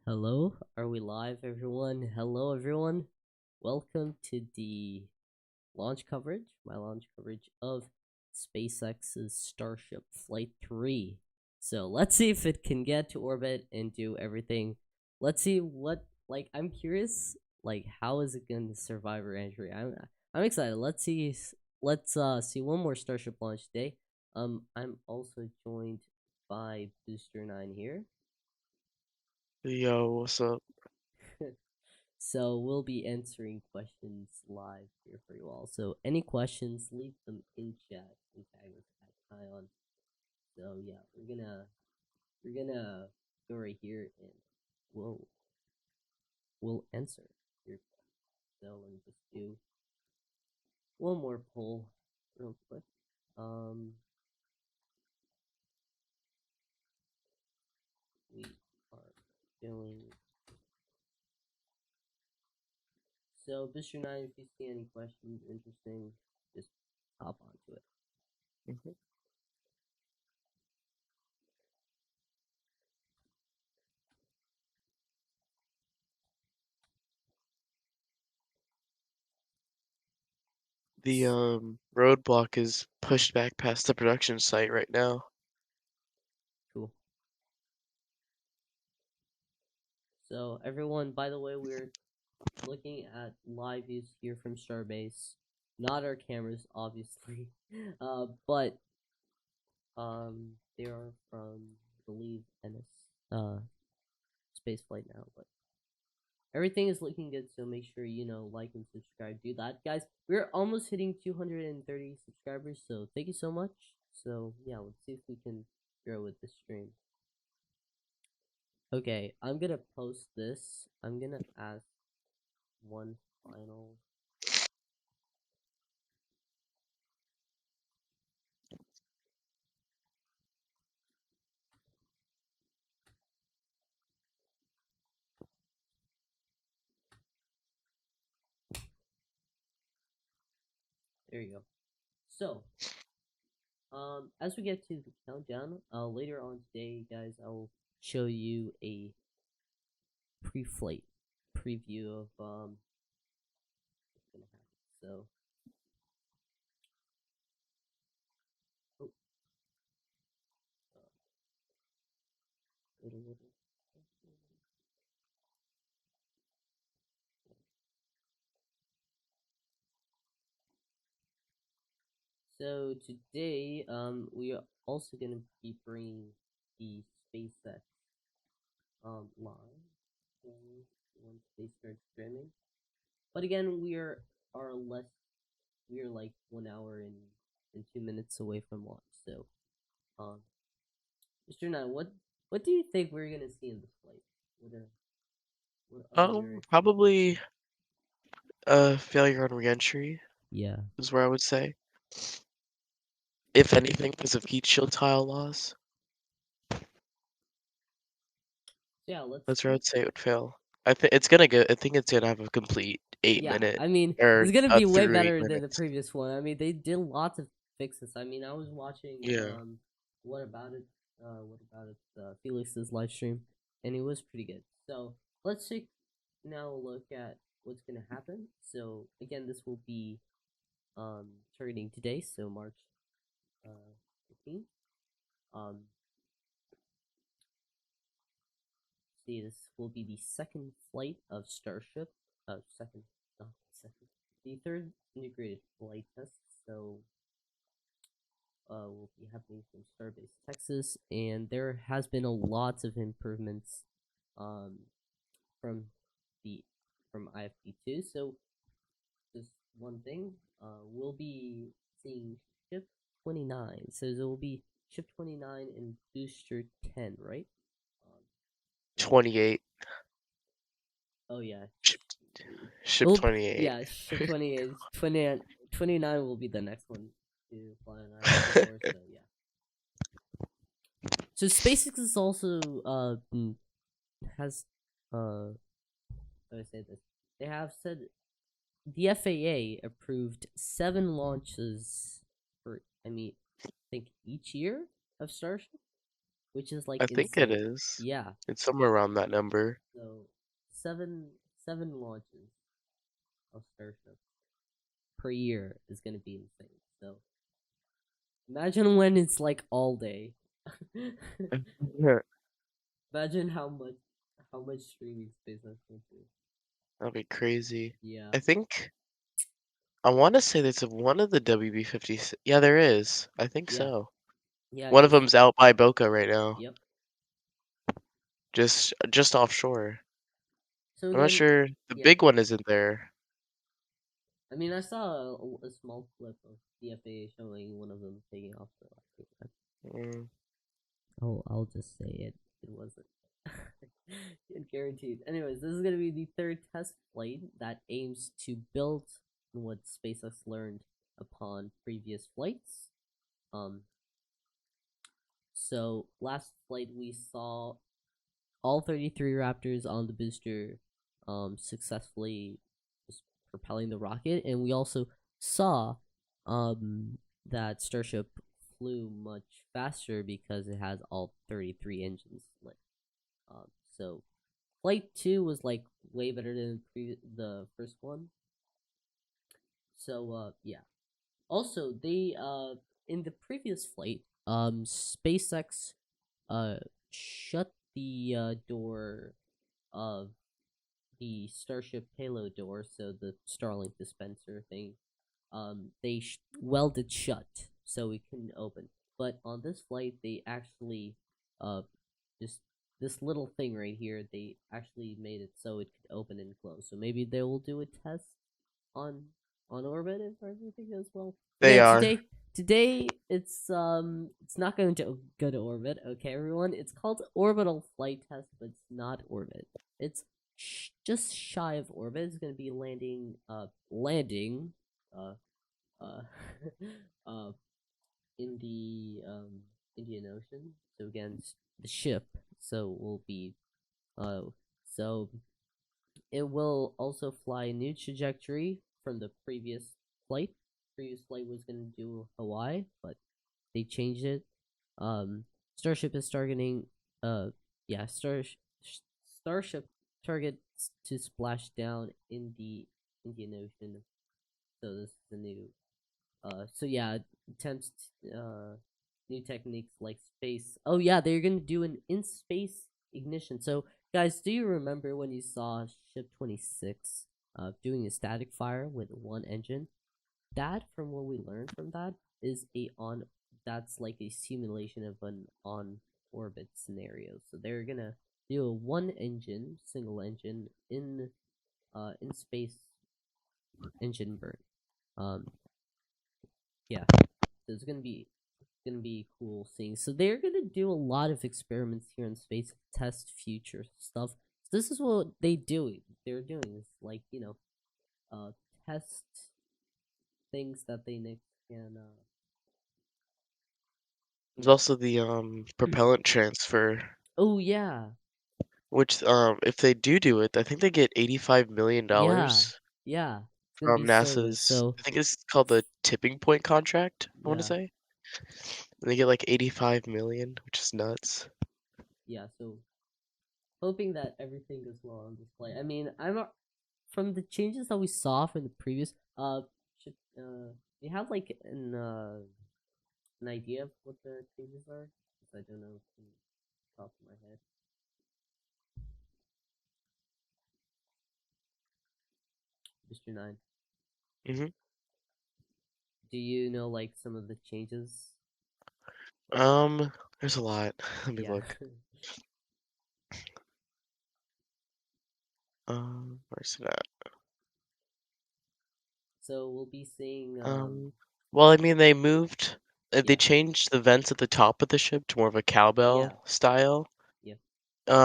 Hello, are we live, everyone? Hello, everyone. Welcome to the launch coverage, my launch coverage of SpaceX's Starship Flight 3. So let's see if it can get to orbit and do everything. Let's see what, I'm curious, how is it going to survive re-entry? I'm excited. Let's see one more Starship launch today. I'm also joined by Booster9 here. Yo, what's up? So we'll be answering questions live here for you all. So any questions, leave them in chat and tag us at Kion. So yeah, we're gonna go right here and we'll answer your questions. So let me just do one more poll real quick. We are doing. So, Bishop 9, if you see any questions interesting, just hop onto it. Mhm. The roadblock is pushed back past the production site right now. Cool. So, everyone, by the way, we're looking at live views here from Starbase. Not our cameras, obviously. But they are from, I believe, NS space flight now, but everything is looking good, so make sure like and subscribe. Do that, guys. We're almost hitting 230 subscribers, so thank you so much. So yeah, let's see if we can grow with the stream. Okay, I'm gonna post this. I'm gonna ask one final. There you go. So, as we get to the countdown, later on today, guys, I'll show you a pre-flight preview of what's gonna happen. So, oh, little. So today, we are also gonna be bringing the SpaceX live once they start streaming. But again, we are like 1 hour and 2 minutes away from launch. So, um, Mr. Nine, what do you think we're gonna see in this flight? What are your expectations? Probably failure on reentry Yeah, is where I would say. If anything, because of heat shield tile loss. yeah. Let's That's where see. I'd say it would fail. I think it's gonna go. I think it's gonna have a complete eight Yeah, minute I mean, or it's gonna up be way through eight better than the minutes. previous one. I mean, they did lots of fixes. I mean, I was watching Yeah. what about it? What about it? Felix's live stream, and it was pretty good. So let's take now a look at what's gonna happen. So again, this will be targeting today, so March 15th. Um, see, this will be the second flight of Starship. Second, not second, the third integrated flight test. So will be happening from Starbase, Texas, and there has been a lot of improvements um, from the from IFP2. So just one thing, we'll be seeing Ship 29. So there will be Ship 29 and Booster 10, right? Um, yeah. 28. Oh yeah. Ship, ship Oh 28. yeah. Ship 28. 29 will be the next one to fly on IFP4. So yeah. So SpaceX is also has how do I say this? They have said the FAA approved 7 launches for I think each year of Starship. which is like I think it insane. is. Yeah. It's somewhere around that number. So seven launches of Starship per year is gonna be insane. So imagine when it's like all day. Yeah, Imagine how much streaming space that's going to. that'd be crazy. Yeah. I think I want to say there's one of the WB-50. Yeah, there is. I think Yeah. so. Yeah, One of cuz them's out by Boca right now, yep. just offshore. So I'm not again, sure. The yeah. big one isn't there. I mean, I saw a small clip of the FAA showing one of them taking off the last week. Mm. Oh, I'll just say it. It wasn't. Guaranteed. Anyways, this is gonna be the third test flight that aims to build on what SpaceX learned upon previous flights. Um, so last flight we saw all 33 Raptors on the booster, successfully just propelling the rocket, and we also saw, that Starship flew much faster because it has all 33 engines lit. So flight 2 was like way better than the first one. So yeah. Also, they in the previous flight, SpaceX uh shut the door of the Starship payload door, so the Starlink dispenser thing. They welded shut so it couldn't open. But on this flight, they actually uh just this little thing right here, they actually made it so it could open and close. So maybe they will do a test on on orbit if everything goes well. They Again, are. today it's not going to go to orbit. Okay, everyone. It's called orbital flight test, but it's not orbit. It's just shy of orbit. It's going to be landing uh uh uh in the Indian Ocean. So again, the ship. So will be uh so it will also fly a new trajectory from the previous flight. Previous flight was gonna do Hawaii, but they changed it. Um, Starship is targeting. Yeah, Starship targets to splash down in the Indian Ocean. So this is the new. So yeah, attempts new techniques like space. Oh yeah, they're gonna do an in space ignition. So guys, do you remember when you saw Ship 26 doing a static fire with one engine? That, from what we learned from that, is a on that's like a simulation of an on orbit scenario. So they're gonna do a one engine, single engine in space engine burn. Um yeah. So it's gonna be cool seeing. So they're gonna do a lot of experiments here in space, test future stuff. So this is what they're doing is like, test things that they can There's also the propellant transfer, oh yeah. which if they do it, I think they get $85 million Yeah. Yeah. It's gonna from be so good. NASA's. So I think it's called the tipping point contract. I want to yeah. say. And they get like 85 million, which is nuts. Yeah, so hoping that everything goes well on display. I mean, I'm not from the changes that we saw from the previous should you have like an idea of what the changes are? Because I don't know from the top of my head. Mr. Nine. Hmm. Do you know like some of the changes? There's a lot. Let me Yeah. look. Where's it at? So we'll be seeing Um, well, I mean, they yeah. changed the vents at the top of the ship to more of a Yeah. cowbell style. Yeah.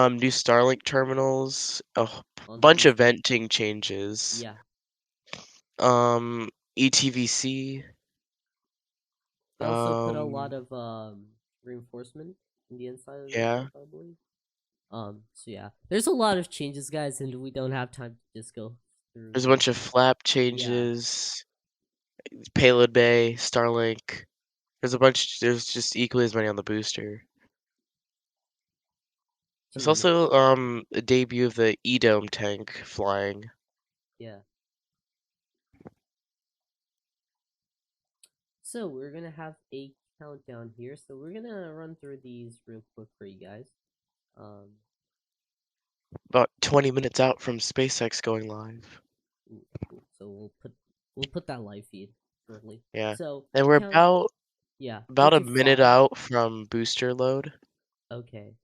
New Starlink terminals, a On the bunch of booster. venting changes. Yeah. ETVC. They also put a lot Um, of reinforcement in the inside of the yeah, ship, I believe. So yeah. There's a lot of changes, guys, and we don't have time to just go through there's a them. bunch of flap Yeah. changes, payload bay, Starlink. There's just equally as many on the booster. It's 2 minutes. also a debut of the E-Dome tank flying. Yeah. So we're gonna have a countdown here. So we're gonna run through these real quick for you guys. Um, About 20 minutes out from SpaceX going live. cool. So we'll put that live feed shortly. Yeah. So And the we're count, about yeah, about a minute 55. out from booster load. Okay.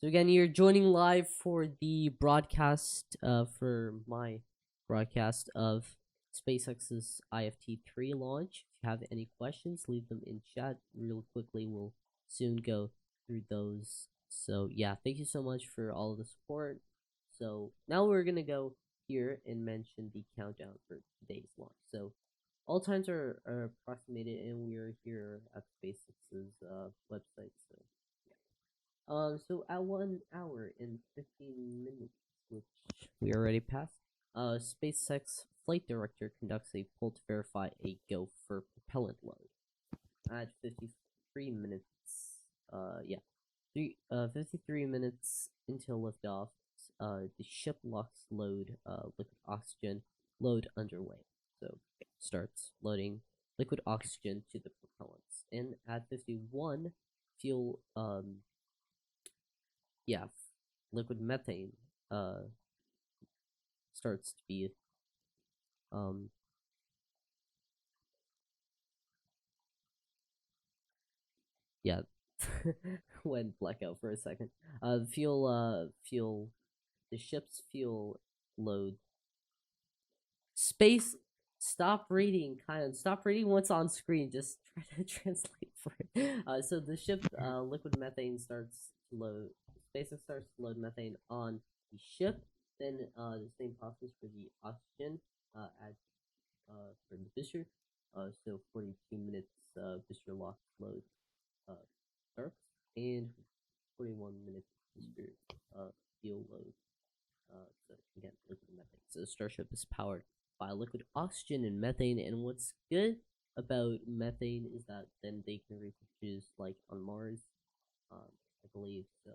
So again, you're joining live for the broadcast, for my broadcast of SpaceX's IFT-3 launch. If you have any questions, leave them in chat real quickly. We'll soon go through those. So yeah, thank you so much for all of the support. So now we're gonna go here and mention the countdown for today's launch. So all times are approximated, and we are here at SpaceX's website. So so at 1 hour and 15 minutes, which we already passed, SpaceX flight director conducts a poll to verify a go for propellant load. At 53 minutes, yeah, 53 minutes until liftoff, the ship locks load, liquid oxygen, load underway. So starts loading liquid oxygen to the propellants. And at 51, fuel, yeah, liquid methane starts to be um yeah went blackout for a second. Fuel the ship's fuel load. Space, stop reading, Kion. Stop reading what's on screen. Just try to translate for it. So the ship liquid methane starts to load. SpaceX starts to load methane on the ship. Then the same process for the oxygen at for the booster. So 42 minutes booster lock load starts, and 41 minutes booster fuel load. So again, liquid methane. So Starship is powered by liquid oxygen and methane, and what's good about methane is that then they can reproduce like on Mars, I believe. So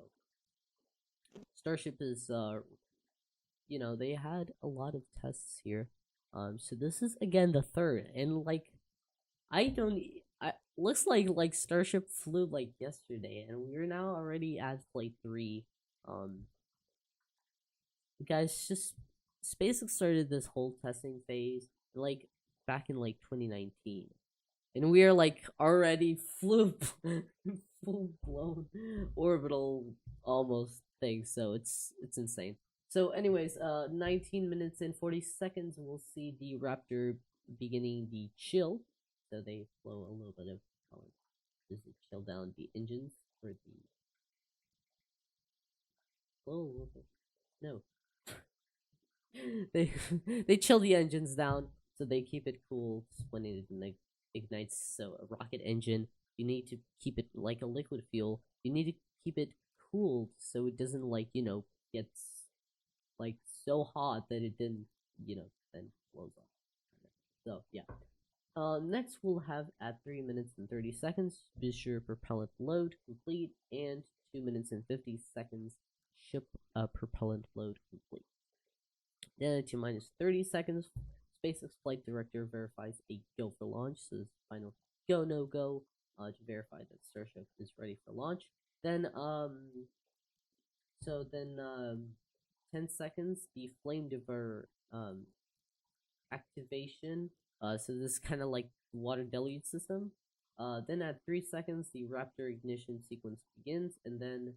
Starship is they had a lot of tests here. So this is again the third, and like I don't. I looks like Starship flew like yesterday, and we're now already at flight 3. Um, guys, just SpaceX started this whole testing phase like back in like 2019, and we are like already flew full blown orbital almost thing. So it's insane. So, anyways, 19 minutes and 40 seconds, we'll see the Raptor beginning the chill. So they flow a little bit of does it chill down the engines for the flow a little bit? No, they they chill the engines down so they keep it cool when it ignites. So a rocket engine, you need to keep it like a liquid fuel. You need to keep it cooled so it doesn't get like so hot that it didn't then blows off. So yeah. Next we'll have at 3 minutes and 30 seconds booster propellant load complete, and 2 minutes and 50 seconds ship propellant load complete. Then at 2 minus 30 seconds, SpaceX flight director verifies a go for launch. So this final go no go to verify that Starship is ready for launch. Then 10 seconds, the flame diver activation. So this is kind of like water deluge system. Then at 3 seconds, the Raptor ignition sequence begins, and then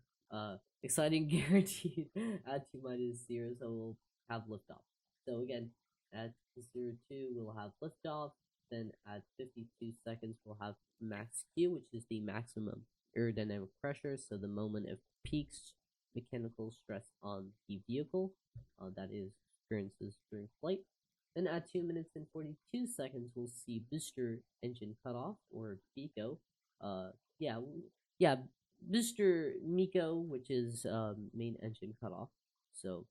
exciting guaranteed at T minus 0, so we'll have liftoff. So again, at 02, we'll have liftoff. Then at 52 seconds, we'll have max Q, which is the maximum aerodynamic pressure. So the moment of peaks mechanical stress on the vehicle that is experiences during flight. Then at 2 minutes and 42 seconds, we'll see booster engine cutoff, or BECO. Yeah, yeah, booster MECO, which is main engine cutoff. So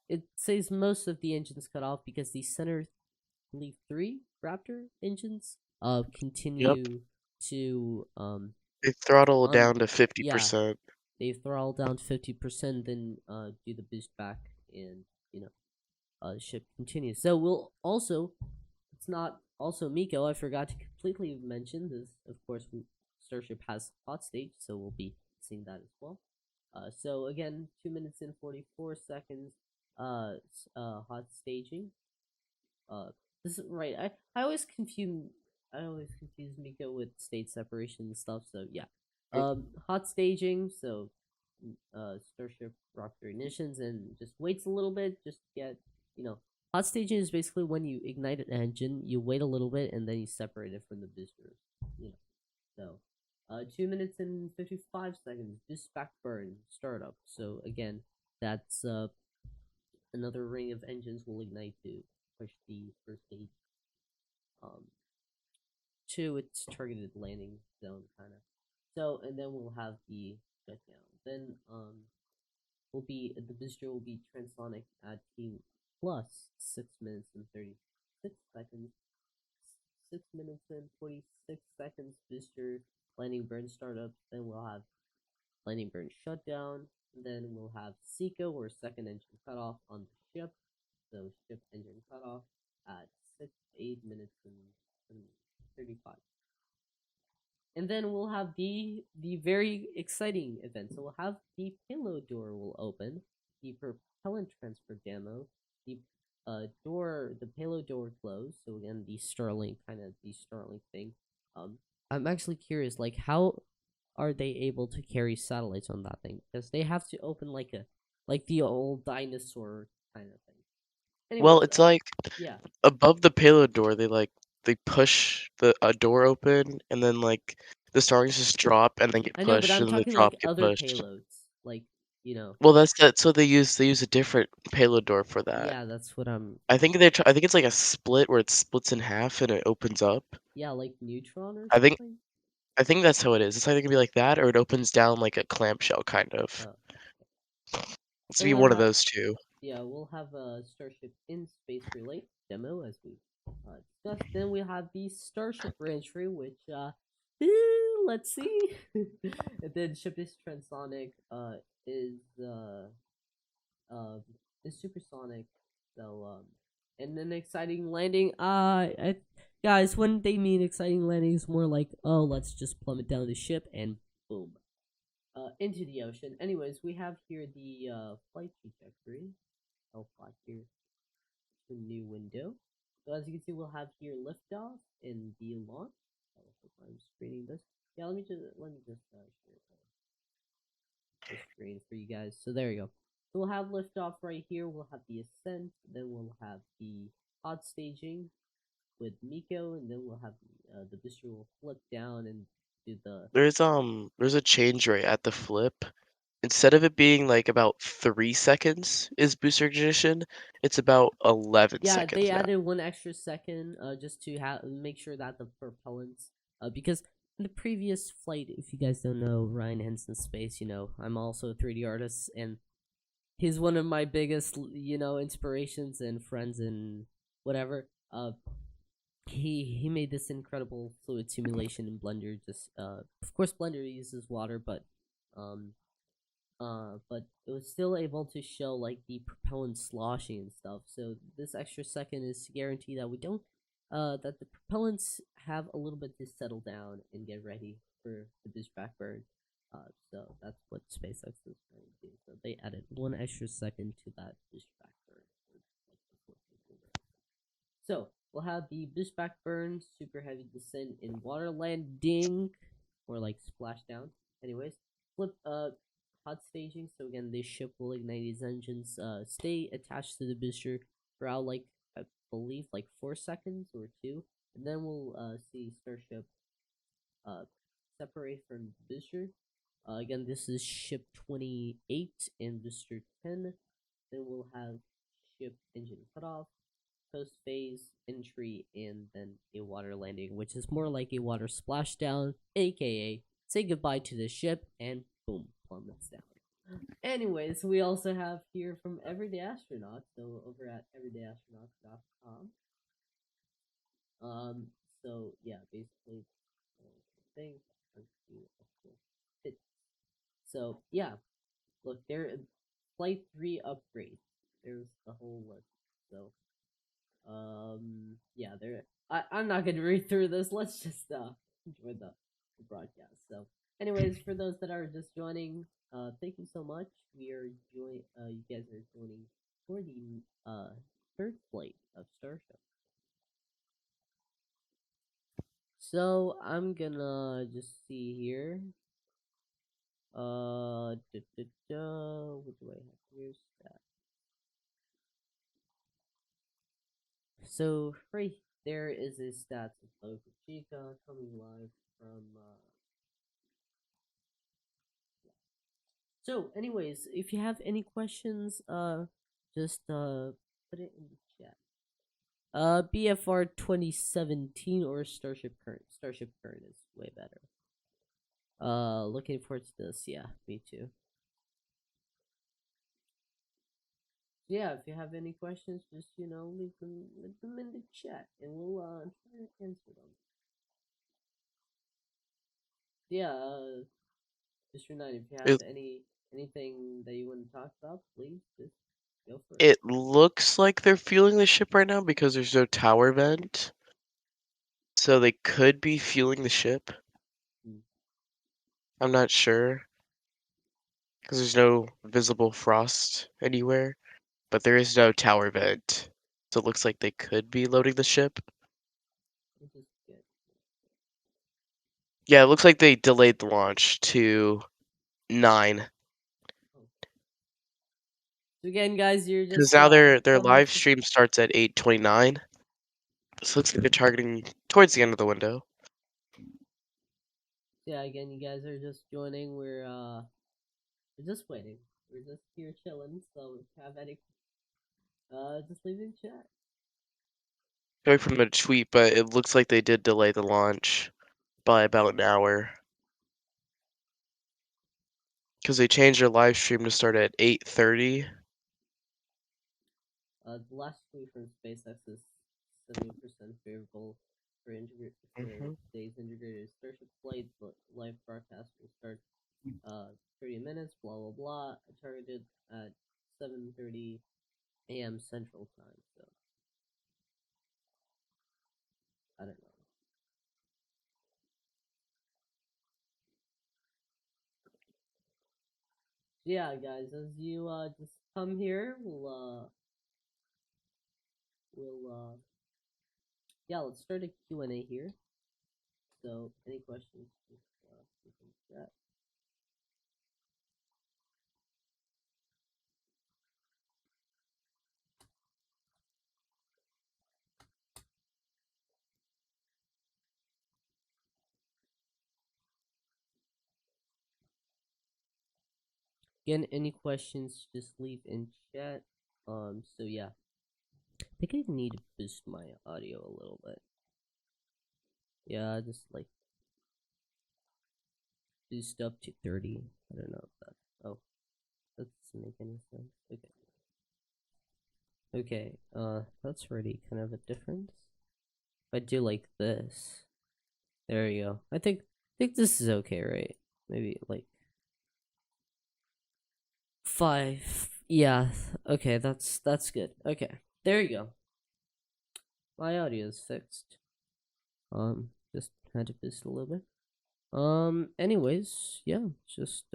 it says most of the engines cut off because the center, I believe, 3 Raptor engines Yep. continue to They throttle on down to yeah 50%. they throttle down to 50%, then do the boost back, and the ship continues. So we'll also, it's not also Miko. I forgot to completely mention this. Of course, Starship has hot stage, so we'll be seeing that as well. So again, 2 minutes and 44 seconds. Hot staging. This is right. I always confuse. Miko with state separation and stuff. So yeah. Hot staging. So Starship rocket ignitions and just waits a little bit, just to get hot staging is basically when you ignite an engine, you wait a little bit, and then you separate it from the boosters. So 2 minutes and 55 seconds. Boost back burn startup. So again, that's another ring of engines will ignite to push the first stage to its targeted landing zone, kind of. So, and then we'll have the shutdown. Then will be the booster will be transonic at T plus 6 minutes and 36 seconds. 6 minutes and 46 seconds booster landing burn startup. Then we'll have landing burn shutdown. Then we'll have SECO, or second engine cutoff, on the ship. So ship engine cutoff at 8 minutes and 35. And then we'll have the very exciting event. So we'll have the payload door will open, the propellant transfer demo, the the payload door close. So again, the Starlink thing. I'm actually curious, like, how are they able to carry satellites on that thing? Because they have to open like the old dinosaur kind of thing. Well, Anyways, it's like yeah. above the payload door, they push a door open, and then like the stars just drop and then get I know, but pushed, I'm and then the talking drop like get other pushed. payloads, like you know. Well, that's so they use a different payload door for that. Yeah, that's what I'm. I think it's like a split where it splits in half and it opens up. Yeah, like Neutron or I think something. I think that's how it is. It's either gonna be like that or it opens down like a clamshell kind of. Oh, It's so gonna be one of those two. we'll have a Starship in Space Relay demo as we discussed. Then we have the Starship reentry, which let's see. And then ship is transonic. Is uh is supersonic. So and then exciting landing. Guys, when they mean exciting landing, is more like, oh, let's just plummet down the ship and boom, into the ocean. Anyways, we have here the flight trajectory. I'll fly here to a new window. So as you can see, we'll have here liftoff and the launch. I hope I'm screening this. Yeah, let me just share the screen for you guys. So there you go. So we'll have liftoff right here. We'll have the ascent. Then we'll have the hot staging with Miko, and then we'll have the booster will flip down and do the. There's a change rate at the flip. Instead of it being like about 3 seconds is booster ignition, it's about 11 Yeah, they seconds now. added 1 extra second just to make sure that the propellants because in the previous flight, if you guys don't know Ryan Henson's Space, I'm also a 3D artist, and he's one of my biggest inspirations and friends and whatever. He made this incredible fluid simulation in Blender. Just of course Blender uses water, um but it was still able to show like the propellant sloshing and stuff. So this extra second is to guarantee that we don't that the propellants have a little bit to settle down and get ready for the boost back burn. So that's what SpaceX is trying to do. So they added 1 extra second to that boost back burn. So we'll have the boost back burn, super heavy descent in water landing, or like splashdown. Anyways, flip hot staging. So again, this ship will ignite its engines, stay attached to the booster for like I believe like 4 seconds or 2, and then we'll see Starship uh separate from the booster. Again, this is ship 28 and booster 10. Then we'll have ship engine cutoff, post phase entry, and then a water landing, which is more like a water splashdown, aka say goodbye to the ship and boom, plummets down. Anyways, we also have here from Everyday Astronaut, so over at everydayastronaut.com. So yeah, basically, thing. So yeah, look there, flight 3 upgrade. There's the whole list. So yeah, there. I'm not gonna read through this. Let's just enjoy the broadcast. So, anyways, for those that are just joining, thank you so much. We are you guys are joining for the third flight of Starship. So I'm gonna just see here. What do I have? Here's that. So right there is a stats of Bocachica coming live from. So, anyways, if you have any questions, just put it in the chat. BFR 2017 or Starship Current. Starship Current is way better. Looking forward to this. Yeah, me too. Yeah, if you have any questions, just leave them in the chat, and we'll try to answer them. Yeah, Mr. Knight, if you have anything that you want to talk about, please just go for it. It looks like they're fueling the ship right now because there's no tower vent. So they could be fueling the ship. I'm not sure. Because there's no visible frost anywhere. But there is no tower vent. So it looks like they could be loading the ship. Yeah, it looks like they delayed the launch to 9. So again, guys, you're Because just now their coming live stream starts at 8:29. So it looks like they're targeting towards the end of the window. Yeah, again, you guys are just joining. We're just waiting. We're just here chilling. So if you have any, just leave in chat. Coming from a tweet, but it looks like they did delay the launch by about an hour. Because they changed their live stream to start at 8:30. The last tweet from SpaceX is 70% favorable for today's integrated Starship flight. But live broadcast will start 30 minutes. Blah blah blah. Targeted at 7:30 a.m. Central Time. So I don't know. Yeah, guys, as you just come here, we'll yeah, let's start a Q&A here. So, any questions? Just in chat. Again, any questions? Just leave in chat. So yeah, I think I need to boost my audio a little bit. Yeah, just like boost up to 30. I don't know if that. Oh, that doesn't make any sense. Okay. Okay. That's already kind of a difference. If I do like this, there you go. I think this is okay, right? Maybe like 5. Yeah. Okay, that's good. Okay. There you go. My audio is fixed. Just had to boost a little bit. Anyways, yeah, just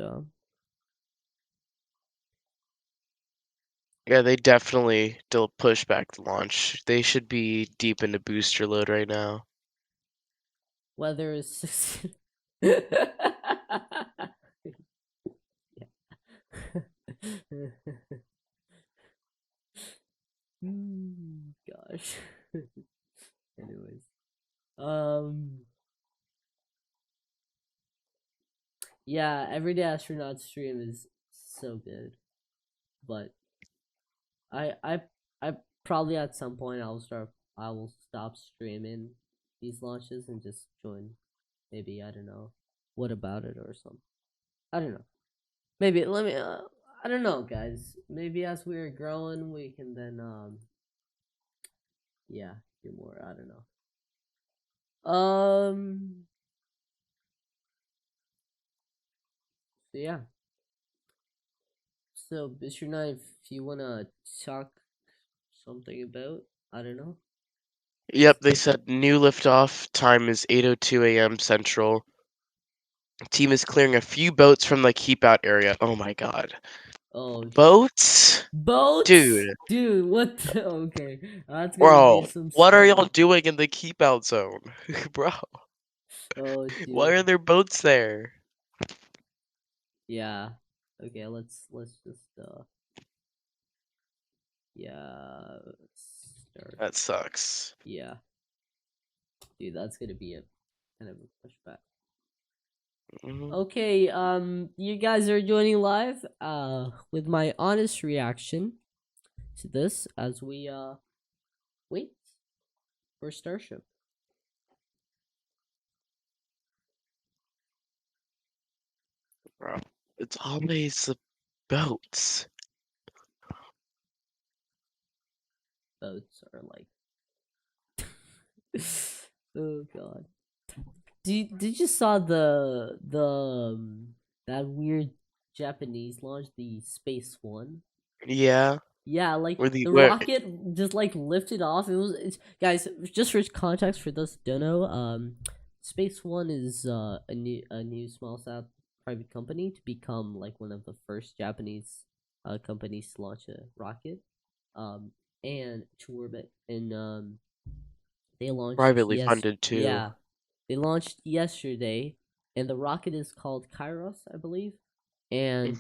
Yeah, they definitely still push back the launch. They should be deep into booster load right now. weather is yeah. Gosh. Anyways, yeah, Everyday Astronaut stream is so good, but I probably at some point I will stop streaming these launches and just join. Maybe I don't know. What about it or something? I don't know. Maybe let me. I don't know, guys. Maybe as we're growing, we can then yeah, do more. I don't know. So yeah. So, Mr. Knife, if you wanna talk something about, I don't know. Yep, they said new liftoff time is 8:02 a.m. Central. Team is clearing a few boats from the keep out area. Oh my god. Oh, Boats? boats, Dude, dude. What? Okay, that's gonna be bro, some what are stunning. y'all doing in the keep out zone? Bro, Oh, why dude. are there boats there? Yeah. Okay, let's just yeah, start. That sucks. Yeah, dude, that's gonna be a kind of a pushback. Mhm. Okay, you guys are joining live with my honest reaction to this as we wait for Starship. Bro, it's always the boats. Boats are like oh god. Did you saw the that weird Japanese launch, the Space One? Yeah, Yeah, like the where rocket just like lifted off. Guys, just for context for those who don't know, Space One is a new small sat private company to become like one of the first Japanese companies to launch a rocket um and to orbit, and they launched privately funded too. yeah, they launched yesterday, and the rocket is called Kairos, I believe, and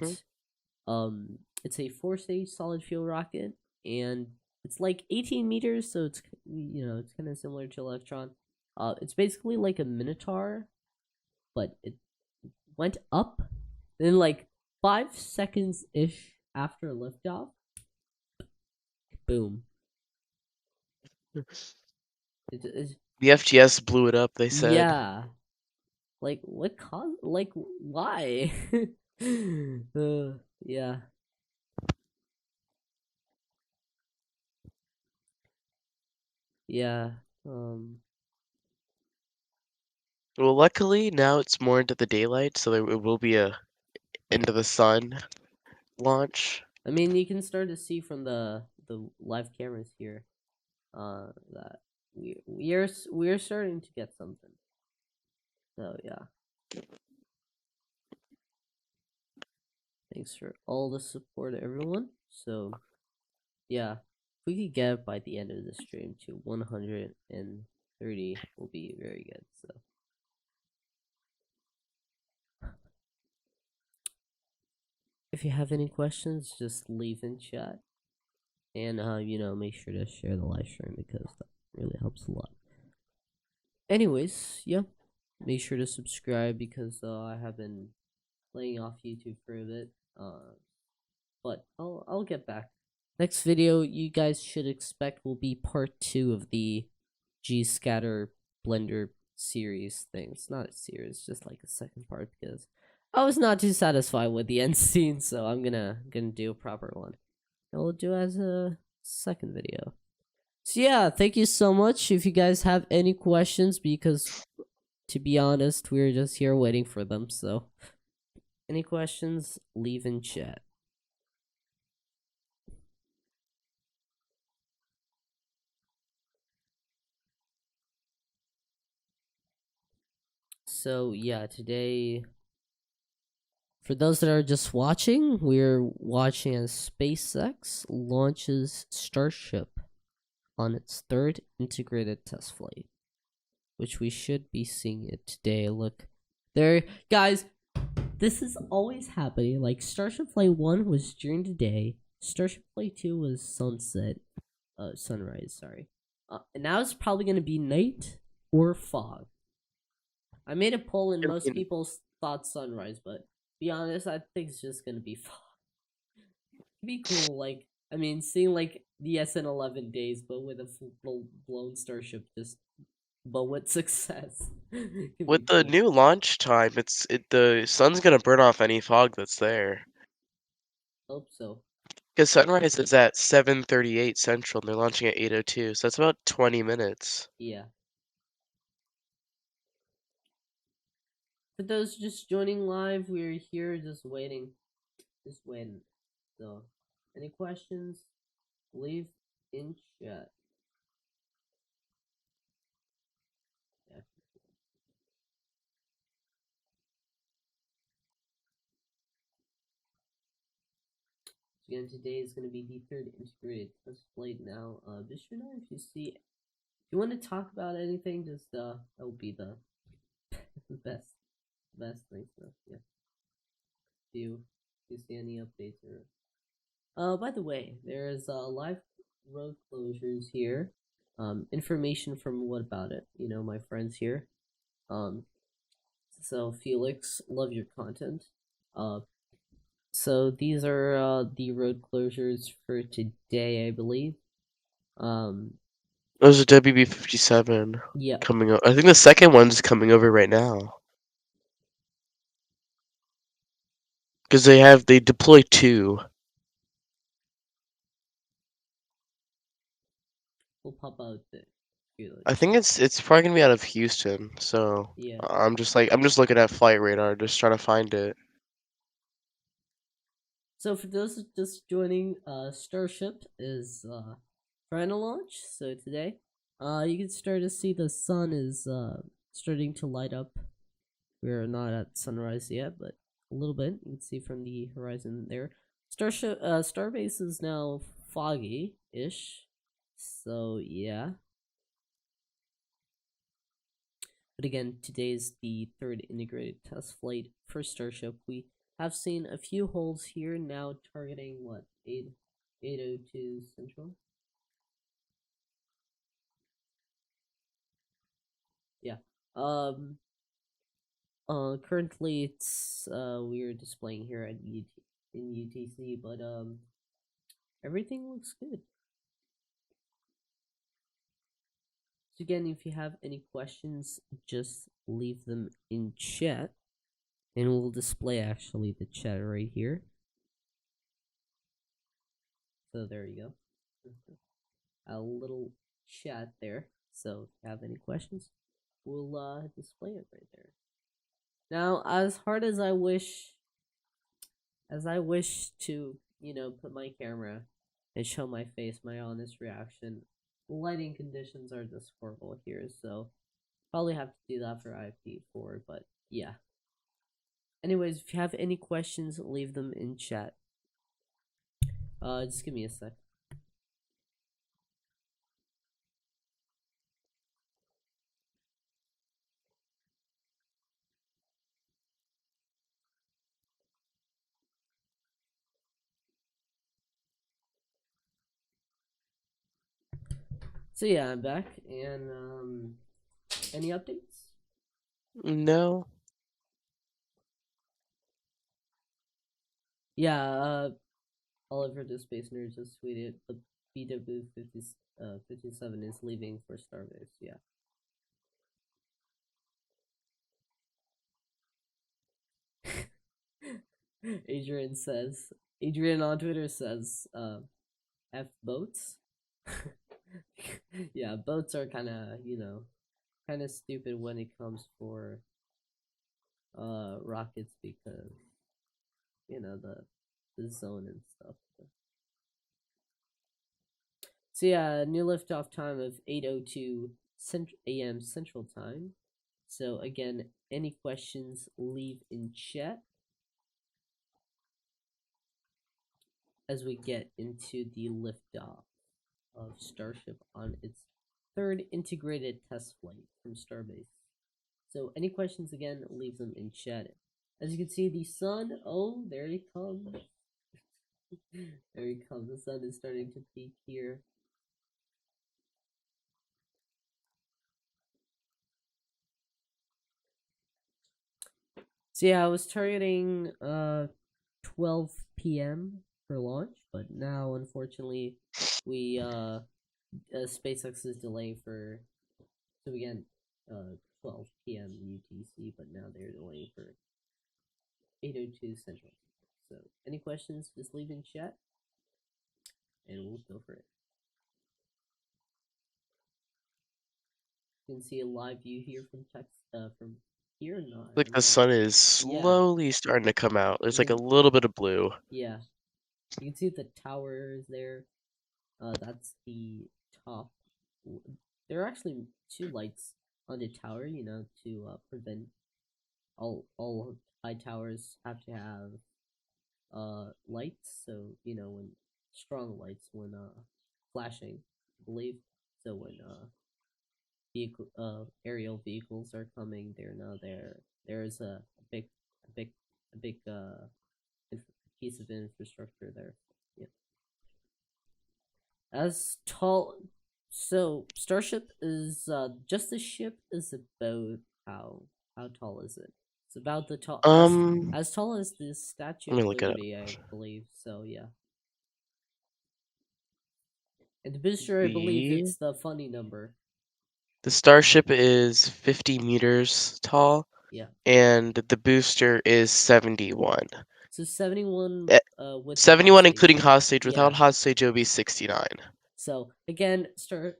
Hmm. it's a four-stage solid fuel rocket, and it's like 18 meters, so it's kind of similar to Electron. It's basically like a Minotaur, but it went up, then like 5 seconds ish after liftoff, boom. It's The FTS blew it up, they said. yeah, like what caused? Like why? Yeah, yeah. Um, Well, luckily now it's more into the daylight, so it will be a into the sun launch. I mean, you can start to see from the live cameras here, that we're starting to get something. So yeah, thanks for all the support, everyone. So yeah, if we could get by the end of the stream to 130, will be very good. So if you have any questions, just leave in chat, and make sure to share the live stream because that really helps a lot. Anyways, yeah, make sure to subscribe because I have been laying off YouTube for a bit. But I'll get back. Next video you guys should expect will be part 2 of the G Scatter Blender series thing. It's not a series, just like a second part because I was not too satisfied with the end scene, so I'm gonna do a proper one. And we'll do as a second video. So yeah, thank you so much. If you guys have any questions, because to be honest, we're just here waiting for them. So any questions, leave in chat. So yeah, today, for those that are just watching, we're watching as SpaceX launches Starship on its third integrated test flight, which we should be seeing it today. Look, there, guys. This is always happening. Like Starship Flight 1 was during the day. Starship Flight 2 was sunrise. Sorry. And now it's probably gonna be night or fog. I made a poll and I most mean, people thought sunrise, but be honest, I think it's just gonna be fog. It'd be cool, like I mean, seeing like the SN11 days, but with a full blown starship, just but with success. Could with be the cool. new launch time, the sun's gonna burn off any fog that's there. Hope so. Because sunrise is at 7:38 Central, and they're launching at 8:02, so that's about 20 minutes. Yeah. For those just joining live, we're here just waiting. Just waiting. So, any questions? Leave in chat. Yeah. So again, today is going to be the third integrated test flight. Now, just you know, if you see, if you want to talk about anything, just that will be the best thing. So yeah, if you see any updates or by the way, there's live road closures here. Information from what about it? You know, my friends here. Um, so Felix, love your content. Uh, so these are the road closures for today, I believe. Um, There's a WB-57 yeah, coming up. I think the second one's coming over right now. Because they deploy two. we'll pop out the Felix. I think it's probably gonna be out of Houston, so Yeah. I'm just looking at flight radar, just trying to find it. So for those just joining, Starship is trying to launch. So today, you can start to see the sun is starting to light up. We're not at sunrise yet, but a little bit. You can see from the horizon there. Starbase is now foggy-ish. So yeah. But again, today's the third integrated test flight for Starship. We have seen a few holes here now targeting what 802 Central. Yeah. Um. Currently it's we're displaying here at in UTC, but everything looks good. So again, if you have any questions, just leave them in chat, and we'll display actually the chat right here. So there you go. A little chat there. So if you have any questions, we'll display it right there. Now, as hard as I wish to, you know, put my camera and show my face, my honest reaction, lighting conditions are just horrible here, so probably have to do that for IP4, but yeah. Anyways, if you have any questions, leave them in chat. Just give me a sec. So yeah, I'm back, and any updates? No. Yeah, Oliver the Space Nerd just tweeted the BW 57 is leaving for Starbase. Yeah. Adrian on Twitter says, F boats. Yeah, boats are kind of, you know, kind of stupid when it comes for rockets because, you know, the zone and stuff. So yeah, new liftoff time of 8:02 a.m. Central Time. So again, any questions, leave in chat as we get into the liftoff of Starship on its third integrated test flight from Starbase. So any questions, again, leave them in chat. As you can see, the sun, oh, there he comes. There he comes. The sun is starting to peak here. So yeah, I was targeting 12 p.m. for launch, but now unfortunately we SpaceX is delaying for, so again 12 p.m. UTC, but now they're delaying for 8:02 Central. So any questions, just leave in chat and we'll go for it. You can see a live view here from from here. No, I Like don't the know. sun is Yeah, slowly starting to come out. There's like a again, little bit of blue. yeah. You can see the towers there. That's the top. There are actually 2 lights on the tower, to prevent all high towers have to have lights. So when strong lights when flashing, I believe. So when aerial vehicles are coming, they're now there. There's big a big a big piece of infrastructure there. Yeah. As tall. So Starship is just the ship is about how tall is it? It's about the tall as tall as the Statue Let me of look it up. Liberty, I believe. So yeah. And the booster, I believe The it's the funny number. the Starship is 50 meters tall, Yeah. and the booster is 71. So 71 Eh, with 71 hostage. including hostage. Without Yeah. hostage, it would be 69. So again,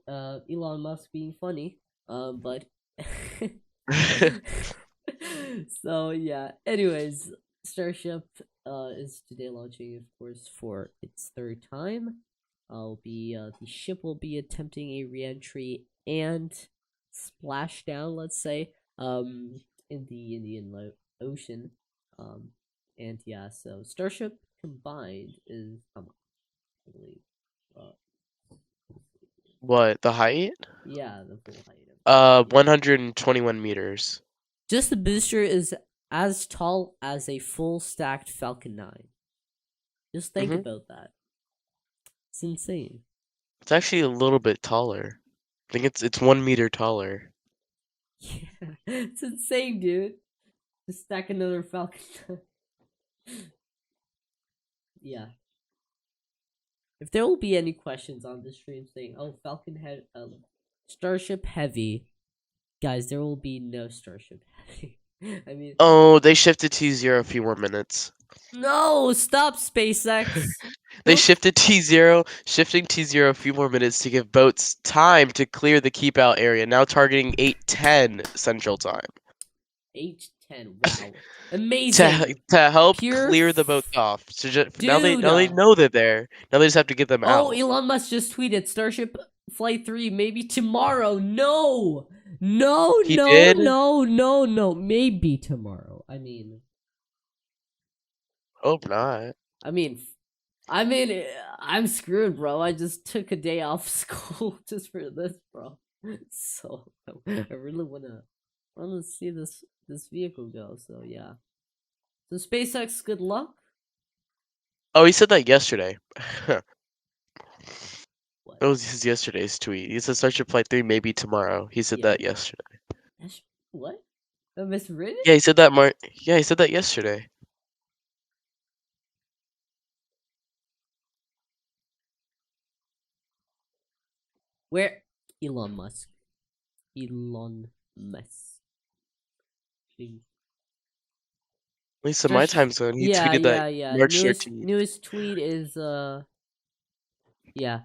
Elon Musk being funny, but so yeah. Anyways, Starship is today launching, of course, for its 3rd time. The ship will be attempting a reentry and splashdown, let's say, in the Indian Ocean, and yeah. So Starship combined is how much? I believe. Uh, What, the height? yeah, the full height of the 121 meters. just the booster is as tall as a full stacked Falcon 9. Just think Hmm. about that. It's insane. It's actually a little bit taller. I think it's 1 meter taller. Yeah, it's insane, dude. To stack another Falcon 9. Yeah. If there will be any questions on the stream saying, "Oh, Starship Heavy," guys, there will be no Starship Heavy. I mean, Oh, they shifted T0 a few more minutes. no, stop, SpaceX. They Don't shifted T0, shifting T0 a few more minutes to give boats time to clear the keep out area, now targeting 8:10 Central Time. H10. Wow, To amazing. help Pure clear the boats off. So dude. now they know they're there. Now they just have to get them Oh, out. Elon Musk just tweeted Starship Flight 3 maybe tomorrow. No. No, He no, did? no, no, no. Maybe tomorrow. Hope not. I mean, I mean, I'm screwed, bro. I just took a day off school just for this, bro. So I really wanna see this vehicle go. So yeah. So SpaceX, good luck. Oh, he said that yesterday. What? That was his yesterday's tweet. He said Starship Flight 3 maybe tomorrow. He said Yeah. that yesterday. What? Miswritten? Yeah, he said that Yeah, he said that yesterday. Where? Elon Musk. Elon Musk. At least in my time zone, he tweeted that Yeah. March Newest 13th. newest tweet is yeah.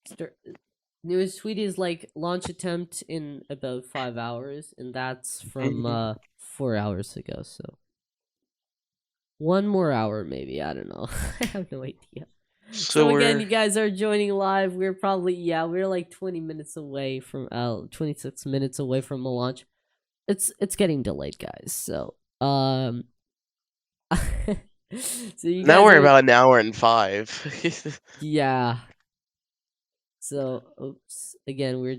Start, Newest tweet is like launch attempt in about 5 hours, and that's from Mhm. 4 hours ago. So 1 more hour, maybe. I don't know. I have no idea. So So again, we're you guys are joining live. We're like 20 minutes away from 26 minutes away from the launch. It's getting delayed, guys. So so you now guys we're are about an hour and 5. yeah. So oops. Again, we're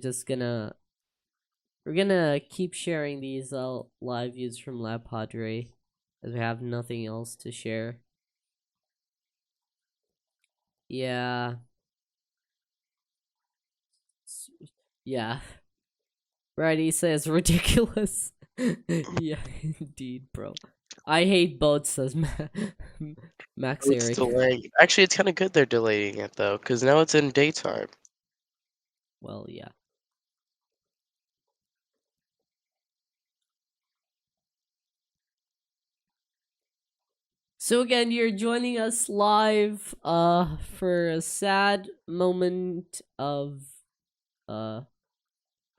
gonna keep sharing these live views from Lab Padre as we have nothing else to share. Yeah. Yeah. Brady says ridiculous. Yeah, indeed, bro. I hate boats, says Max It's Eric. delaying. Actually, it's kind of good they're delaying it though, because now it's in daytime. Well, yeah. So again, you're joining us live for a sad moment uh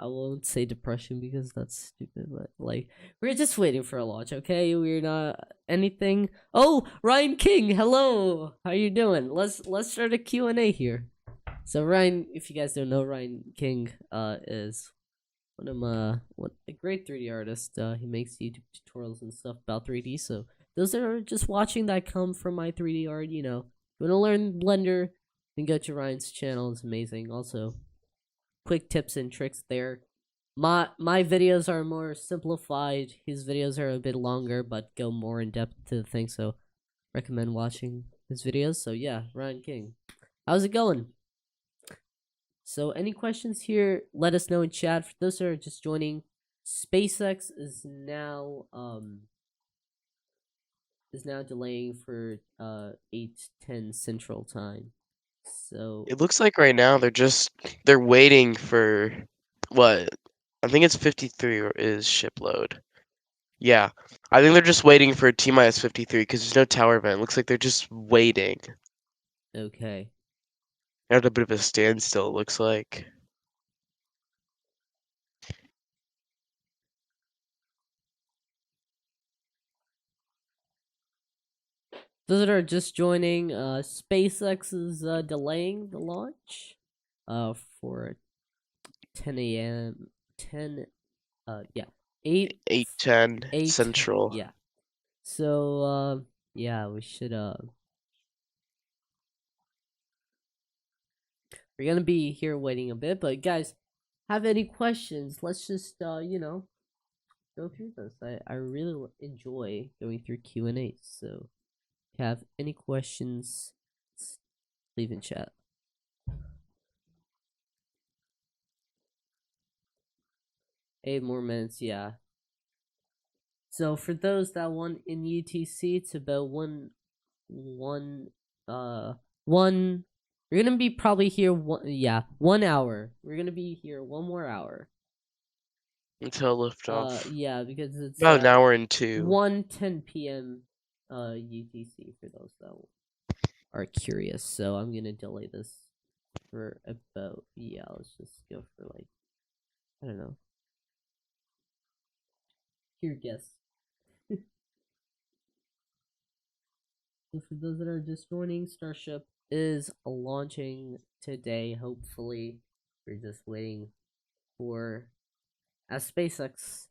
I won't say depression because that's stupid, but like we're just waiting for a launch, okay? We're not anything. Oh, Ryan King, hello. How you doing? Let's start a Q&A here. So Ryan, if you guys don't know, Ryan King is a great 3D artist. He makes YouTube tutorials and stuff about 3D. So those that are just watching that come from my 3D art, you know, if you want to learn Blender, then go to Ryan's channel. It's amazing. Also, quick tips and tricks there. My videos are more simplified. His videos are a bit longer, but go more in depth to the thing. So recommend watching his videos. So yeah, Ryan King, how's it going? So any questions here, let us know in chat. For those that are just joining, SpaceX is now delaying for 8:10 Central Time. So It looks like right now they're waiting for what? I think it's 53 or is ship load. Yeah. I think they're just waiting for T-minus 53 because there's no tower event. It looks like they're just waiting. okay. They're at a bit of a standstill, it looks like. Those that are just joining, SpaceX is delaying the launch for 10 a.m. 10 yeah 8 8:10 8 Central. yeah. So yeah, we should we're gonna be here waiting a bit, but guys, have any questions? Let's just you know, go through this. I really enjoy going through Q&A. So if you have any questions, leave in chat. 8 more minutes, yeah. So for those that want in UTC, it's about one we're gonna be probably here 1 hour. We're gonna be here 1 more hour. Until liftoff. Yeah, because it's About an hour and 2. 1:10 p.m. UTC for those that are curious. So I'm gonna delay this for about let's just go for like, I don't know. Here, guess. So for those that are just joining, Starship is launching today. Hopefully, we're just waiting for, as SpaceX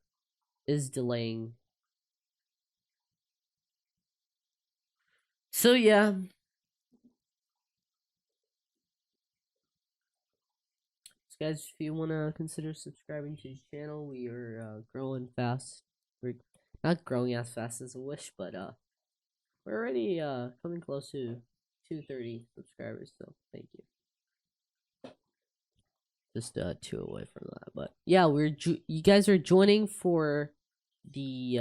is delaying. So yeah. So guys, if you wanna consider subscribing to the channel, we are growing fast. We're not growing as fast as I wish, but we're already coming close to 230 subscribers. So thank you. Just 2 away from that, but yeah, you guys are joining for the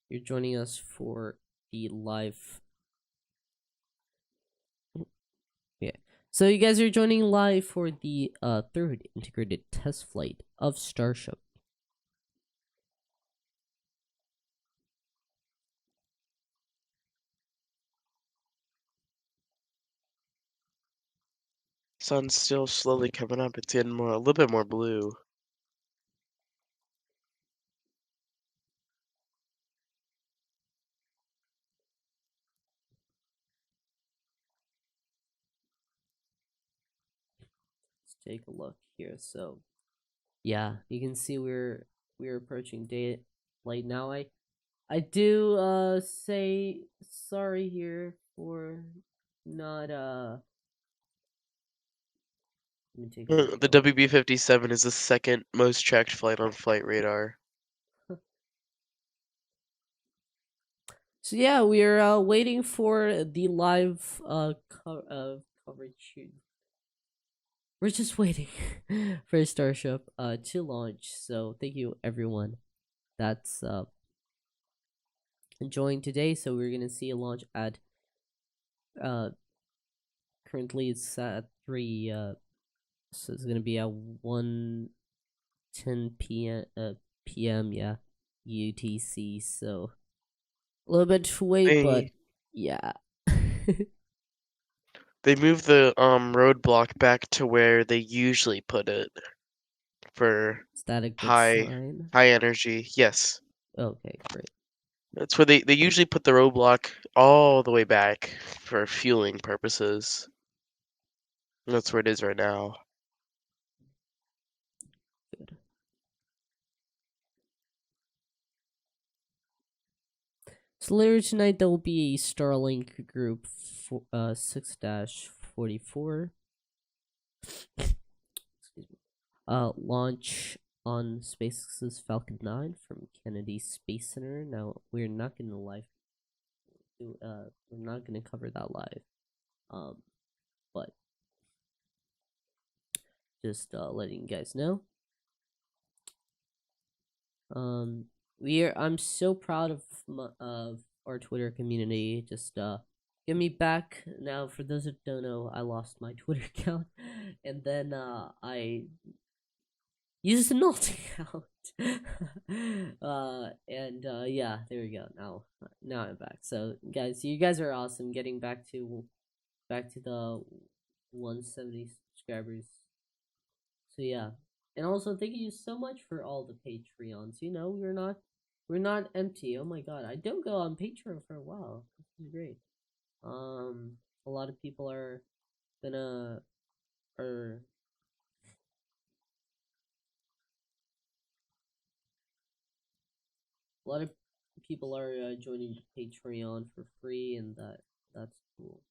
you're joining us for the live. Yeah. So you guys are joining live for the third integrated test flight of Starship. Sun's still slowly coming up. It's getting a little bit more blue. Let's take a look here. So yeah, you can see we're approaching daylight now. I do say sorry here for not let me take a look The at what. WB-57 is the second most tracked flight on flight radar. So yeah, we're waiting for the live coverage. We're just waiting for Starship to launch. So thank you everyone that's enjoying today. So we're gonna see a launch at currently it's at 3 so it's gonna be at 1:10 p.m. yeah, UTC. So a little bit to wait, but yeah. They moved the roadblock back to where they usually put it for Static bit high sign. energy. Yes. Okay, great. That's where they usually put the roadblock all the way back for fueling purposes. That's where it is right now. Good. So later tonight there will be a Starlink group 6-44 launch on SpaceX's Falcon 9 from Kennedy Space Center. Now we're not going to we're not going to cover that live. But just letting you guys know. I'm so proud of our Twitter community. Just get me back now. For those that don't know, I lost my Twitter account, and then I used an alt account. Yeah, there we go. Now I'm back. So guys, you guys are awesome. Getting back to the 170 subscribers. So yeah. And also thank you so much for all the Patreons. You know, we're not empty. Oh my god. I don't go on Patreon for a while. This is great. A lot of people are gonna are a lot of people are joining the Patreon for free, and that's cool.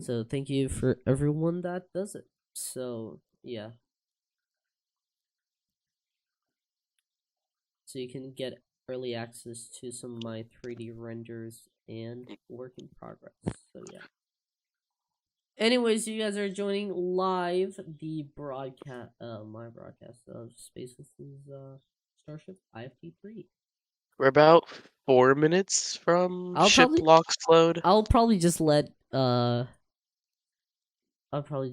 So thank you for everyone that does it. So yeah. So you can get early access to some of my 3D renders and work in progress. So yeah. Anyways, you guys are joining live the broadcast, my broadcast of SpaceX's Starship IFT3. We're about 4 minutes from I'll ship probably, locks load. I'll probably just let, oops. I'll probably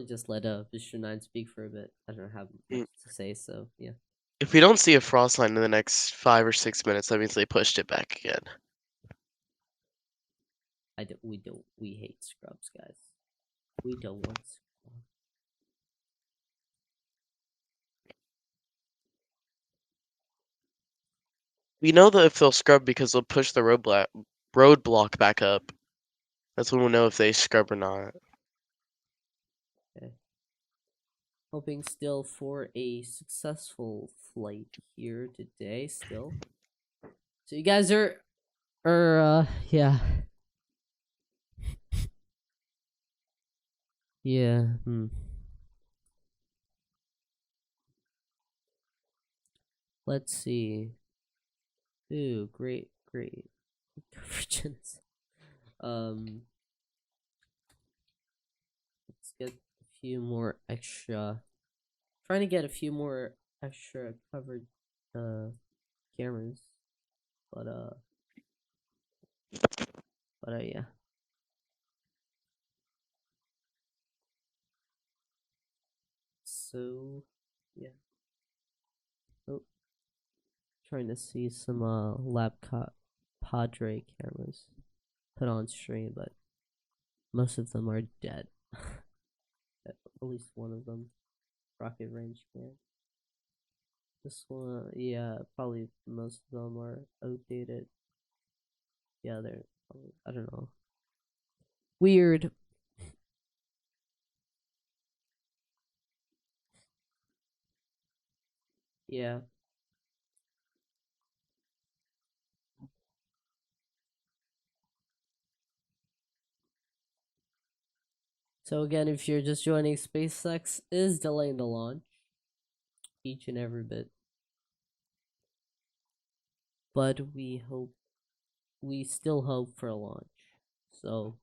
just let Mr. 9 speak for a bit. I don't have much to say, so yeah. If we don't see a frost line in the next 5 or 6 minutes, that means they pushed it back again. We hate scrubs, guys. We don't want scrubs. We know that if they'll scrub because they'll push the roadblock back up. That's when we'll know if they scrub or not. Okay. Hoping still for a successful flight here today still. So you guys are yeah. Yeah, Let's see. Ooh, great. Convergence. Let's get a few more extra. Trying to get a few more extra covered cameras, but yeah. So yeah. Oh, trying to see some laptop Padre cameras put on stream, but most of them are dead. At least one of them. Rocket range cam. This one, yeah, probably most of them are outdated. Yeah, they're probably, I don't know. Weird. Yeah. So again, if you're just joining, SpaceX is delaying the launch each and every bit. But we still hope for a launch. So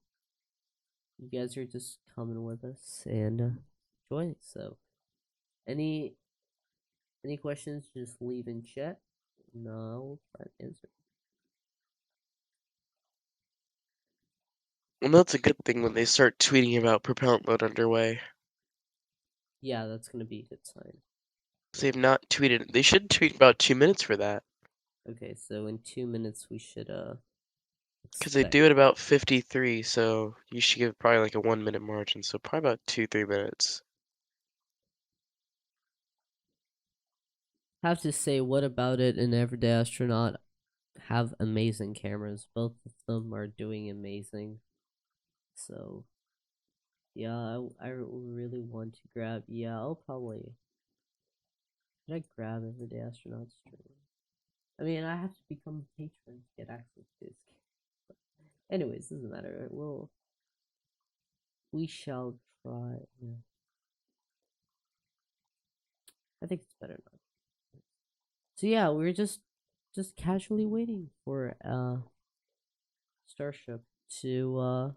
you guys are just coming with us and joining. So any questions, just leave in chat. No, I'll try to answer. Well, that's a good thing when they start tweeting about propellant load underway. Yeah, that's gonna be a good sign. They've not tweeted. They should tweet about 2 minutes for that. Okay, so in 2 minutes we should Because they do it about 53, so you should give probably like a 1 minute margin, so probably about 2-3 minutes. Have to say, what about it and Everyday Astronaut have amazing cameras. Both of them are doing amazing. So, yeah, I really want to grab. Yeah, I'll probably. Should I grab Everyday Astronaut stream? I mean, I have to become a patron to get access to this game. But anyways, doesn't matter. We shall try. Yeah. I think it's better not. So yeah, we're just casually waiting for Starship to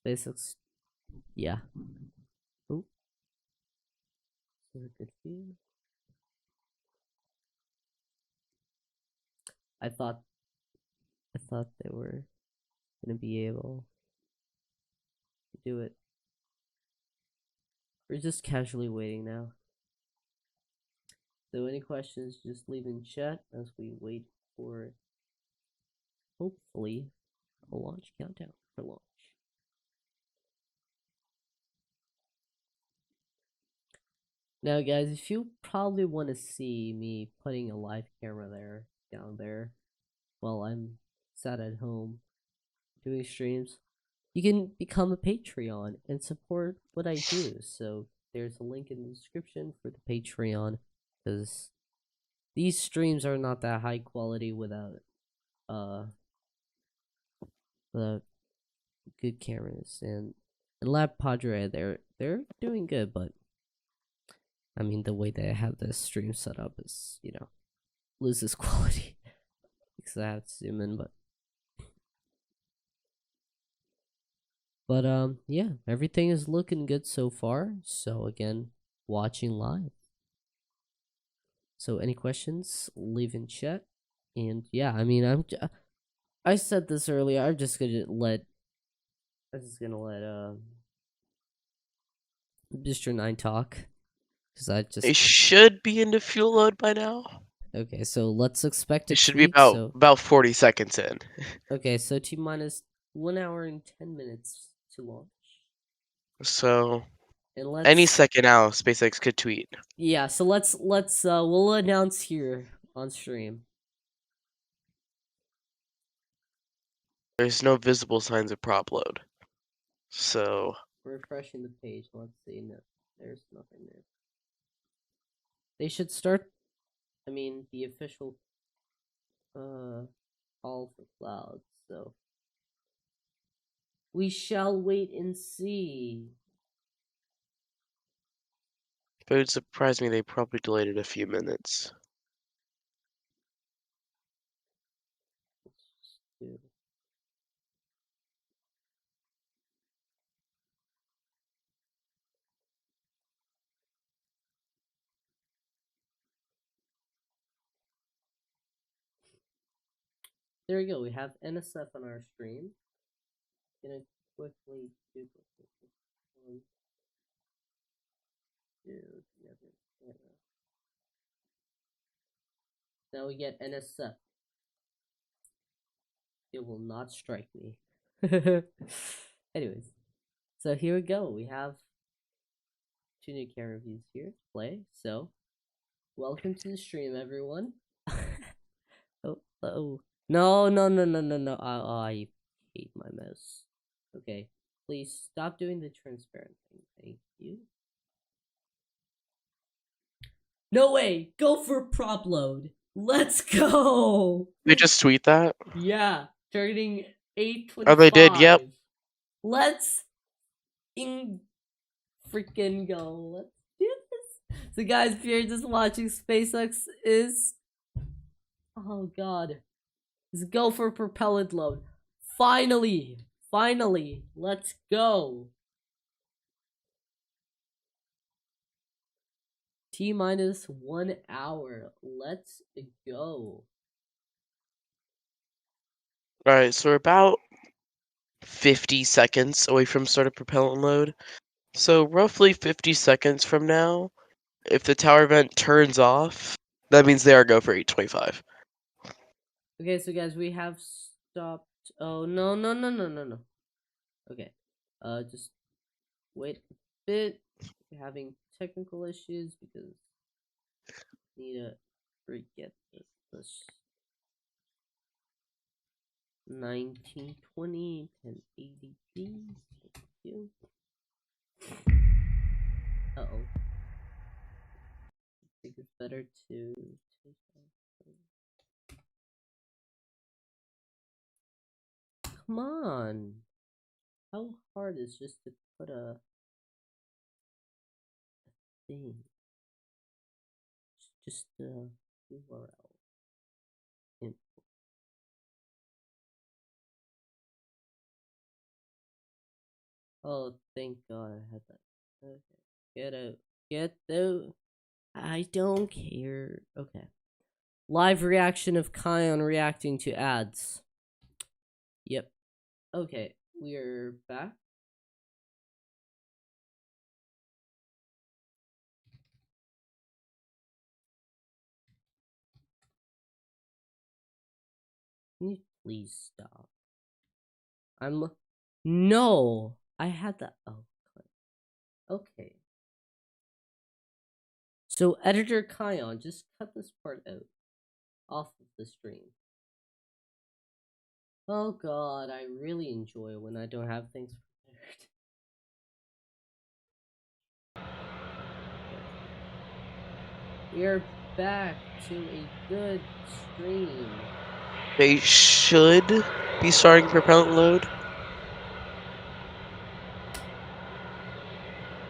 SpaceX. Yeah. Oh, is it good for you? I thought they were gonna be able to do it. We're just casually waiting now. So any questions, just leave in chat as we wait for hopefully a launch countdown for launch. Now guys, if you probably want to see me putting a live camera down there while I'm sat at home doing streams, you can become a Patreon and support what I do. So there's a link in the description for the Patreon, because these streams are not that high quality without the good cameras, and Lab Padre, they're doing good, but I mean the way they have this stream set up is, loses quality because I have to zoom in, but yeah, everything is looking good so far. So again, watching live. So any questions, leave in chat. And yeah, I mean, I said this earlier. I'm just gonna let Mr. 9 talk, because I just. It should be into fuel load by now. Okay, so let's expect a It should tweet. be about 40 seconds in. Okay, so T minus 1 hour and 10 minutes to launch. So And any second now, SpaceX could tweet. Yeah, so let's we'll announce here on stream. There's no visible signs of prop load. So Refreshing the page. Let's see. No, there's nothing there. They should start. I mean, the official call for clouds. So we shall wait and see. it would surprise me they probably delayed it a few minutes. There we go. We have NSF on our stream. Gonna quickly duplicate this one. Now we get NSF. It will not strike me. Anyways, so here we go. We have 2 new camera views here to play. So, welcome to the stream, everyone. Oh. No. I hate my mouse. Okay, please stop doing the transparent thing. Thank you. No way! Go for prop load! Let's go! They just tweet that? Yeah, starting 8:25. Oh, they did, yep. Let's freaking go. Let's do this. So guys, if you're just watching, SpaceX is, oh god, let's go for propellant load. Finally, let's go. T minus 1 hour. Let's go. Alright, so we're about 50 seconds away from start of propellant load. So roughly 50 seconds from now, if the tower vent turns off, that means they are go for 825. Okay, so guys, we have stopped Oh, no, no, no, no, no, no. Okay. Just wait a bit. We're having technical issues because need to forget this. 1920 1080p. Thank you. Uh oh. I think it's better to take off. Come on. How hard is just to put a thing? Just a URL. Oh, thank God I had that. Okay. Get out. Get out. I don't care. Okay. Live reaction of Kion reacting to ads. Yep. Okay. We're back. Can you please stop? No! I had that. Oh, okay. So, editor Kion, just cut this part out. Off of the stream. Oh God, I really enjoy when I don't have things prepared. We're back to a good stream. They should be starting propellant load.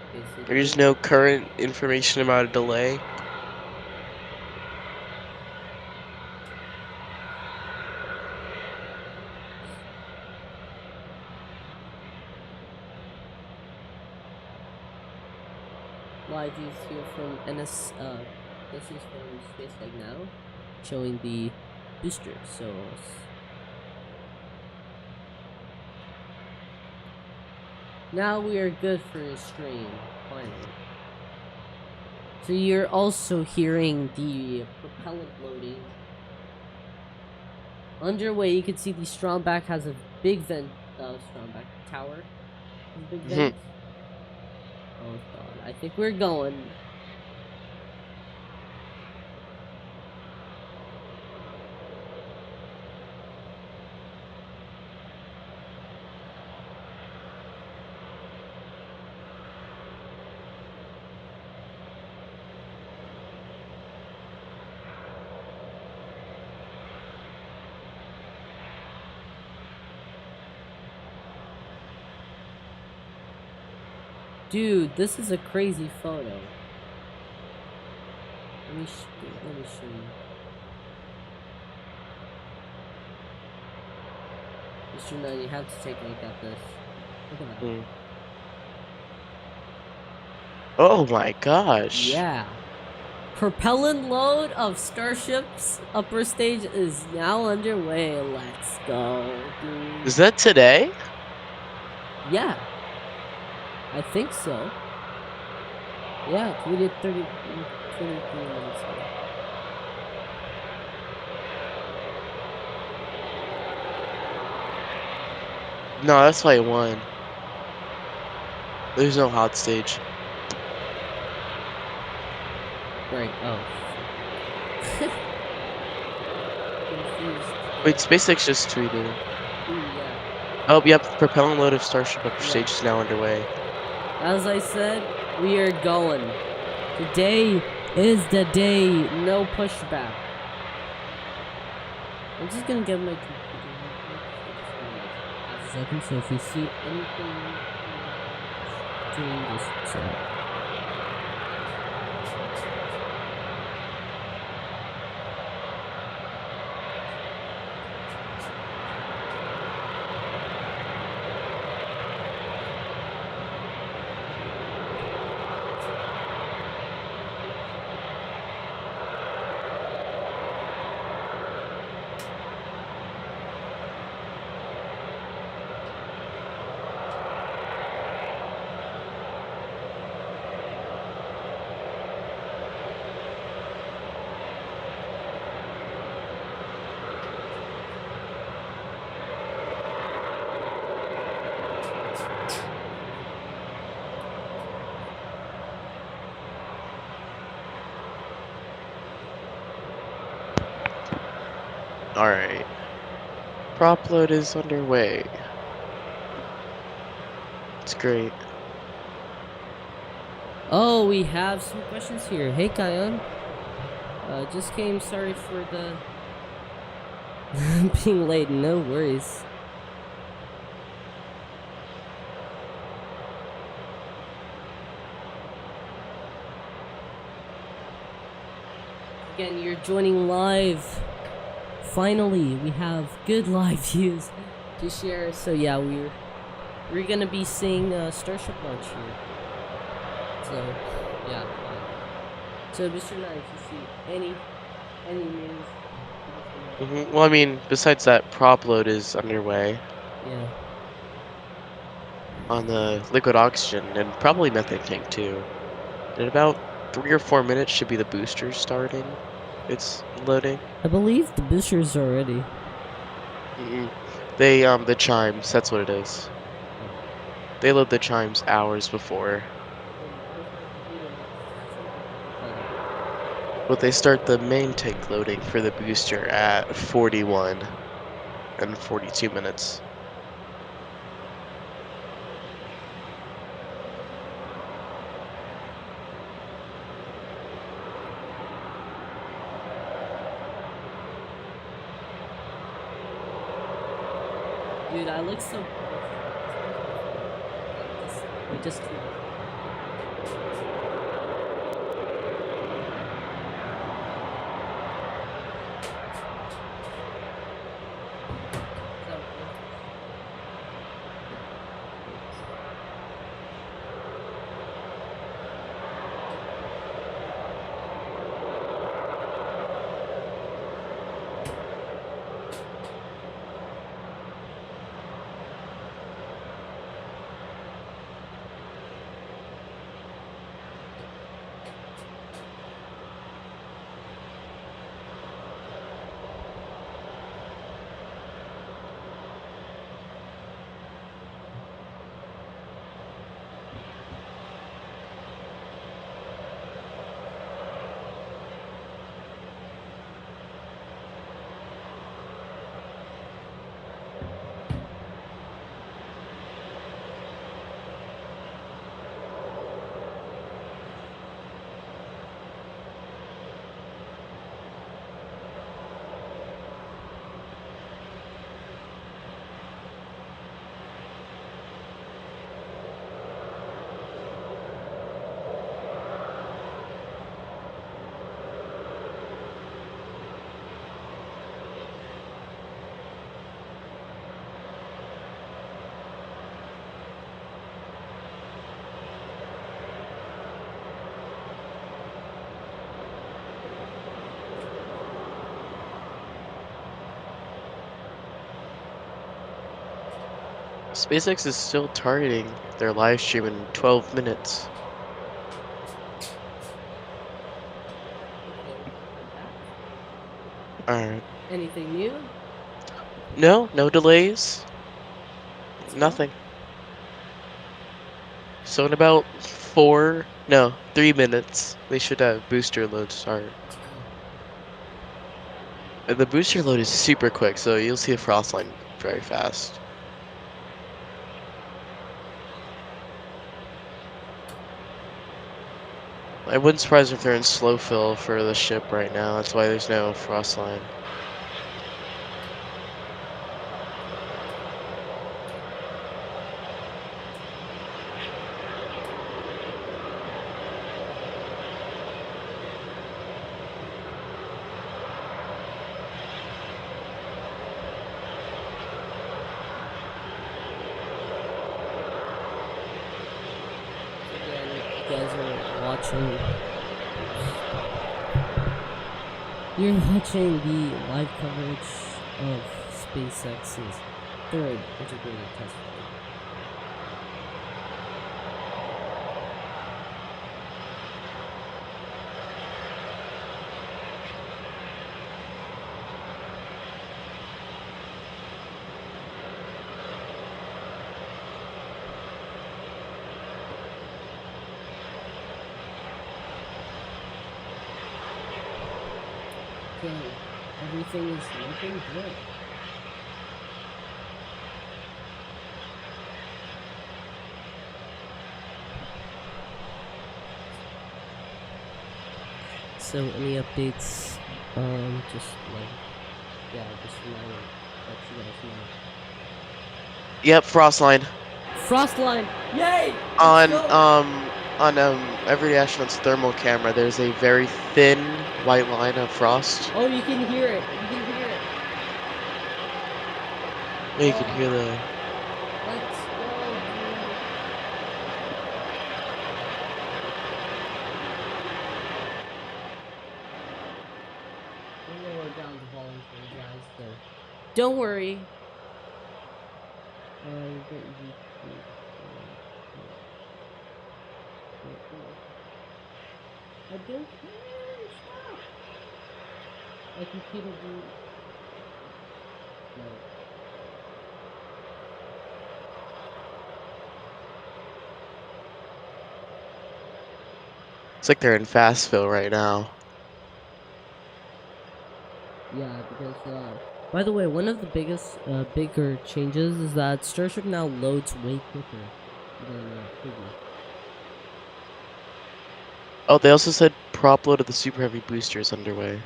Okay, so There's no current information about a delay. live views here from NS. This is from SpaceX now, showing the booster. So now we are good for a stream, finally. So you're also hearing the propellant loading underway. You can see the Stromback has a big vent. Stromback tower, big vent. Oh God, I think we're going. Dude, this is a crazy photo. Let me show you. Mr. Nunn, you have to take a look at this. Look at that. Oh my gosh. Yeah. Propellant load of Starship's upper stage is now underway. Let's go, dude. Is that today? Yeah. I think so. Yeah, we did 23 minutes ago. No, that's why I won. There's no hot stage. Right, oh. Wait, SpaceX just tweeted. Ooh, yeah. Oh, yep, propellant load of Starship upper stage is now underway. As I said, we are going. Today is the day. No pushback. I'm just gonna get my computer. Second, so if you see anything during this setup. Alright. Prop load is underway. It's great. Oh, we have some questions here. Hey, Kion. Just came. Sorry for the being late. No worries. Again, you're joining live. Finally, we have good live views to share. So yeah, we're gonna be seeing Starship launch here. So yeah. So Mr. Knight, you see any news? Well, I mean, besides that, prop load is underway Yeah. on the liquid oxygen and probably methane tank too. In about 3 or 4 minutes should be the boosters starting. It's loading. I believe the boosters are ready. They the chimes. That's what it is. They load the chimes hours before. But they start the main tank loading for the booster at 41 and 42 minutes. Dude, I look so. We just. SpaceX is still targeting their live stream in 12 minutes. Alright. Anything new? No delays. Let's go. Nothing. So in about 3 minutes, they should have booster load start. And the booster load is super quick, so you'll see a frost line very fast. I wouldn't surprise if they're in slow fill for the ship right now. That's why there's no frost line. Again, you guys are watching. You're watching the live coverage of SpaceX's third integrated test flight. Okay. Everything is looking good. So any updates? Just like, yeah, just wanted to let you guys know. Yep, frost line. Frostline! Yay! Let's On go! every astronaut's thermal camera, there's a very thin white line of frost. Oh, you can hear it. You can hear it. Yeah, you can hear the. Let's go, dude. We'll lower down the volume for you guys, so don't worry. You're getting used to it. I don't care. Stop. My computer will. No. It's like they're in Fastville right now. Yeah, because by the way, one of the bigger changes is that Starship now loads way quicker than previous. Oh, they also said prop load of the super heavy booster is underway.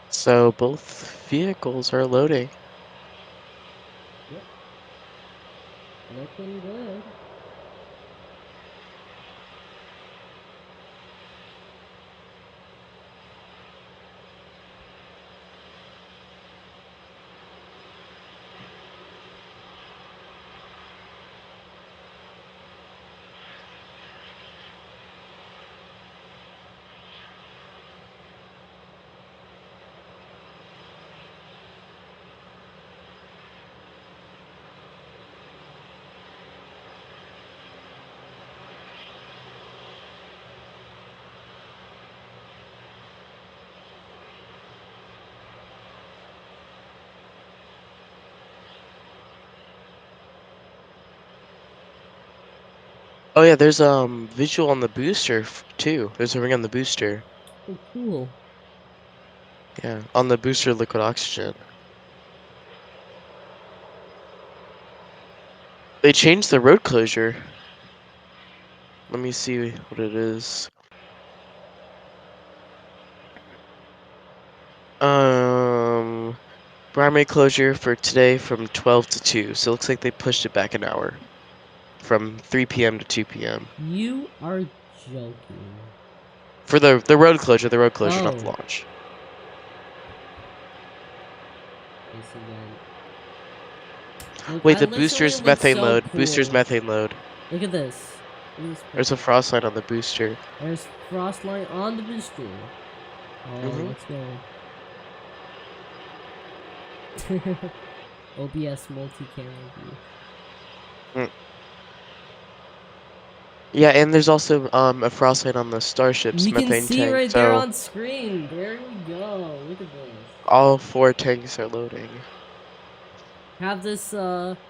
So both vehicles are loading. Yep. Looking good. Oh yeah, there's visual on the booster too. There's a ring on the booster. Oh, cool. Yeah, on the booster liquid oxygen. They changed the road closure. Let me see what it is. Primary closure for today from 12 to 2. So it looks like they pushed it back an hour. From 3 p.m. to 2 p.m. You are joking. For the road closure, not Oh. the launch. I see that. Look, Wait, I the literally booster's look methane so load. cool. Booster's methane load. Look at this. Look at this There's a picture. frost line on the booster. There's frost line on the booster. Oh, Mhm. let's go. OBS multi-camera view. Mm. Yeah, and there's also a frost line on the Starship's You can methane see tank. right there So on screen. There we go. Look at this. all 4 tanks are loading. Have this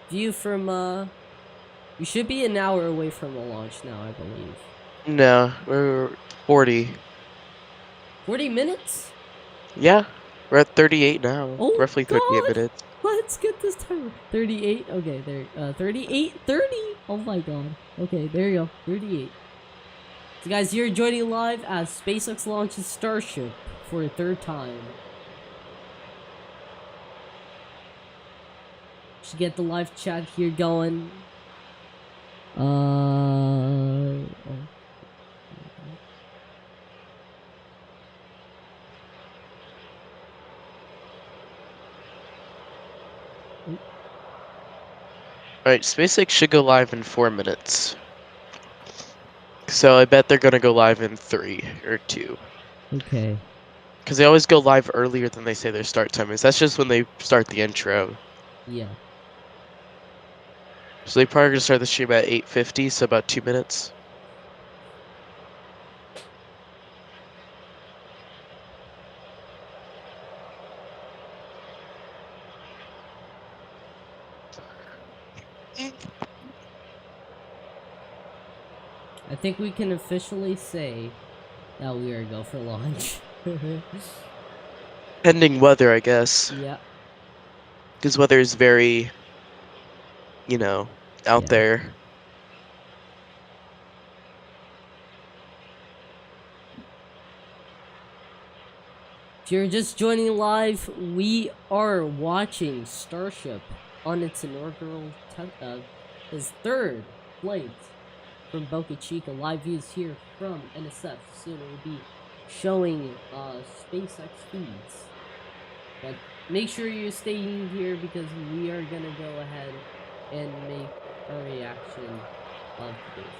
view from we should be an hour away from the launch now, I believe. No, we're 40. 40 minutes? Yeah, we're at 38 now. Oh Roughly 38 god! minutes. Let's get this timer. 38. Okay, there. 38. 30. Oh my god. Okay, there you go. 38. So guys, you're joining live as SpaceX launches Starship for a third time. Should get the live chat here going. Oh. Alright, SpaceX should go live in 4 minutes. So I bet they're gonna go live in 3 or 2. Okay. Because they always go live earlier than they say their start time is. That's just when they start the intro. Yeah. So they probably gonna start the stream at 8:50, so about 2 minutes. I think we can officially say that we are go for launch. Pending weather, I guess. Yeah. Because weather is very, you know, out Yeah. there. If you're just joining live, we are watching Starship on its inaugural his third flight from Bocachica. Live views here from NSF. Soon it will be showing SpaceX feeds. But make sure you stay in here because we are gonna go ahead and make a reaction of today's.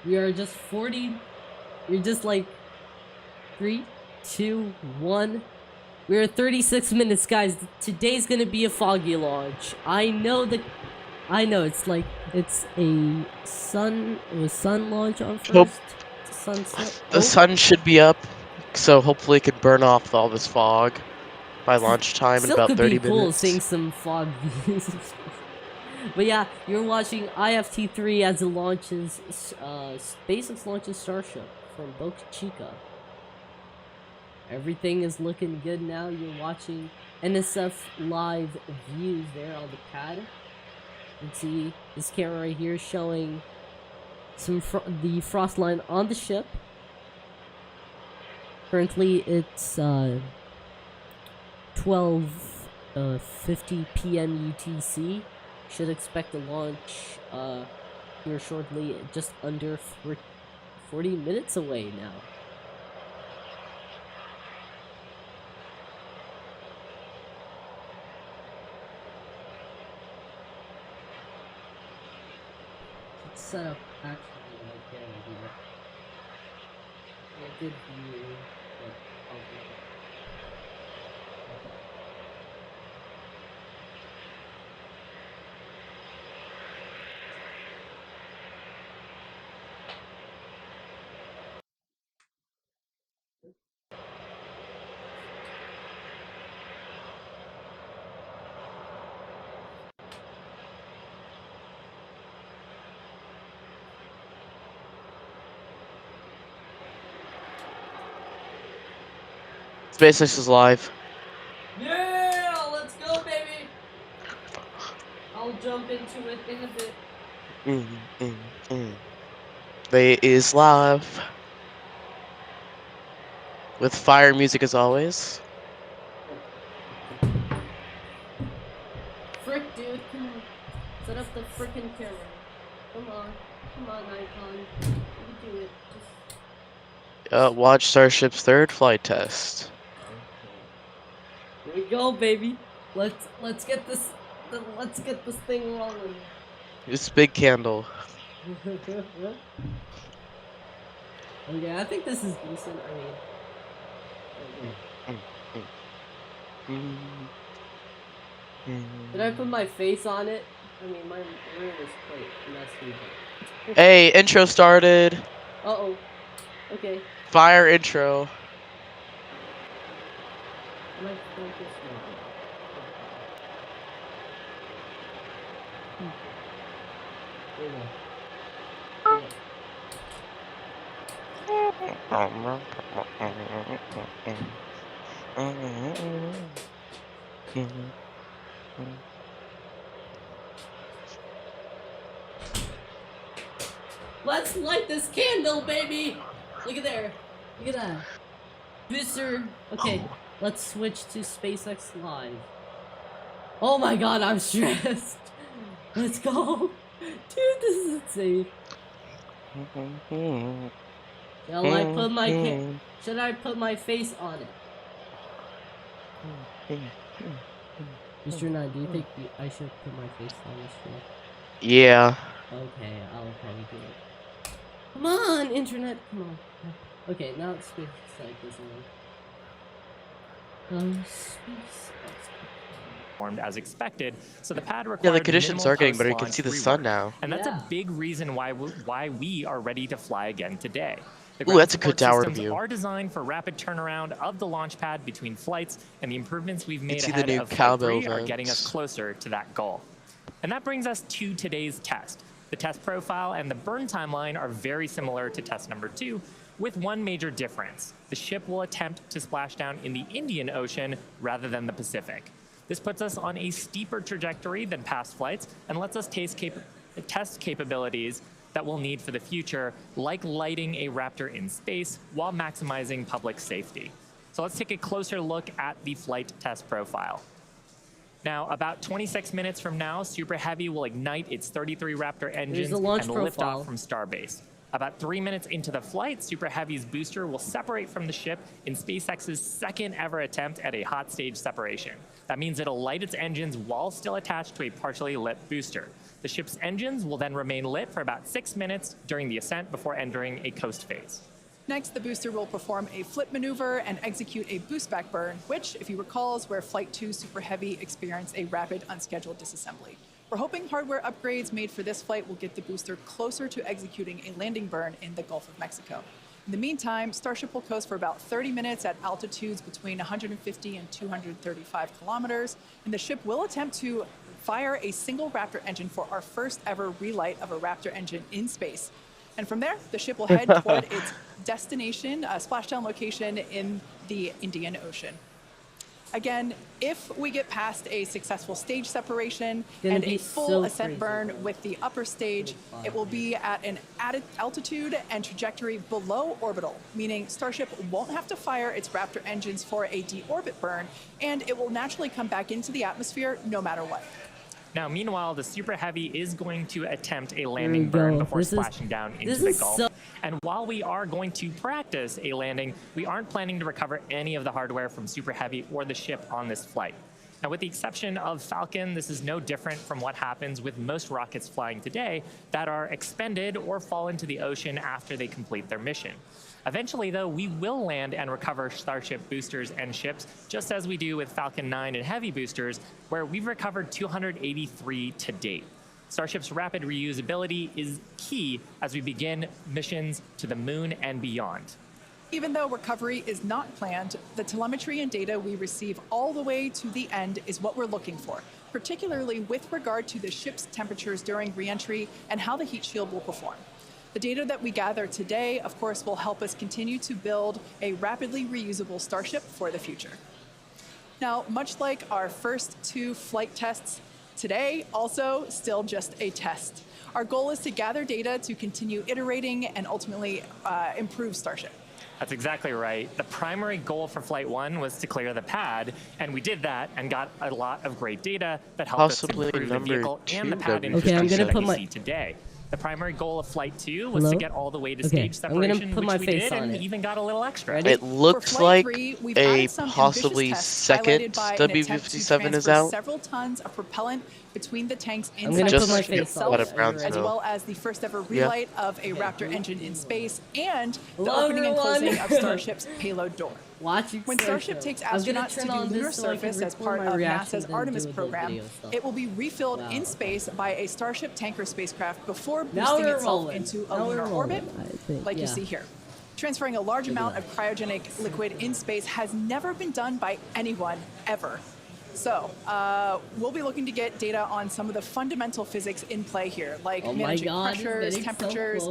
We are just 40. We're just like 3, 2, 1. We're at 36 minutes, guys. Today's gonna be a foggy launch. I know it's like it's a sun launch on Hope first. Sunset. the sun should be up, so hopefully it can burn off all this fog by launch time in Still about could 30 be cool minutes. seeing some fog views. But yeah, you're watching IFT3 as it launches, SpaceX launches Starship from Bocachica. Everything is looking good now. You're watching NSF live views there on the pad. You can see this camera right here showing the frost line on the ship. Currently, it's 12:50 PM UTC. Should expect a launch here shortly, just under 40 minutes away now. Let's set up actually right there here. A good view, but SpaceX is live. yeah, let's go, baby. I'll jump into it in a bit. They is live. With fire music as always. Frick, dude, come on. Set up the frickin' camera. Come on, Nikon. You can do it. Watch Starship's third flight test. Here we go, baby. Let's get this thing rolling. It's big candle. Okay, I think this is decent. Did I put my face on it? I mean, my room is quite messy. But... Hey, intro started. Uh-oh. Okay. Fire intro. Let's focus now. There you go. Let's light this candle, baby! Look at there. Look at that. Booster. Okay, let's switch to SpaceX Live. Oh my god, I'm stressed. Let's go. Dude, this is insane. Should I put my face on it? Mr. Knight, do you think I should put my face on this one? Yeah. Okay, I'll probably do it. Come on, internet, come on. Okay, now it's SpaceX, isn't it? Formed as expected, so the pad required. Yeah, the conditions are getting better. You can post-launch see the rework. sun now. And that's a big reason why we are ready to fly again today. The Ooh, ground that's a good support tower systems view. are designed for rapid turnaround of the launch pad between flights, and the improvements we've made see the ahead new of Flight cowbell 3 are getting us vents. closer to that goal. And that brings us to today's test. The test profile and the burn timeline are very similar to test number 2, with one major difference. The ship will attempt to splash down in the Indian Ocean rather than the Pacific. This puts us on a steeper trajectory than past flights and lets us test capabilities that we'll need for the future, like lighting a Raptor in space while maximizing public safety. So let's take a closer look at the flight test profile. Now, about 26 minutes from now, Super Heavy will ignite its 33 Raptor engines and lift off from Starbase. About 3 minutes into the flight, Super Heavy's booster will separate from the ship in SpaceX's second ever attempt at a hot stage separation. That means it'll light its engines while still attached to a partially lit booster. The ship's engines will then remain lit for about 6 minutes during the ascent before entering a coast phase. Next, the booster will perform a flip maneuver and execute a boost back burn, which, if you recall, is where Flight 2 Super Heavy experienced a rapid unscheduled disassembly. We're hoping hardware upgrades made for this flight will get the booster closer to executing a landing burn in the Gulf of Mexico. In the meantime, Starship will coast for about 30 minutes at altitudes between 150 and 235 kilometers, and the ship will attempt to fire a single Raptor engine for our first ever relight of a Raptor engine in space. And from there, the ship will head toward its destination, splashdown location in the Indian Ocean. Again, if we get past a successful stage separation and a full ascent burn with the upper stage, it will be at an added altitude and trajectory below orbital, meaning Starship won't have to fire its Raptor engines for a deorbit burn, and it will naturally come back into the atmosphere no matter what. Now, meanwhile, the Super Heavy is going to attempt a landing burn before splashing down into the Gulf. And while we are going to practice a landing, we aren't planning to recover any of the hardware from Super Heavy or the ship on this flight. Now, with the exception of Falcon, this is no different from what happens with most rockets flying today that are expended or fall into the ocean after they complete their mission. Eventually, though, we will land and recover Starship boosters and ships, just as we do with Falcon 9 and Heavy boosters, where we've recovered 283 to date. Starship's rapid reusability is key as we begin missions to the moon and beyond. Even though recovery is not planned, the telemetry and data we receive all the way to the end is what we're looking for, particularly with regard to the ship's temperatures during re-entry and how the heat shield will perform. The data that we gather today, of course, will help us continue to build a rapidly reusable Starship for the future. Now, much like our first 2 flight tests, today also still just a test. Our goal is to gather data to continue iterating and ultimately improve Starship. That's exactly right. The primary goal for Flight 1 was to clear the pad, and we did that and got a lot of great data that helped us improve the vehicle and the pad infrastructure that we see today. The primary goal of Flight 2 was to get all the way to stage separation, which we did, and even got a little extra. It looks like a possibly second W57 is out. Several tons of propellant between the tanks I'm gonna inside put my the ship face itself, on it. as well as the first ever relight of a Raptor engine in space, and the opening and closing of Starship's payload door. When Starship takes astronauts to the lunar surface as part of NASA's Artemis program, it will be refilled in space by a Starship tanker spacecraft before boosting itself into a lunar orbit, like you see here. Transferring a large amount of cryogenic liquid in space has never been done by anyone, ever. So, we'll be looking to get data on some of the fundamental physics in play here, like managing pressures, temperatures,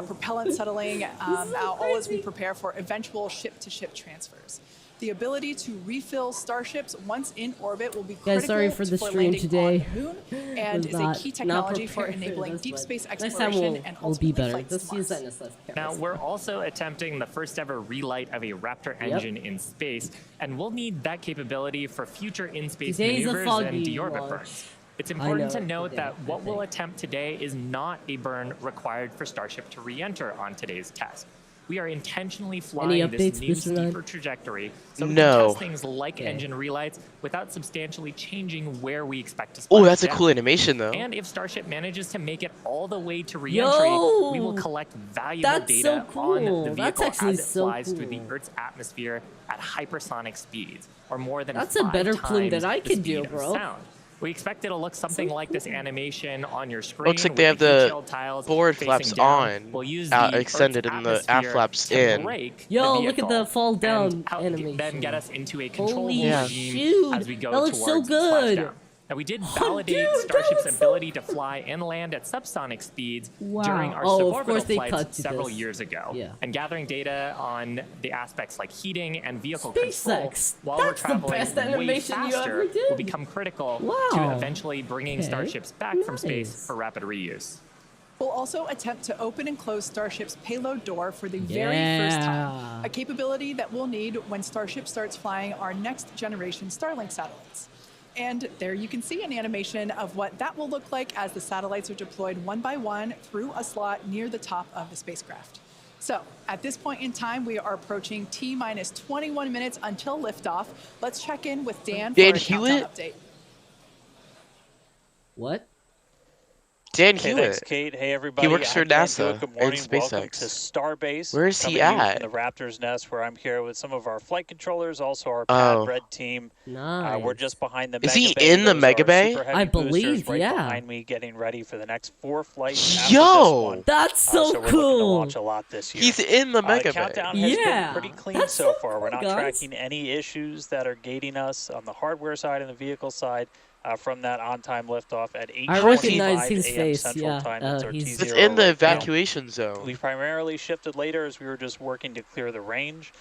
propellant settling, all as we prepare for eventual ship-to-ship transfers. The ability to refill starships once in orbit will be critical for landing on the moon, and is a key technology for enabling deep space exploration and ultimately flights to Mars. Now, we're also attempting the first ever relight of a Raptor engine in space, and we'll need that capability for future in-space maneuvers and deorbit burns. It's important to note that what we'll attempt today is not a burn required for Starship to re-enter on today's test. We are intentionally flying this new steeper trajectory so we can test things like engine relights without substantially changing where we expect to splash down. Oh, that's a cool animation, though. And if Starship manages to make it all the way to re-entry, we will collect valuable data on the vehicle as it flies through the Earth's atmosphere at hypersonic speeds, or more than 5 times the speed of sound. We expect it'll look something like this animation on your screen. Looks like they with have the heat-shield tiles forward facing flaps down. on, We'll use extended Earth's and the aft atmosphere flaps to in. break Yo, the look at the vehicle fall down and animation. then get us into a controllable Holy regime shoot, as we go that looks so towards good. splashdown. Now, we did Oh, validate dude, that Starship's looks so- ability to fly and land at subsonic speeds Wow. during our Oh, of course suborbital they flights cut to several this. years ago. Yeah. And gathering data on the aspects like heating and vehicle control SpaceX, while that's the we're traveling best way animation you faster ever did. will become critical Wow. to eventually bringing Okay, Starships back from space nice. for rapid reuse. We'll also attempt to open and close Starship's payload door for the very first Yeah. time, a capability that we'll need when Starship starts flying our next generation Starlink satellites. And there you can see an animation of what that will look like as the satellites are deployed one by one through a slot near the top of the spacecraft. So at this point in time, we are approaching T-minus 21 minutes until liftoff. Let's check in with Dan for Dan a countdown Hewitt? update. What? Dan Hey, Hewitt. thanks, Kate. Hey, everybody. He works for I'm Dan NASA Hewitt. Good and morning. Welcome SpaceX. to Starbase. Where is he coming to you at? From the Raptor's Nest, where I'm here with some of our flight controllers, also our Oh. pad red team. Nice. We're just behind the Is Mega he Bay. in the Those Mega are Bay? super heavy I boosters believe, right yeah. behind me, getting ready for the next 4 flights after this Yo! one. That's so So we're looking to cool. launch a lot this year. He's in the Mega Bay. Countdown has Yeah, been pretty clean that's so so far. We're cool, not guys. tracking any issues that are gating us on the hardware side and the vehicle side. From that on-time liftoff at 8:25 I recognize his a.m. face, Central yeah, Time. That's our he's- T0 It's in the right now. evacuation zone. We primarily shifted later as we were just working to clear the range.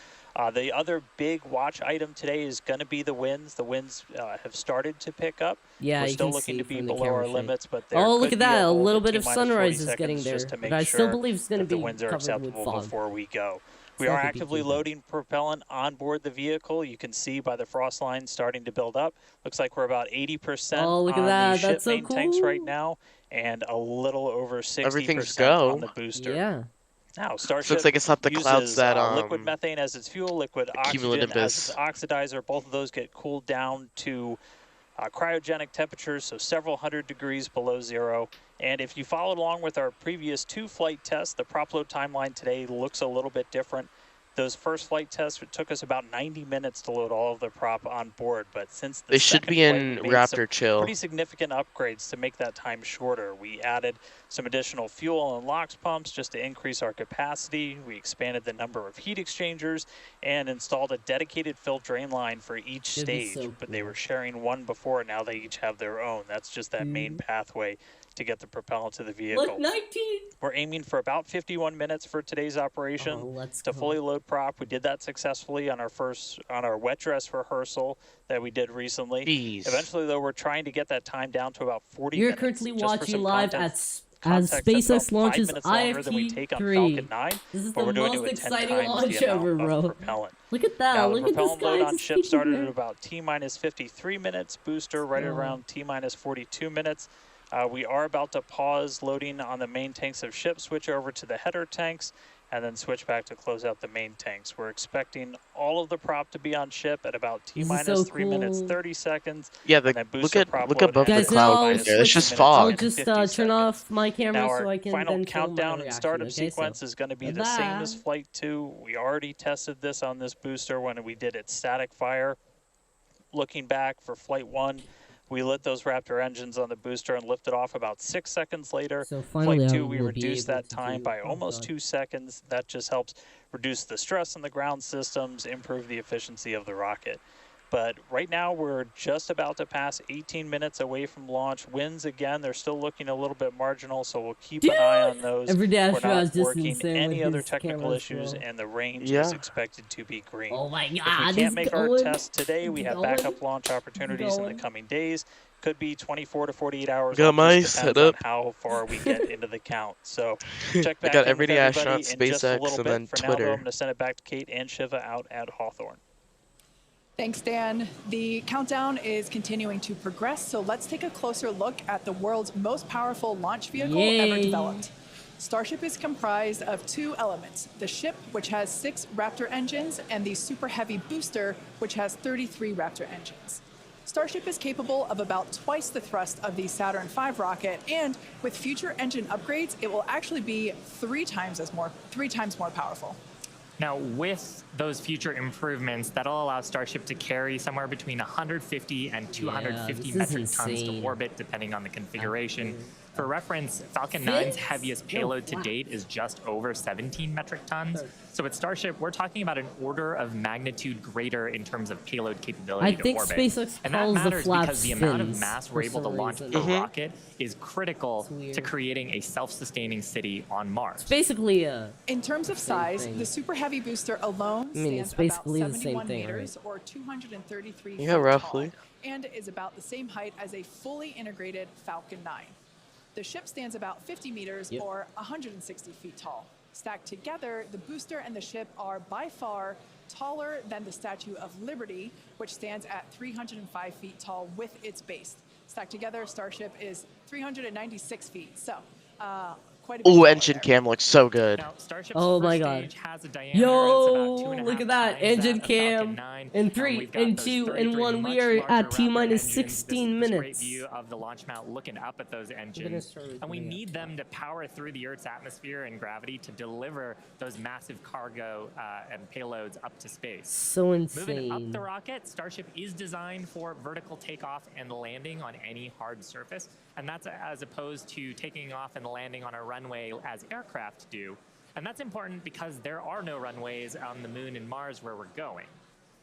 The other big watch item today is going to be the winds. The winds have started to pick up. Yeah, We're you still can looking see to be from the below camera our shake. limits, but there Oh, look could at be that! A hold little at bit of T-minus 40 sunrise is getting seconds there, just to but make I still sure believe it's going to that the be winds are covered with acceptable fog. before we go. We It's are not gonna be actively too bad. loading propellant on board the vehicle. You can see by the frost lines starting to build up. Looks like we're about 80% Oh, look at on that. the ship That's so main tanks right cool. now, and a little over 60% Everything's on go. the booster. Yeah. Now, Starship Looks like it's not the clouds uses that liquid methane as its fuel, liquid oxygen cumulonimbus. as its oxidizer. Both of those get cooled down to cryogenic temperatures, so several hundred degrees below zero. And if you followed along with our previous 2 flight tests, the prop load timeline today looks a little bit different. Those first flight tests, it took us about 90 minutes to load all of the prop on board, but since the They should second be flight, in we made some Raptor Chill. pretty significant upgrades to make that time shorter. We added some additional fuel and LOX pumps just to increase our capacity. We expanded the number of heat exchangers and installed a dedicated fill drain line for each That'd be stage, so but they cool. were sharing one before. Now they each have their own. That's just that main pathway to get the propellant to the vehicle. Look, 19. We're aiming for about 51 minutes for today's operation Oh, let's to go. fully load prop. We did that successfully on our wet dress rehearsal that we did recently. Jeez. Eventually, though, we're trying to get that time down to about 40 You're minutes. currently Just for watching some live context- as context, that's about SpaceX 5 launches minutes longer than we take on Falcon IFT-3. 9, This is but the we're doing most it with 10 exciting times launch the ever, amount bro. of propellant. Look at that. Now, Look the at this propellant guy load on just ship keeping started there. at about T-minus 53 minutes, booster right Yeah. around T-minus 42 minutes. We are about to pause loading on the main tanks of ship, switch over to the header tanks, and then switch back to close out the main tanks. We're expecting all of the prop to be on ship at about This is T-minus so 3 minutes, cool. 30 seconds. Yeah, and then look booster at prop look load above the Guys, ends now at I'll clouds minus there. That's 60 just minutes fog. I'll and just 50 turn seconds. off my camera Now, so our I can final then film my countdown and reaction. startup Okay, sequence so is going to be the same as bye. Flight 2. We already tested this on this booster when we did its static fire. Looking back for Flight 1, we lit those Raptor engines on the booster and lifted off about 6 seconds later. So finally, Flight I 2, we will be reduced able that to time do- by oh, almost God. 2 seconds. That just helps reduce the stress on the ground systems, improve the efficiency of the rocket. But right now, we're just about to pass 18 minutes away from launch. Winds, again, they're still looking a little bit marginal, so we'll keep an eye on those. Every day I We're try not is just working insane any with other his technical camera issues, slow. and the range Yeah. is expected to be green. Oh my If we God, can't make our going. test today, we It's have going. backup launch opportunities in the going. coming days. Could be 24 to 48 hours. Got All my just depends on setup. how far we get into the count. So check I back got in with Everyday everybody Astronaut, in just a SpaceX, little and bit. then For now, Twitter. though, I'm going to send it back to Kate and Shiva out at Hawthorne. Thanks, Dan. The countdown is continuing to progress, so let's take a closer look at the world's most powerful launch vehicle ever Yay. developed. Starship is comprised of 2 elements, the ship, which has 6 Raptor engines, and the Super Heavy booster, which has 33 Raptor engines. Starship is capable of about twice the thrust of the Saturn V rocket, and with future engine upgrades, it will actually be 3 times more powerful. Now, with those future improvements, that'll allow Starship to carry somewhere between 150 and 250 metric tons to orbit, depending on the configuration. For reference, Falcon 9's heaviest payload to date is just over 17 metric tons. So with Starship, we're talking about an order of magnitude greater in terms of payload capability to orbit. SpaceX and that matters because the amount of mass fins we're able to launch for per rocket is critical to creating a self-sustaining city on Mars. It's basically a... In terms of size, the Super Heavy booster alone stands basically about the 71 same thing, meters or 233 feet roughly. tall, and is about the same height as a fully integrated Falcon 9. The ship stands about 50 meters or 160 feet tall. Stacked together, the booster and the ship are by far taller than the Statue of Liberty, which stands at 305 feet tall with its base. Stacked together, Starship is 396 feet. So, quite a bit. Ooh, engine cam looks so good. Now, Starship's Oh my first god. stage has a diameter Yo, that's about 2.5 look at that. times Engine that of Falcon cam. 9. In 3, We've got in those 2, 33 in 1. much We are larger at T Raptor minus engines. 16 This is a great minutes. view of the launch mount looking up at those engines. And we need them to power through the Earth's atmosphere and gravity to deliver those massive cargo and payloads up to space. So insane. Moving up the rocket, Starship is designed for vertical takeoff and landing on any hard surface, and that's as opposed to taking off and landing on a runway as aircraft do. And that's important because there are no runways on the Moon and Mars where we're going.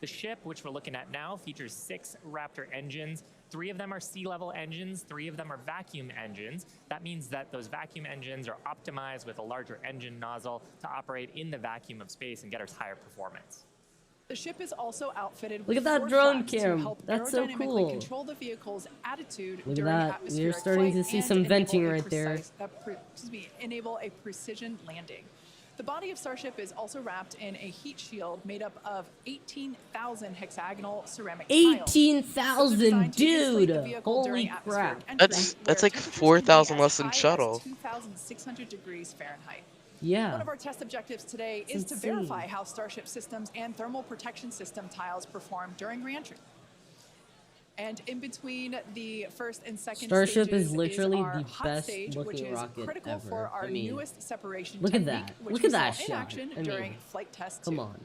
The ship, which we're looking at now, features 6 Raptor engines. 3 of them are sea-level engines, 3 of them are vacuum engines. That means that those vacuum engines are optimized with a larger engine nozzle to operate in the vacuum of space and get us higher performance. The ship is also outfitted with Look at that 4 drone flaps to cam. help That's so aerodynamically cool. control the vehicle's attitude Look at during that. atmospheric We're starting to flight see and some enable venting a right there. enable a precision landing. The body of Starship is also wrapped in a heat shield made up of 18,000 hexagonal ceramic tiles. 18,000, dude! Holy crap. That's like 4,000 less than shuttle. 2,600 degrees Fahrenheit. Yeah. One of our test objectives today is to verify how Starship systems and thermal protection system tiles perform during reentry. And in between the first and second Starship stages is literally our the hot best stage, looking which is rocket critical ever. for our I mean, newest separation look at technique, that. which Look we at that saw in shot. action I during mean, flight test 2. Come on.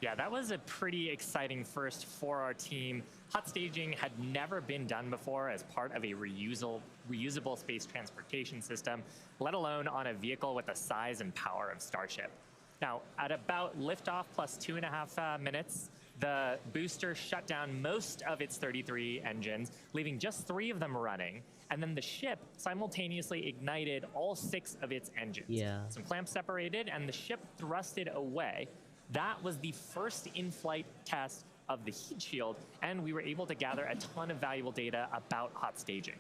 Yeah, that was a pretty exciting first for our team. Hot staging had never been done before as part of a reusable space transportation system, let alone on a vehicle with the size and power of Starship. Now, at about liftoff plus 2.5 minutes, the booster shut down most of its 33 engines, leaving just 3 of them running. And then the ship simultaneously ignited all 6 of its engines. Yeah. Some clamps separated, and the ship thrusted away. That was the first in-flight test of the heat shield, and we were able to gather a ton of valuable data about hot staging.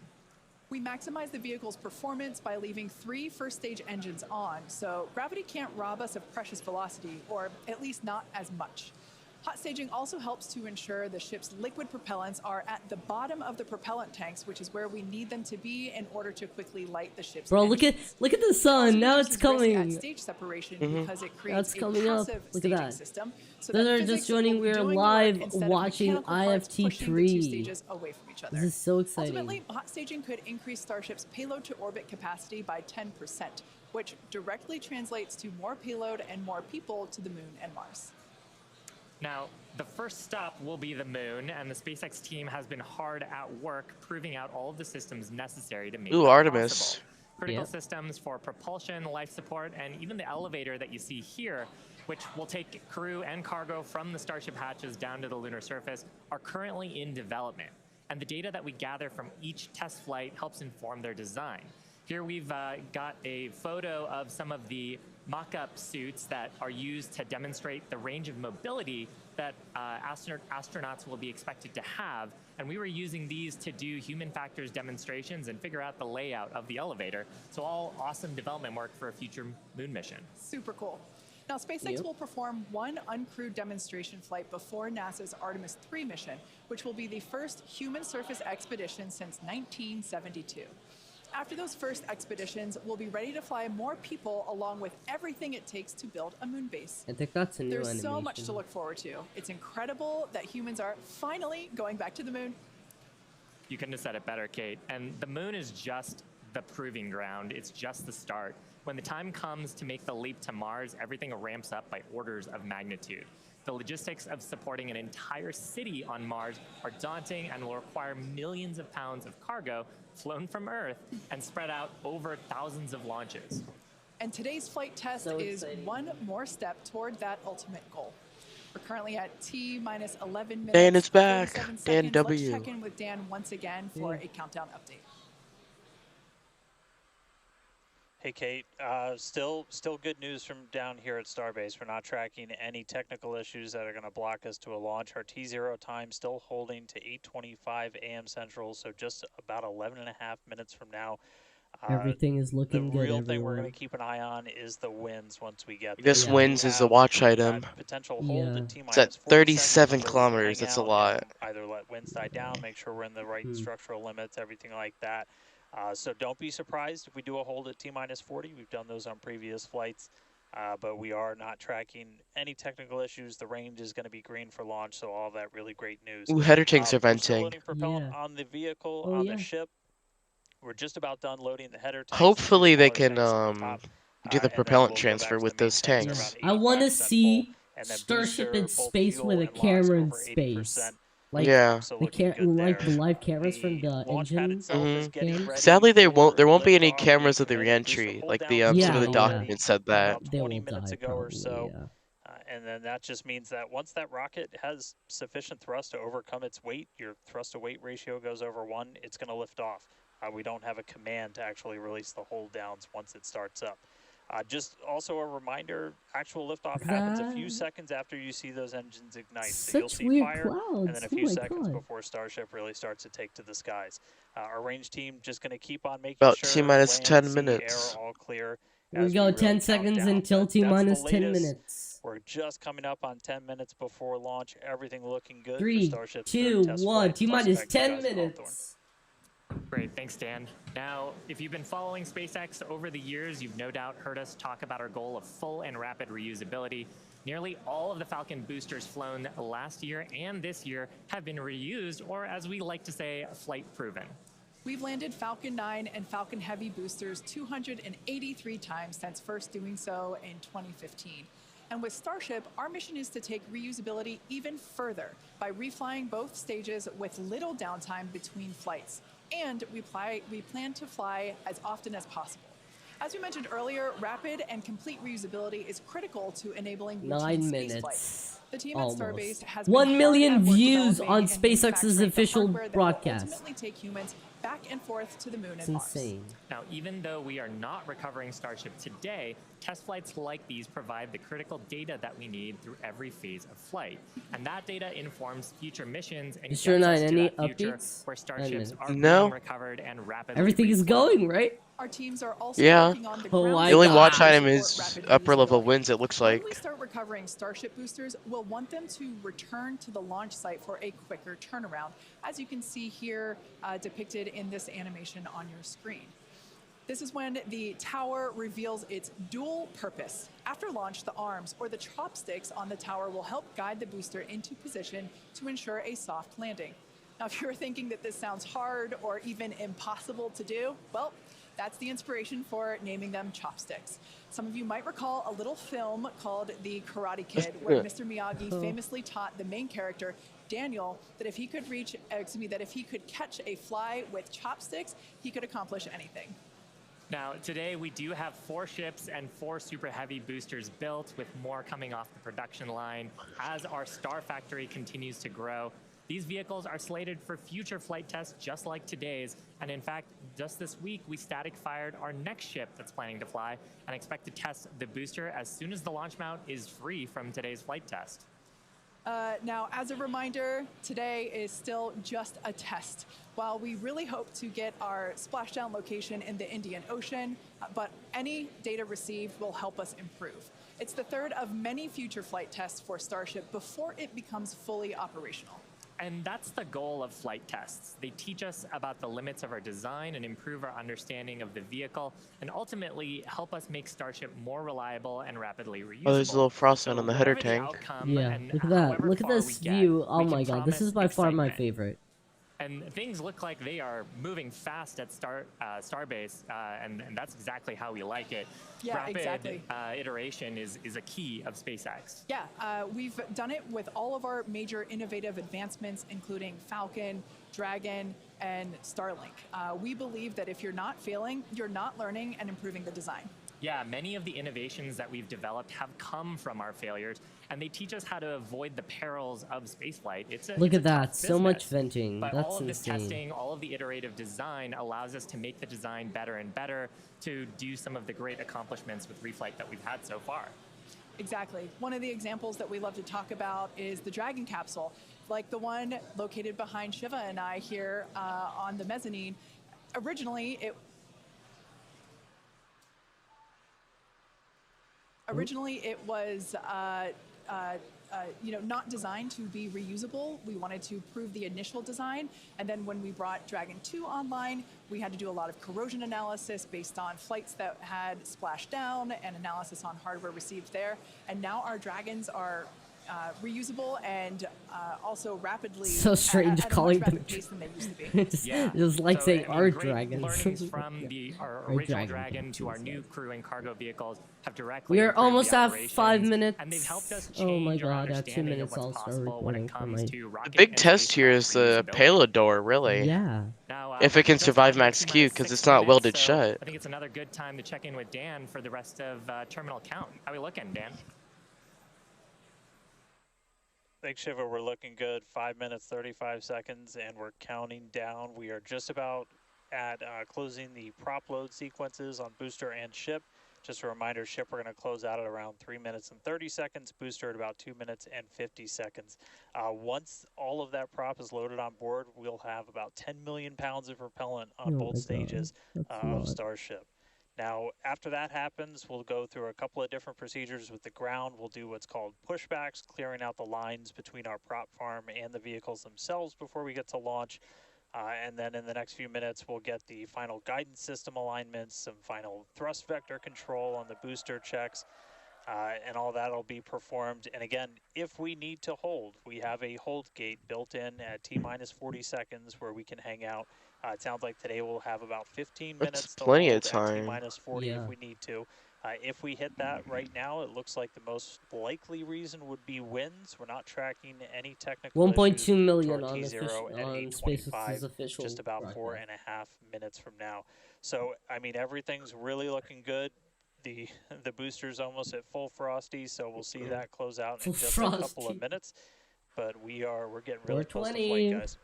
We maximize the vehicle's performance by leaving 3 first stage engines on, so gravity can't rob us of precious velocity, or at least not as much. Hot staging also helps to ensure the ship's liquid propellants are at the bottom of the propellant tanks, which is where we need them to be in order to quickly light the ship's Bro, engines. look at the sun. Now it's coming. At stage separation because it creates That's coming a up. passive Look at staging that. system. So Those that are physics just joining. will be We're doing the work live instead of watching mechanical parts pushing the 2 IFT3. stages away from each other. This is so exciting. Ultimately, hot staging could increase Starship's payload to orbit capacity by 10%, which directly translates to more payload and more people to the Moon and Mars. Now, the first stop will be the Moon, and the SpaceX team has been hard at work proving out all of the systems necessary to make it Artemis. possible. Critical systems for propulsion, life support, and even the elevator that you see here, which will take crew and cargo from the Starship hatches down to the lunar surface, are currently in development. And the data that we gather from each test flight helps inform their design. Here we've got a photo of some of the mock-up suits that are used to demonstrate the range of mobility that astronauts will be expected to have. And we were using these to do human factors demonstrations and figure out the layout of the elevator. So all awesome development work for a future Moon mission. Super cool. Now, SpaceX will perform 1 uncrewed demonstration flight before NASA's Artemis 3 mission, which will be the first human surface expedition since 1972. After those first expeditions, we'll be ready to fly more people along with everything it takes to build a moon base. I think that's a new There's animation. so much to look forward to. It's incredible that humans are finally going back to the Moon. You couldn't have said it better, Kate. And the Moon is just the proving ground. It's just the start. When the time comes to make the leap to Mars, everything ramps up by orders of magnitude. The logistics of supporting an entire city on Mars are daunting and will require millions of pounds of cargo flown from Earth and spread out over thousands of launches. And today's flight test So is exciting. one more step toward that ultimate goal. We're currently at T-minus 11 minutes. Dan is back. 37 Dan seconds. W. Let's check in with Dan once again for a countdown update. Hey, Kate. Still good news from down here at Starbase. We're not tracking any technical issues that are going to block us to a launch. Our T0 time still holding to 8:25 a.m. Central, so just about 11 and a half minutes from now. Everything is looking the good, real thing we're everyone. going to keep an eye on is the winds once we get there. This Yeah. winds is a watch item. Potential hold Yeah. at T-minus It's at 40 37 seconds, where we can kilometers. hang That's a out lot. and either let winds die down, make sure we're in the right structural limits, everything like that. So don't be surprised if we do a hold at T-minus 40. We've done those on previous flights, but we are not tracking any technical issues. The range is going to be green for launch, so all that really great news. Ooh, header tanks are We're still venting. loading propellant Yeah. on the vehicle, Oh, on yeah. the ship. We're just about done loading the header tanks. Hopefully they smaller can tanks on top, do the and then propellant we'll go transfer back to with the main those tanks. They're tanks. about I want to 85% full, see and then Starship booster, in both space fuel with a and LOX camera in over space. 80%. Like Yeah. So the looking good like there. the live cameras from The the launch pad engine. itself is getting cams. ready Sadly, there for won't be any liftoff. cameras We of the committed booster reentry. hold Like down some of Yeah, the yeah. documents said that. about They 20 will minutes die ago probably, or so. yeah. And then that just means that once that rocket has sufficient thrust to overcome its weight, your thrust to weight ratio goes over 1, it's going to lift off. We don't have a command to actually release the hold downs once it starts up. Just also a reminder, actual liftoff happens a few That- seconds after you see those engines ignite. So you'll Such see weird fire, clouds. and then a Oh few my seconds god. before Starship really starts to take to the skies. Our range team just going to keep on making About sure T-minus land, 10 sea, minutes. air are all clear. Here we as go, really 10 count seconds down. until But T that's the minus 10 latest. minutes. We're just coming up on 10 minutes before launch. Everything looking good for 3, Starship's 2, third test 1. flight. T Toss it minus back to you 10 guys at Hawthorne. minutes. Great, thanks, Dan. Now, if you've been following SpaceX over the years, you've no doubt heard us talk about our goal of full and rapid reusability. Nearly all of the Falcon boosters flown last year and this year have been reused, or as we like to say, flight proven. We've landed Falcon 9 and Falcon Heavy boosters 283 times since first doing so in 2015. And with Starship, our mission is to take reusability even further by reflying both stages with little downtime between flights. And we plan to fly as often as possible. As we mentioned earlier, rapid and complete reusability is critical to enabling routine 9 spaceflight. minutes. The team at Almost. Starbase has 1 been million hard at work views developing on and SpaceX's manufacturing the official hardware that will broadcast. ultimately take humans back and forth to the moon It's and Mars. insane. Now, even though we are not recovering Starship today, test flights like these provide the critical data that we need through every phase of flight. And that data informs future missions and Sure gets not us to any that future updates? where Starships are No. being recovered and rapidly Everything is reflown. going, right? Our teams are also Yeah. working on the Oh ground my The only God. watch to item support is rapid upper level reusability. winds, it looks When we like. start recovering Starship boosters, we'll want them to return to the launch site for a quicker turnaround, as you can see here depicted in this animation on your screen. This is when the tower reveals its dual purpose. After launch, the arms or the chopsticks on the tower will help guide the booster into position to ensure a soft landing. Now, if you're thinking that this sounds hard or even impossible to do, well, that's the inspiration for naming them chopsticks. Some of you might recall a little film called The Karate Kid, where Mr. Miyagi famously taught the main character, Daniel, that if he could catch a fly with chopsticks, he could accomplish anything. Now, today we do have 4 ships and 4 Super Heavy boosters built, with more coming off the production line as our Star Factory continues to grow. These vehicles are slated for future flight tests just like today's, and in fact, just this week we static fired our next ship that's planning to fly and expect to test the booster as soon as the launch mount is free from today's flight test. Now, as a reminder, today is still just a test. While we really hope to get our splashdown location in the Indian Ocean, but any data received will help us improve. It's the third of many future flight tests for Starship before it becomes fully operational. And that's the goal of flight tests. They teach us about the limits of our design and improve our understanding of the vehicle, and ultimately help us make Starship more reliable and rapidly reusable. Oh, there's a little frostbite on the header whatever tank. outcome Yeah, and look at that. however Look at far this we get, view. Oh we can my god, this promise is by far my excitement. favorite. And things look like they are moving fast at Starbase, and that's exactly how we like it. Yeah, Rapid exactly. iteration is a key of SpaceX. Yeah, we've done it with all of our major innovative advancements, including Falcon, Dragon, and Starlink. We believe that if you're not failing, you're not learning and improving the design. Yeah, many of the innovations that we've developed have come from our failures, and they teach us how to avoid the perils of spaceflight. Look it's at a that, tough so much business, venting. but That's all of this insane. testing, all of the iterative design allows us to make the design better and better to do some of the great accomplishments with reflight that we've had so far. Exactly. One of the examples that we love to talk about is the Dragon capsule, like the one located behind Shiva and I here on the mezzanine. Originally, it was not designed to be reusable. We wanted to prove the initial design, and then when we brought Dragon 2 online, we had to do a lot of corrosion analysis based on flights that had splashed down and analysis on hardware received there. And now our Dragons are reusable and also rapidly So strange at calling a much them rapid pace than they used to be. just like So, saying I mean, our great dragons. learnings from our original Dragon. Dragon to our new crew and cargo vehicles have directly We are improved almost the at operations, 5 minutes. and they've helped us Oh my change our god, at 2 understanding of minutes what's I'll start possible when recording it for comes my... to rocket The big and test here spaceflight is the reusability. payload door, really. Yeah. Now, If it can just survive under max T-minus Q, because 6 it's not minutes, welded so shut. I think it's another good time to check in with Dan for the rest of terminal count. How are we looking, Dan? Thanks, Shiva. We're looking good. 5 minutes, 35 seconds, and we're counting down. We are just about at closing the prop load sequences on booster and ship. Just a reminder, ship we're going to close out at around 3 minutes and 30 seconds, booster at about 2 minutes and 50 seconds. Once all of that prop is loaded on board, we'll have about 10 million pounds of propellant on Oh both my stages God, that's a of lot. Starship. Now, after that happens, we'll go through a couple of different procedures with the ground. We'll do what's called pushbacks, clearing out the lines between our prop farm and the vehicles themselves before we get to launch. And then in the next few minutes, we'll get the final guidance system alignments, some final thrust vector control on the booster checks, and all that will be performed. And again, if we need to hold, we have a hold gate built in at T-minus 40 seconds where we can hang out. It sounds like today we'll have about 15 minutes That's to plenty hold of time. at T-minus 40 Yeah. if we need to. If we hit that right now, it looks like the most likely reason would be winds. We're not tracking any technical 1.2 issues million toward on, T0 at on 8:25, SpaceX's official just about broadcast. 4.5 minutes from now. So, I mean, everything's really looking good. The booster's almost at full frosty, so we'll see that close out in Full just a couple frosty. of minutes. But we're getting really close to 420. flight, guys.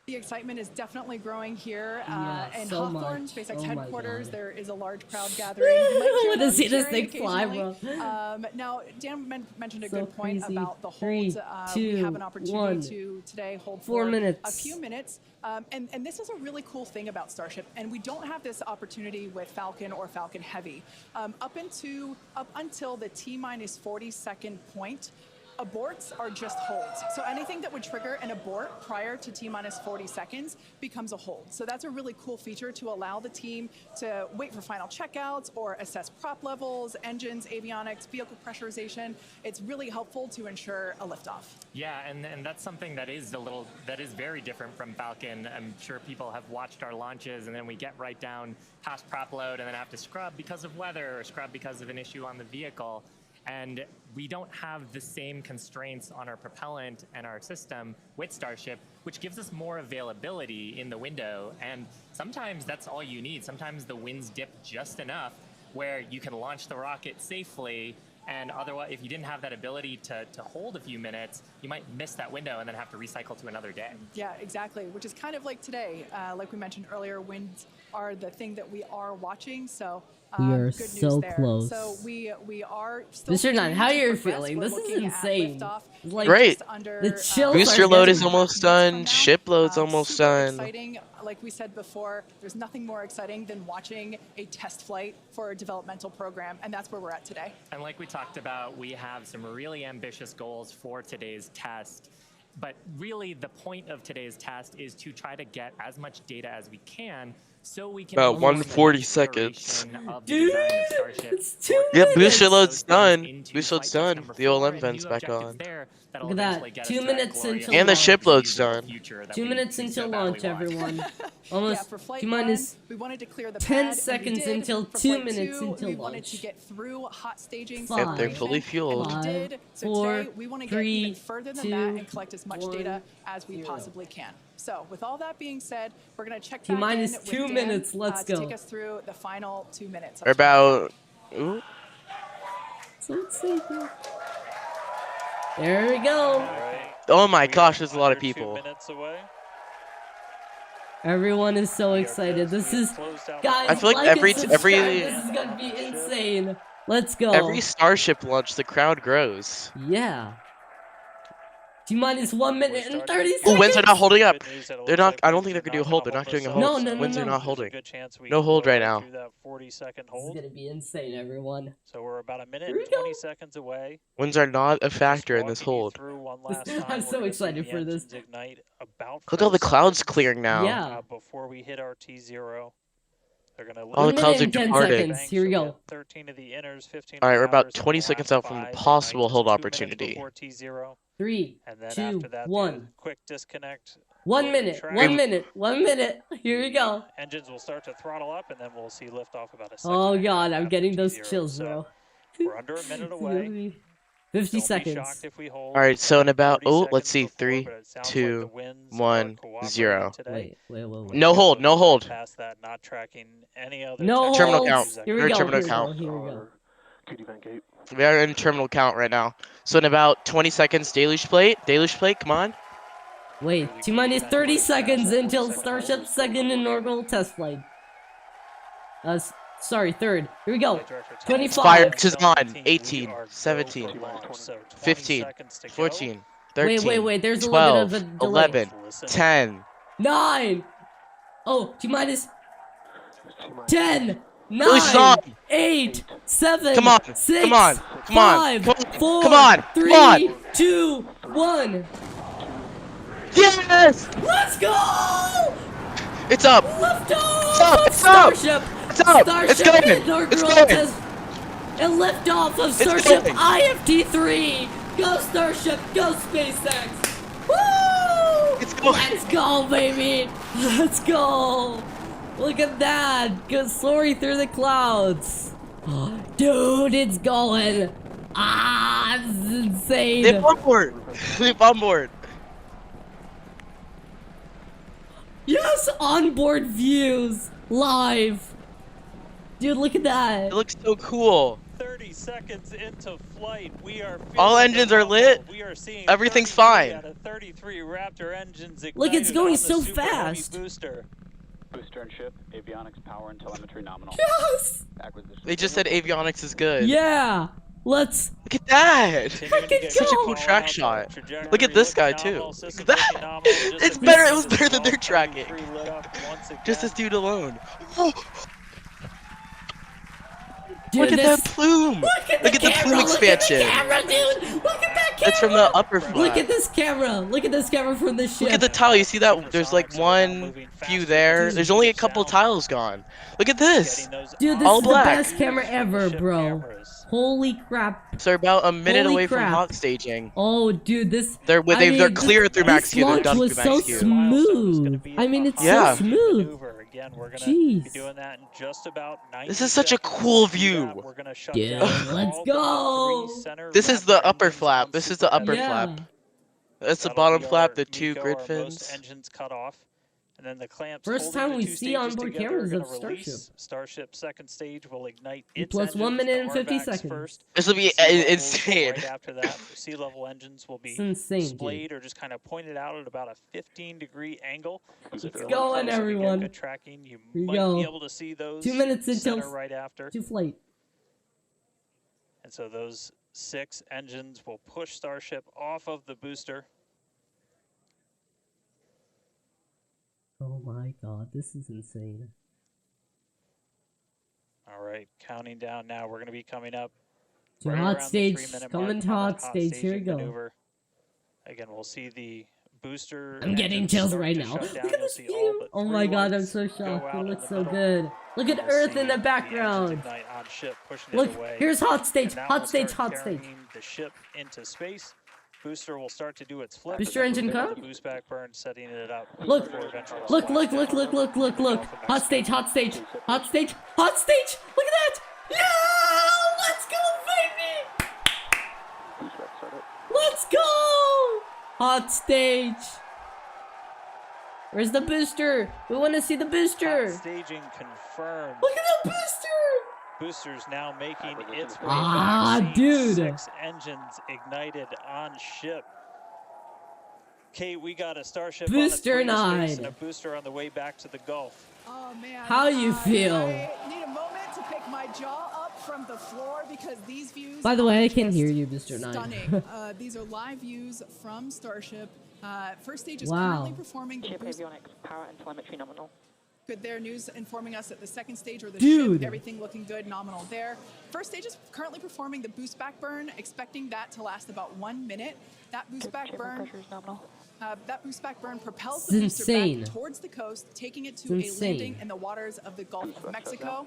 The excitement is definitely growing here Yeah, in so Hawthorne, much. SpaceX Oh my headquarters. God. There is a large crowd gathering. You might hear I wanna them see this cheering thing fly, occasionally. bro. Now, Dan mentioned a So good point crazy. about the 3, holds. We have an 2, opportunity 1. to today hold 4 for minutes. a few minutes. And this is a really cool thing about Starship, and we don't have this opportunity with Falcon or Falcon Heavy. Up until the T-minus 40-second point, aborts are just holds. So anything that would trigger an abort prior to T-minus 40 seconds becomes a hold. So that's a really cool feature to allow the team to wait for final checkouts or assess prop levels, engines, avionics, vehicle pressurization. It's really helpful to ensure a liftoff. Yeah, and that's something that is very different from Falcon. I'm sure people have watched our launches, and then we get right down past prop load and then have to scrub because of weather or scrub because of an issue on the vehicle. And we don't have the same constraints on our propellant and our system with Starship, which gives us more availability in the window. And sometimes that's all you need. Sometimes the winds dip just enough where you can launch the rocket safely. And otherwise, if you didn't have that ability to hold a few minutes, you might miss that window and then have to recycle to another day. Yeah, exactly, which is kind of like today. Like we mentioned earlier, winds are the thing that we are watching. So We are good so news there. close. So we are still Mr. Nine, how continuing are to you progress. feeling? We're This is looking at insane. liftoff It's in like Great. just under, The chills Booster are load getting- is almost 2.5 minutes done. from now. Ship load's almost Super done. exciting. Like we said before, there's nothing more exciting than watching a test flight for a developmental program, and that's where we're at today. And like we talked about, we have some really ambitious goals for today's test. But really, the point of today's test is to try to get as much data as we can so we can... About inform the 140 next seconds. iteration of the Dude, design of Starship. it's 2 Or Yeah, minutes. booster those load's things done. into Booster load's flight test done. number The old 4 M and vent's new back objectives on. there that'll Look at that. eventually get 2 us to that minutes glorious until And the launch. ship load's feasible done. future that 2 we minutes so until badly launch, want. everyone. Yeah, Almost for flight T-minus 1, we wanted to clear the 10 pad, and we seconds did. until For 2 flight minutes 2, until we wanted to launch. get through hot staging, Five, Yep, they're fully fueled. and we did. So 4, today we want to get 3, even further than 2, that and collect as much 1, data as we 0. possibly can. So with all that being said, we're going to check back T-minus in with 2 Dan, minutes, let's to go. take us through the final 2 minutes. Or about. Ooh. So excited. There we go. All right. Oh my We gosh, are there's a lot of under 2 people. minutes away. Everyone is so We are excited. close. This We is, have closed out guys, I feel like like every- and subscribe. every- This is gonna be insane. Let's go. Every Starship launch, the crowd grows. Yeah. T-minus 1 minute and 30 seconds. Oh, winds are not holding up. Good news that it They're looks not. like I don't winds think they're are gonna do a not hold. gonna They're not doing a hold us hold. No, no, Winds no, are no. not There's a holding. good chance we No can hold blow right now. through that 40-second This is hold. gonna be insane, everyone. So we're about a minute Here we and 20 go. seconds away. Winds are not a Just factor in this walking you hold. through one last time. I'm We're so gonna see excited the for this. engines ignite about Look at all the 4 clouds seconds, clearing now. Yeah. before we hit our T0. They're gonna All the 1 clouds minute are and 10 departed. seconds. Here we go. 13 of the inners, 15 All right, of we're the about outers, and 20 the seconds last out from the 5 possible ignite hold just 2 minutes opportunity. before T0. 3, And then 2, after that, 1. the quick disconnect. 1 will minute. retract. 1 minute. 1 minute. Here we go. Engines will start to throttle up, and then we'll see liftoff about a second. Oh and a half god, I'm after getting those T0. chills, So bro. we're under a minute away. 50 Don't be seconds. shocked if we hold. All right, so in about 30 let's seconds see, before, 3, but it sounds like 2, the winds 1, are cooperating 0. today. Wait. No hold, no hold. Past that, not tracking any other No Terminal holds. count. Here We're we in go. terminal Here we go. count. Here we go. We are in terminal count right now. So in about 20 seconds, deluge plate, come on. Wait, T-minus 30 seconds until Starship's second inaugural test flight. Sorry, third. Here we go. 25. Fire is on. 18, 17, 15, 14, 13, Wait. There's a 12, little bit of a delay. 11, 10. 9. Oh, T-minus 10. 9. Deluge is on. 8. 7. Come on, 6. come on, come on, 5. come on, 4. come on, 3. come on. 2. 1. Yes! Let's go! It's up! Liftoff up, of it's up, Starship! It's up! Starship It's going! inaugural It's going! test and liftoff of Starship going! IFT-3! Go Starship! Go SpaceX! Woo! It's going! Let's go, baby! Let's go! Look at that! Go soaring through the clouds! Dude, it's going! Ah, this is insane! They've on board! They've on board! Yes! Onboard views! Live! Dude, look at that! It looks so cool! 30 seconds into flight, we are All feeling engines the are lit. rumble. We are seeing Everything's 33 fine. out of 33 Raptor engines Look, it's ignited going on the so Super Heavy fast. Booster. Booster and ship, avionics, power, and telemetry nominal. Yes! Acquisition. They just said avionics is good. Yeah! Let's... Look at that! Continuing to get Such a good cool call track out, shot. trajectory Look at this looking guy, too. nominal, Look at systems that. looking nominal, just It's as better- this it was is better than their all tracking. 33 lit up once Just this again. dude alone. Oh, do look at this. that plume! Look at the plume expansion! Look at the camera, dude! Look at that camera! That's from the upper flap. Look at this camera! Look at this camera from the ship! Look at the tile. You see that? There's like one few there. There's only a couple tiles gone. Look at this. Dude, this all is black. the best camera ever, bro. Holy crap. So they're about a minute Holy away crap. from hot staging. Oh, dude, this... They're I clear mean, through max Q. They're launch done was through so max Q. smooth. I mean, it's Yeah. so smooth. Again, we're gonna Jeez. be doing that in just about 90 This is such a seconds. cool To do view. that, we're gonna shut Dude, down let's all go. but 3 center This is Raptor the upper engines flap. on This is the Super upper Heavy. Yeah. flap. That's the That'll bottom be flap, our the 2 MECO, grid our most fins. engines cut off. And then the clamps First holding time the we 2 see stages onboard together cameras are of gonna Starship. release. Starship second stage will ignite its Plus 1 engines, minute the and 50 RVACs seconds. First. This will be Sea levels insane. Right after that, sea level engines will be It's insane, dude. splayed or just kind of pointed out at about a 15-degree angle. So if you're going, close and you get everyone. good tracking, you Here we might go. be able to see those 2 minutes until center right after. to flight. And so those 6 engines will push Starship off of the booster. Oh my god, this is insane. All right, counting down now. We're going to be coming up To right hot around the stage, 3-minute coming mark to on hot that stage, here we staging go. maneuver. Again, we'll see the booster. I'm getting engines chills start right to now. shut Look down. at You'll this see all view! but Oh 3 my god, I'm lights so go shocked. out It in looks the so middle. good. Look at We'll Earth see in the engines background. ignite on ship, pushing Look, it away. here's hot stage, And that hot will stage, start hot stage. carrying the ship into space. booster will start to do its flip. Booster engine The come. boost back burn, setting it up. Look, for eventual look, look, splashdown. look, look, look, look, look. Hot stage, hot stage, hot stage, hot stage. Look at that. Yeah, let's go, baby. Let's go. Hot stage. Where's the booster? We want to see the booster. Hot staging confirmed. Look at the booster. Boosters now making its way Ah, back. dude. 6 engines ignited on ship. Kate, we got a Starship Booster on its way to space 9. and a booster on the way back to the Gulf. Oh man. How you feel? I need a moment to pick my jaw up from the floor because these views. By the way, are I can just hear you, Mr. 9. Stunning. These are live views from Starship. First stage is Wow. currently performing the Ship boost. avionics, power and telemetry nominal. Good there. News informing us that the second stage or the Dude. ship, everything looking good, nominal there. First stage is currently performing the boost back burn, expecting that to last about 1 minute. That boost back Chamber burn. pressure is nominal. That boost back burn propels It's the booster insane. back towards the coast, taking it to It's a insane. landing in the waters of the Gulf of Mexico.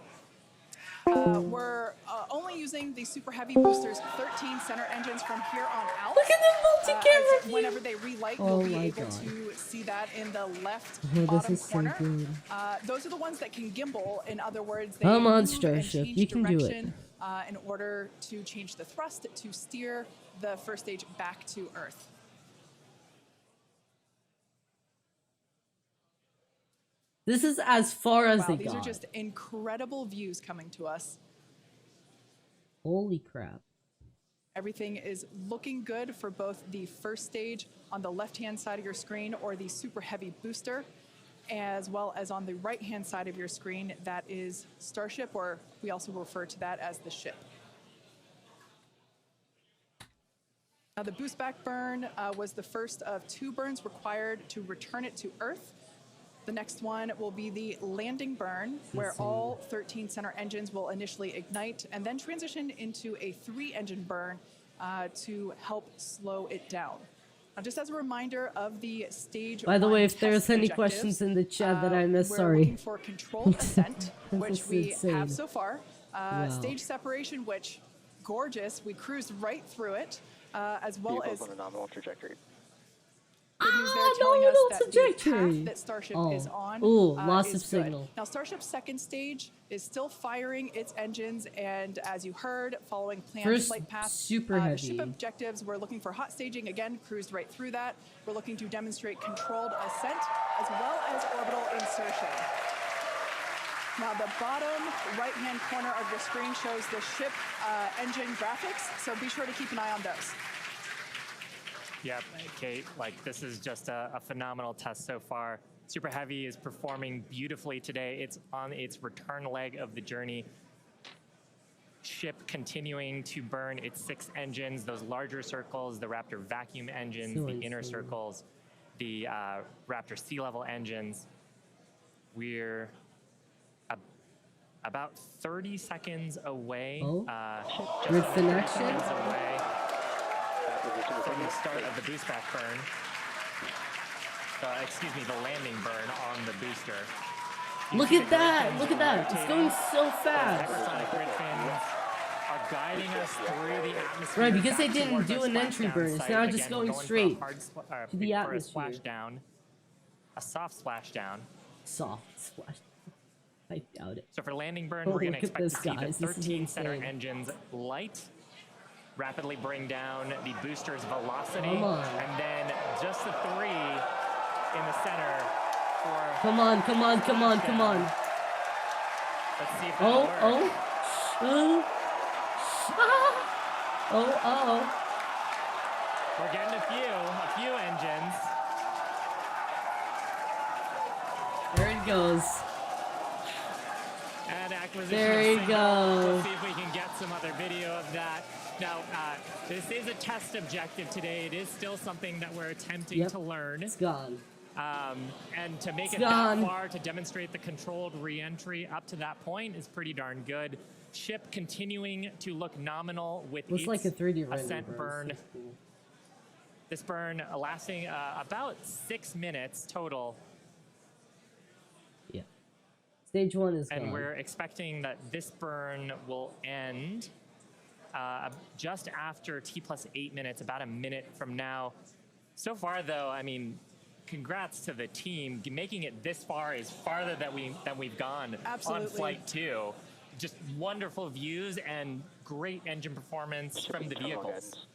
We're only using the super heavy boosters 13 center engines from here on out. Look at the multi-camera as view. whenever they relight, Oh you'll be my able God. to see that in the left Oh, this bottom is so corner. good. Those are the ones that can gimbal. In other words, they Come on, move and Starship, change you can do it. direction, in order to change the thrust to steer the first stage back to Earth. This is as far as Wow, they these got. are just incredible views coming to us. Holy crap. Everything is looking good for both the first stage on the left-hand side of your screen or the super heavy booster, as well as on the right-hand side of your screen, that is Starship, or we also refer to that as the ship. Now, the boost back burn was the first of 2 burns required to return it to Earth. The next one will be the landing burn, where all 13 center engines will initially ignite and then transition into a 3-engine burn to help slow it down. Now, just as a reminder of the stage. By the way, 1 if there's test any objectives, questions in the chat that I missed, we're sorry. looking for controlled ascent, This which is we insane. have so far. Wow. Stage separation, which gorgeous. We cruised right through it, as well as on a nominal trajectory. good news there Ah, telling us nominal that the trajectory. path that Starship Oh. is on Ooh, loss is of good. signal. Now, Starship's second stage is still firing its engines, and as you heard, following planned First, flight path, super the heavy. ship objectives, we're looking for hot staging, again, cruised right through that. We're looking to demonstrate controlled ascent, as well as orbital insertion. Now, the bottom right-hand corner of your screen shows the ship engine graphics, so be sure to keep an eye on those. Yep, Kate, like this is just a phenomenal test so far. Super Heavy is performing beautifully today. It's on its return leg of the journey. Ship continuing to burn its 6 engines, those larger circles, the Raptor vacuum engines, So the inner insane. circles, the Raptor sea level engines. We're about 30 seconds away. Oh. Just With under the 30 next seconds one? away from the start of the boost back burn. Excuse me, the landing burn on the booster. You Look see at the that! grid Look at fins that! It's rotating. going so Those fast! hypersonic grid fins are guiding us through the atmosphere. Right, because they back didn't towards do our an entry splashdown burn. It's site. now just Again, going for a straight hard to the for a atmosphere. splashdown, a soft splashdown. Soft splash. I doubt it. So for landing burn, Oh, we're going to look at expect this, to see guys. the This is 13 center insane. engines light, rapidly bring down the booster's velocity, Come on. and then just the 3 in the center for. Come on, come on, come on, come on. Let's see if Oh, that'll work. oh. Oh. We're getting a few engines. There it goes. And acquisition There of you signal. go. Let's see if we can get some other video of that. Now, this is a test objective today. It is still something that we're attempting Yep. to learn. It's gone. And to make It's it gone. that far, to demonstrate the controlled re-entry up to that point is pretty darn good. Ship continuing to look nominal with Looks its like a 3D render. ascent bro. burn. It's so cool. This burn lasting about 6 minutes total. Yeah. Stage 1 is And gone. we're expecting that this burn will end just after T+8 minutes, about a minute from now. So far, though, I mean, congrats to the team. Making it this far is farther than we've gone Absolutely. on Flight 2. Just wonderful views and great engine performance from the vehicles.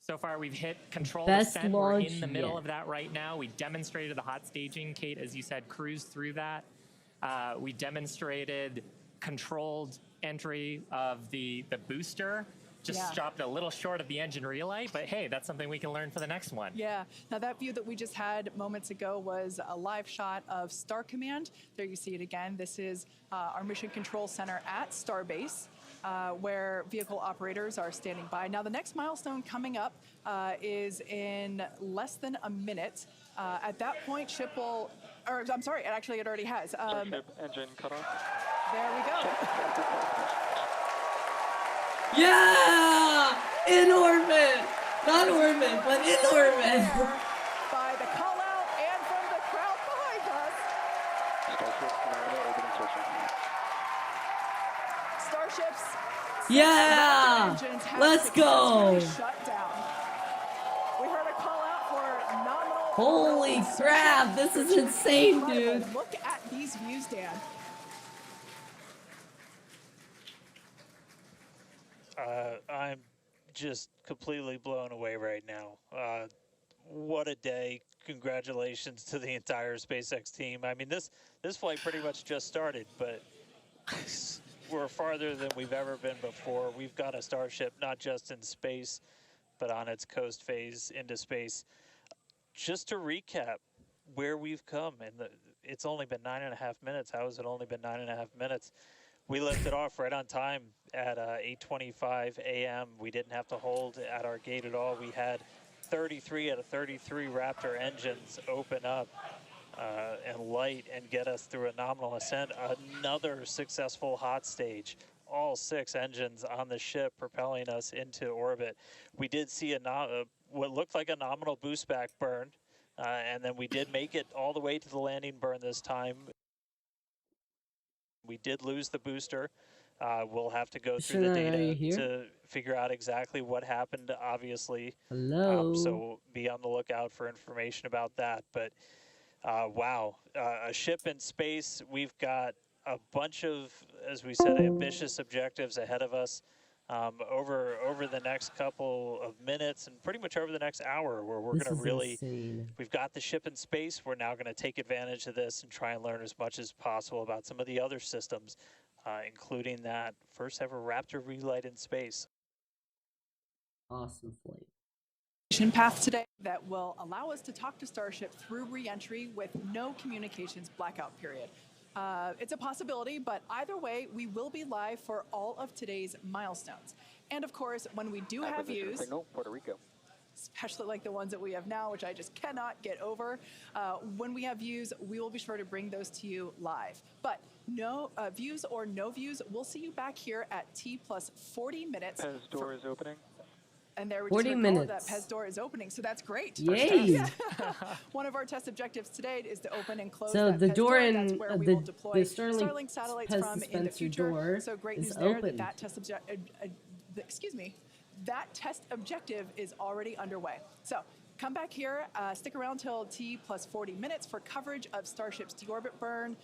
So far, we've hit control Best descent. We're launch in the middle yet. of that right now. We demonstrated the hot staging. Kate, as you said, cruised through that. We demonstrated controlled entry of the booster. Just stopped a little short of the engine relight, but hey, that's something we can learn for the next one. Yeah. Now that view that we just had moments ago was a live shot of Star Command. There you see it again. This is our mission control center at Starbase, where vehicle operators are standing by. Now the next milestone coming up is in less than a minute. At that point, ship will, or I'm sorry, actually it already has. Starship engine cut off. There we go. Yeah! In orbit! Not orbit, but in orbit! By the call out and from the crowd behind us. Starship Mariner orbiting station. Starships. Yeah! Engines have Let's go! successfully shut down. We heard a call out for nominal. Holy crap, this is insane, Incredible. dude. Look at these views, Dan. I'm just completely blown away right now. What a day. Congratulations to the entire SpaceX team. I mean, this flight pretty much just started, but we're farther than we've ever been before. We've got a Starship not just in space, but on its coast phase into space. Just to recap where we've come, and it's only been 9.5 minutes. How has it only been 9.5 minutes? We lifted off right on time at 8:25 a.m. We didn't have to hold at our gate at all. We had 33 out of 33 Raptor engines open up and light and get us through a nominal ascent. Another successful hot stage. All 6 engines on the ship propelling us into orbit. We did see what looked like a nominal boost back burn, and then we did make it all the way to the landing burn this time. We did lose the booster. We'll have to go through the data to figure out exactly what happened, obviously. Hello? So be on the lookout for information about that. But wow, a ship in space. We've got a bunch of, as we said, ambitious objectives ahead of us over the next couple of minutes and pretty much over the next hour, where we're going to really, insane. we've got the ship in space. We're now going to take advantage of this and try and learn as much as possible about some of the other systems, including that first ever Raptor relight in space. Awesome flight. Path today that will allow us to talk to Starship through re-entry with no communications blackout period. It's a possibility, but either way, we will be live for all of today's milestones. And of course, when we do have views, signal, Puerto Rico. especially like the ones that we have now, which I just cannot get over, when we have views, we will be sure to bring those to you live. But no views or no views, we'll see you back here at T+40 minutes. Pez door is opening. And there we 40 just minutes. that Pez door is opening, so that's great. Yay! One of our test objectives today is to open and close So that the Pez door in That's where we the will deploy Starlink satellites Pez from in the dispenser future. door So great is news there open. that that test objective is already underway. So come back here, stick around till T+40 minutes for coverage of Starship's deorbit burn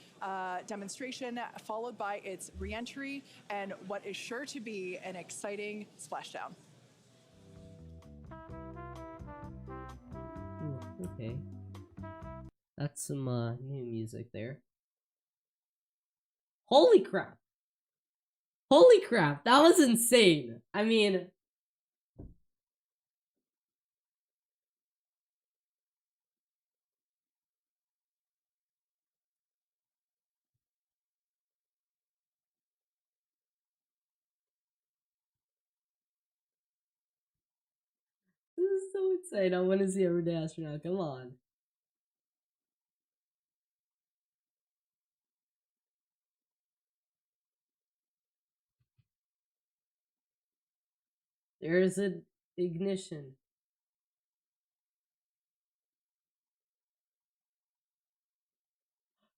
demonstration, followed by its reentry and what is sure to be an exciting splashdown. Ooh, okay. That's some new music there. Holy crap! Holy crap! That was insane! I mean... This is so insane. I want to see Everyday Astronaut. Come on. There's an ignition.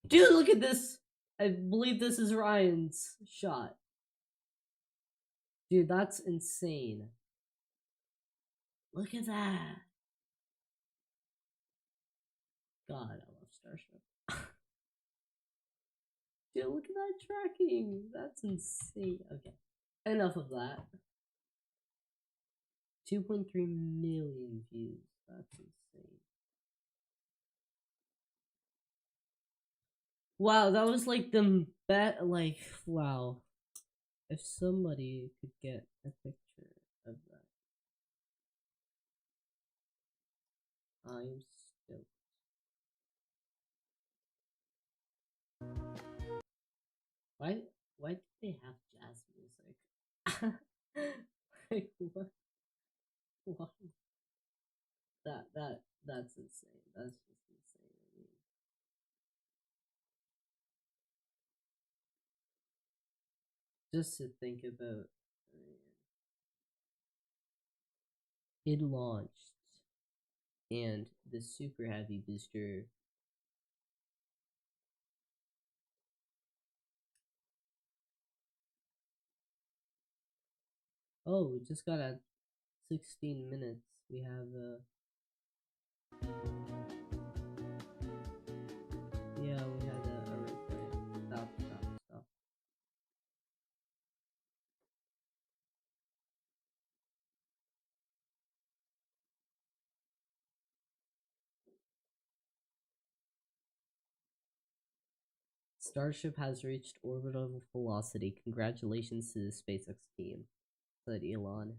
Dude, look at this. I believe this is Ryan's shot. Dude, that's insane. Look at that. God, I love Starship. Dude, look at that tracking. That's insane. Okay, enough of that. 2.3 million views. That's insane. Wow, that was like the bet. Like, wow. If somebody could get a picture of that, I'm stoked. Why did they have jazz music? Like what? What? That's insane. That's just insane. I mean, just to think about, I mean, it launched and the super heavy booster. Oh, we just got at 16 minutes. We have yeah, we had a replay. Stop. Starship has reached orbital velocity. Congratulations to the SpaceX team, said Elon.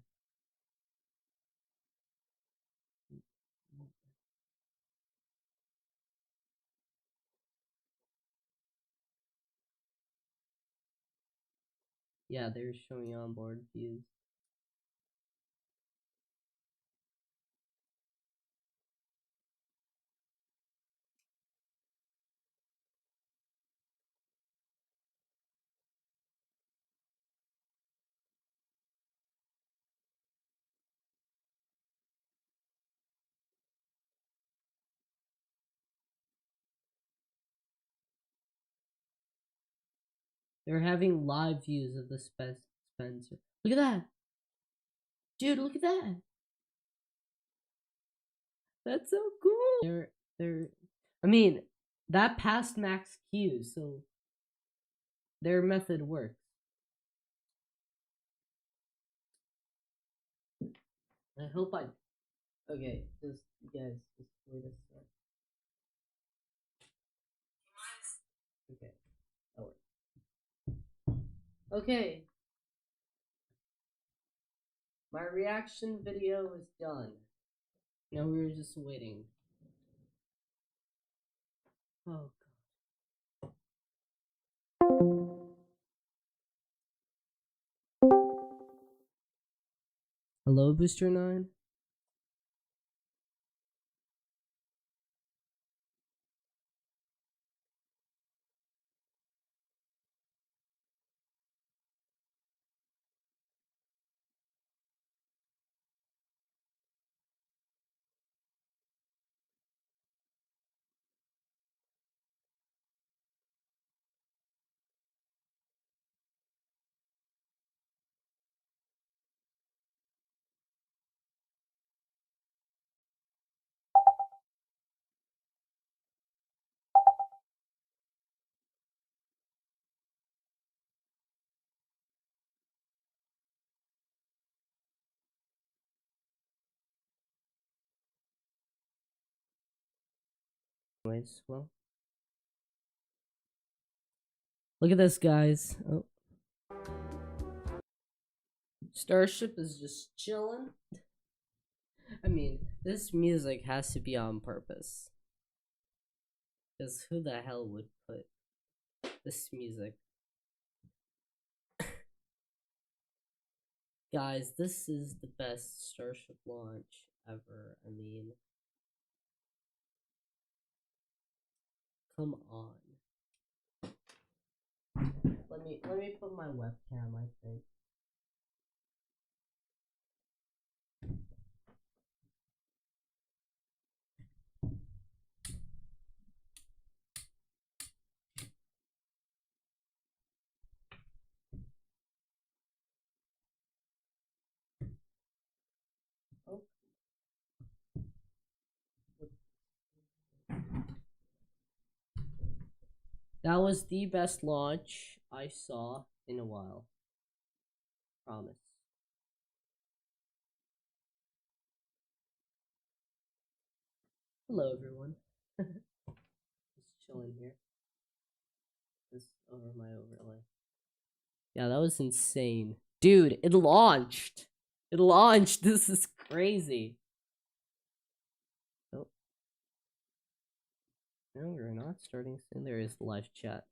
Yeah, they're showing onboard views. They're having live views of the Spencer. Look at that! Dude, look at that! That's so cool! They're I mean, that passed max Q, so their method works. I hope I okay, just guys, just wait a sec. Okay. Oh wait. Okay. My reaction video is done. Now we were just waiting. Oh god. Hello, Booster 9? Anyways, well. Look at this, guys. Oh. Starship is just chilling. I mean, this music has to be on purpose. Because who the hell would put this music? Guys, this is the best Starship launch ever. I mean, come on. Let me put my webcam, I think. That was the best launch I saw in a while. Promise. Hello, everyone. Just chilling here. Just over my overlay. Yeah, that was insane. Dude, it launched! It launched! This is crazy. Oh. No, we're not starting soon. There is live chat.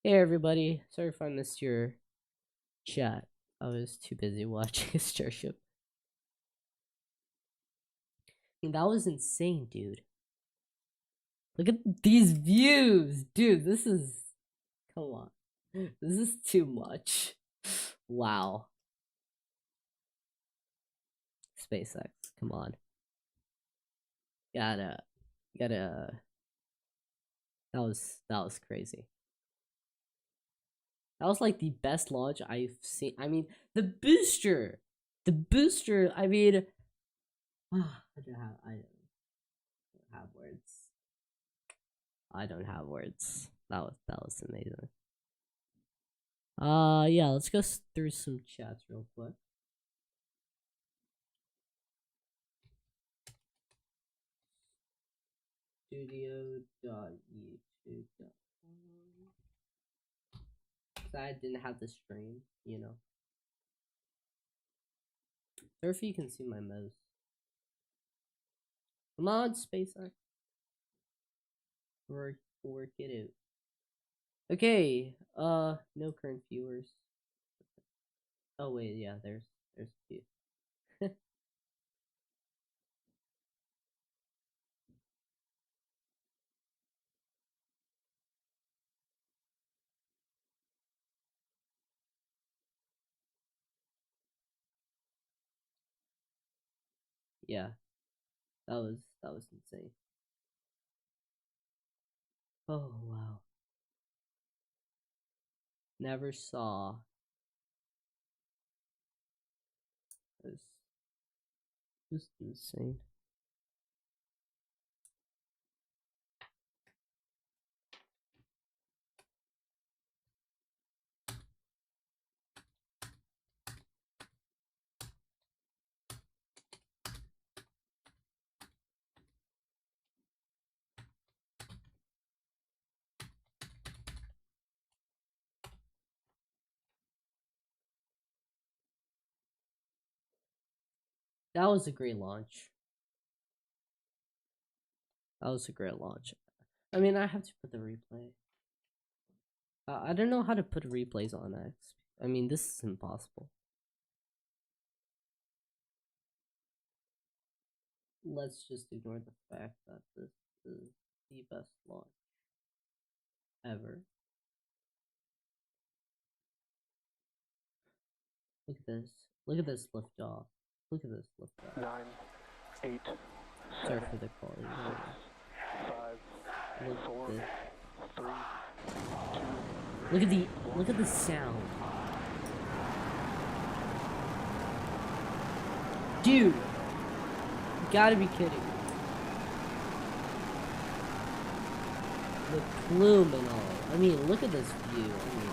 Hey, everybody. Sorry if I missed your chat. I was too busy watching Starship. I mean, that was insane, dude. Look at these views! Dude, this is... Come on. This is too much. Wow. SpaceX, come on. Gotta... That was crazy. That was like the best launch I've seen. I mean, the booster! I mean... I don't have words. I don't have words. That was amazing. Yeah, let's go through some chats real quick. Studio.youtube.com. I didn't have the stream, you know. Or if you can see my mouse. Come on, SpaceX. Work it out. Okay, no current viewers. Oh wait, yeah, there's a few. Yeah, that was insane. Oh wow. Never saw this. Just insane. That was a great launch. That was a great launch. I mean, I have to put the replay. I don't know how to put replays on X. I mean, this is impossible. Let's just ignore the fact that this is the best launch ever. Look at this. Look at this liftoff. Look at this liftoff. 9, 8, Sorry for the quality. 5, Look 4, at this. 3, 2. Look at the sound. Dude, you gotta be kidding me. The plume and all. I mean, look at this view. I mean,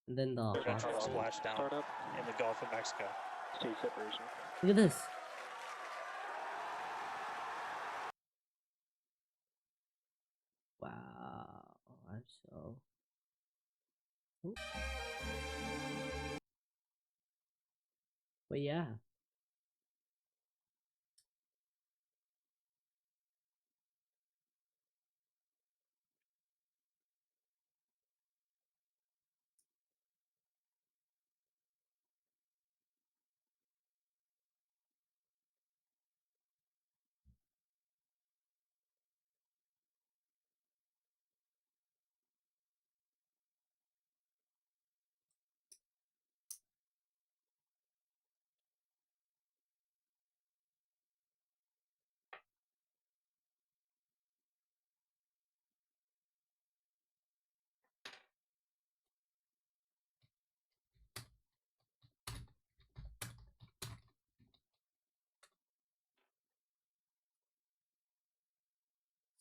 and then the Eventual hot. splashdown Startup. in the Gulf of Mexico. Stage separation. Look at this. Wow, I'm so. Ooh. But yeah.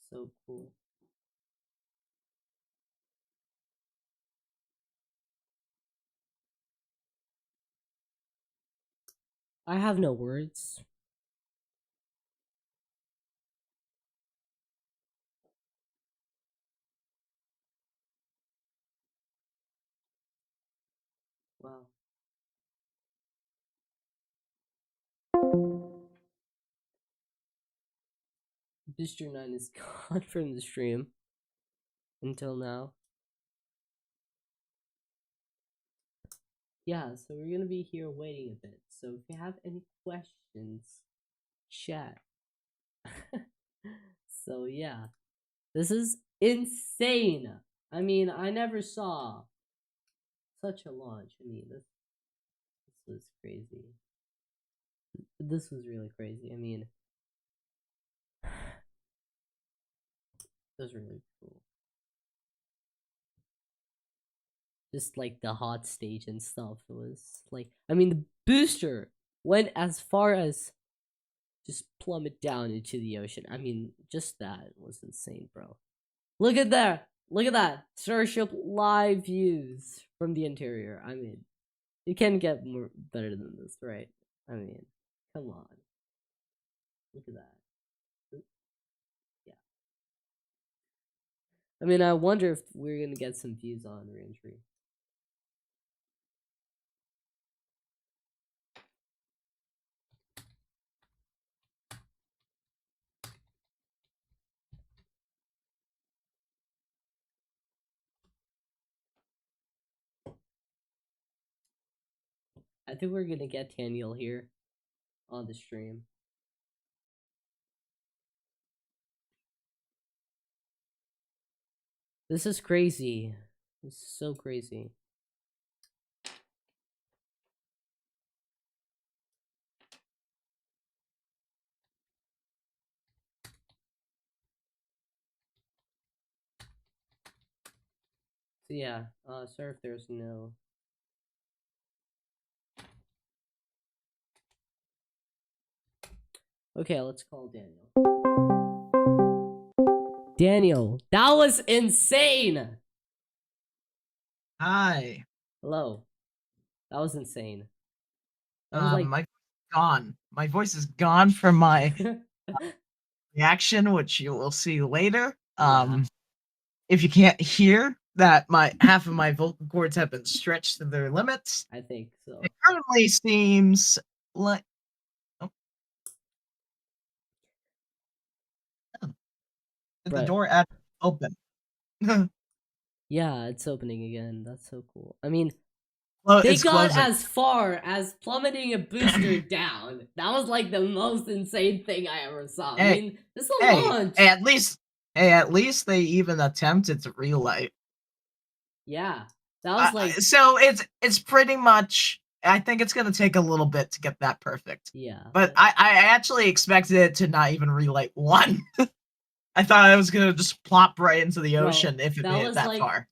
So cool. I have no words. Wow. Booster 9 is gone from the stream until now. Yeah, so we're gonna be here waiting a bit. So if you have any questions, chat. So yeah, this is insane. I mean, I never saw such a launch. I mean, this was crazy. This was really crazy. I mean, it was really cool. Just like the hot stage and stuff. It was like, I mean, the booster went as far as just plummet down into the ocean. I mean, just that was insane, bro. Look at that! Look at that! Starship live views from the interior. I mean, you can't get more better than this, right? I mean, come on. Look at that. Yeah. I mean, I wonder if we're gonna get some views on reentry. I think we're gonna get Daniel here on the stream. This is crazy. This is so crazy. So yeah, sorry if there's no... Okay, let's call Daniel. Daniel, that was insane! Hi. Hello. That was insane. That was My gone. My voice is gone from my reaction, which you will see later. Yeah. If you can't hear that, my half of my vocal cords have been stretched to their limits. I think so. It currently seems like the door open. Yeah, it's opening again. That's so cool. I mean, Well, they it's got closing. as far as plummeting a booster down. That was like the most insane thing I ever saw. I mean, this is a launch. At least they even attempted to relight. Yeah, that was like... so it's pretty much... I think it's gonna take a little bit to get that perfect. Yeah. But I actually expected it to not even relight one. I thought it was gonna just plop right into the ocean if it made it that far.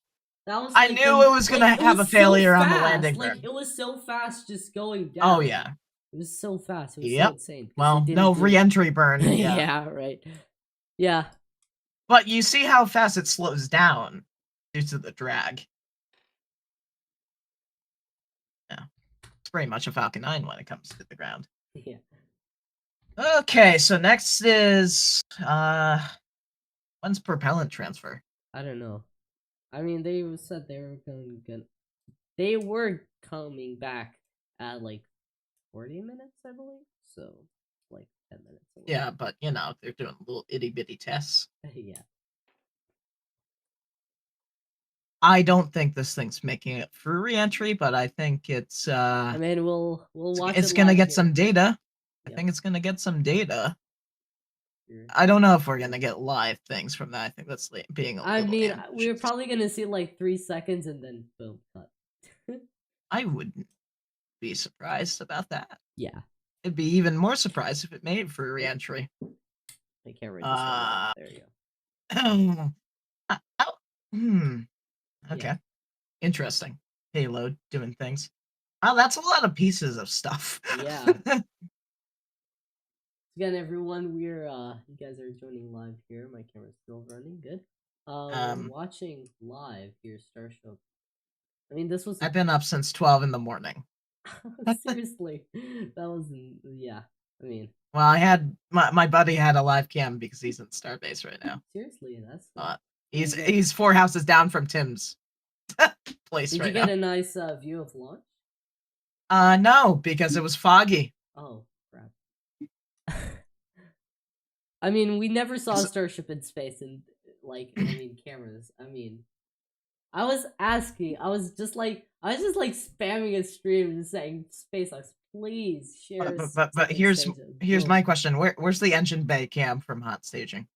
That was I knew it was gonna have a failure on the landing burn. Like, it was so fast just going down. Oh yeah. It was so fast. It was so insane. Well, no re-entry burn. Yeah. Yeah, right. Yeah. But you see how fast it slows down due to the drag. Yeah. It's pretty much a Falcon 9 when it comes to the ground. Yeah. Okay, so next is when's propellant transfer? I don't know. I mean, they said they were they were coming back at like 40 minutes, I believe. So like 10 minutes away. Yeah, but you know, they're doing little itty bitty tests. Yeah. I don't think this thing's making it through re-entry, but I think it's I mean, we'll watch it's it gonna live get here. some data. Yep. I think it's gonna get some data. Sure. I don't know if we're gonna get live things from that. I think that's being a little ambitious. We're probably gonna see like 3 seconds and then boom, cut. I wouldn't be surprised about that. Yeah. It'd be even more surprised if it made it for re-entry. I can't read this there you go. Okay. Yeah. Interesting. Payload doing things. Oh, that's a lot of pieces of stuff. Yeah. It's again, everyone, we're you guys are joining live here. My camera's still running. Good. We're watching live here, Starship. I mean, this was. I've been up since 12 in the morning. Seriously, that was yeah. I mean, well, I had my buddy had a live cam because he's in Starbase right now. Seriously, that's. He's 4 houses down from Tim's place. Did right you get now. a nice view of launch? No, because it was foggy. Oh crap! I mean, we never saw a Starship in space, and cameras. I mean, I was just like spamming a stream, just saying, SpaceX, please share. But here's my question: where's the engine bay cam from hot staging?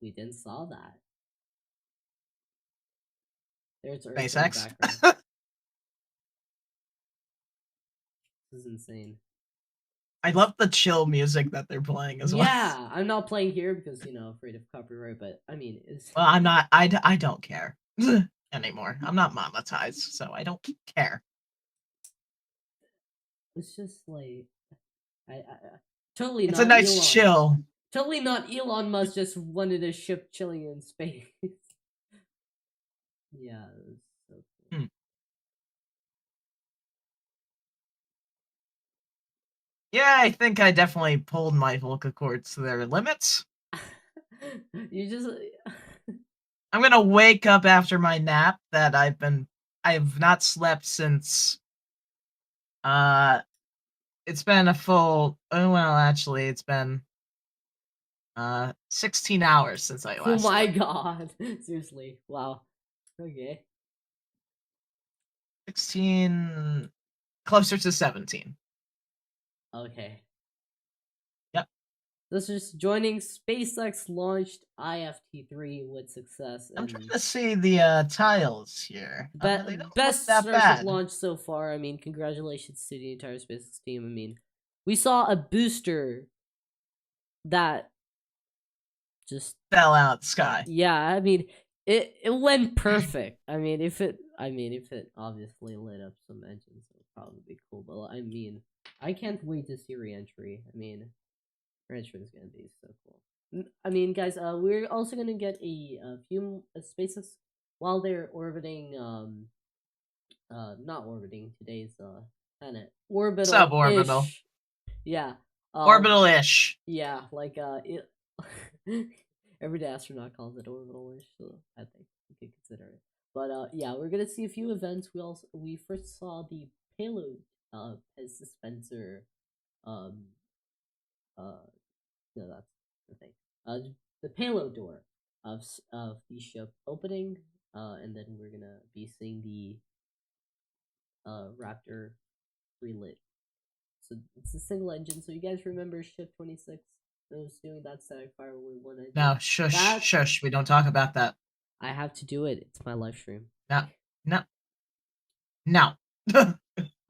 We didn't saw that. There's SpaceX. This is insane. I love the chill music that they're playing as well. Yeah, I'm not playing here because afraid of copyright. But I mean, well, I'm not. I don't care anymore. I'm not monetized, so I don't care. It's just like I totally. It's not a nice Elon. chill. Totally not Elon Musk just wanted a ship chilling in space. Yeah. It was so cool. Yeah, I think I definitely pulled my vocal cords to their limits. You just. I'm gonna wake up after my nap that I've not slept since. It's been a full. Oh well, actually, it's been 16 hours since I last. Oh my god! Seriously, wow. Okay. 16, closer to 17. Okay. Yep. This is joining SpaceX launched IFT-3 with success. I'm trying to see the tiles here. Best Starship launch so far. I mean, congratulations to the entire SpaceX team. I mean, we saw a booster that just fell out of the sky. Yeah, I mean, it went perfect. I mean, if it obviously lit up some engines, it would probably be cool. But I mean, I can't wait to see re-entry. I mean, re-entry is gonna be so cool. I mean, guys, we're also gonna get a few SpaceX while they're orbiting. Not orbiting today's planet. Orbital. Suborbital. Yeah. Orbital-ish. Yeah, like everyday astronaut calls it orbital-ish, so I think we could consider it. But yeah, we're gonna see a few events. We first saw the payload as dispenser. No, that's the thing. The payload door of the ship opening, and then we're gonna be seeing the Raptor relit. So it's a single engine. So you guys remember Ship 26? It was doing that static fire with one engine. No, shush. We don't talk about that. I have to do it. It's my live stream. No.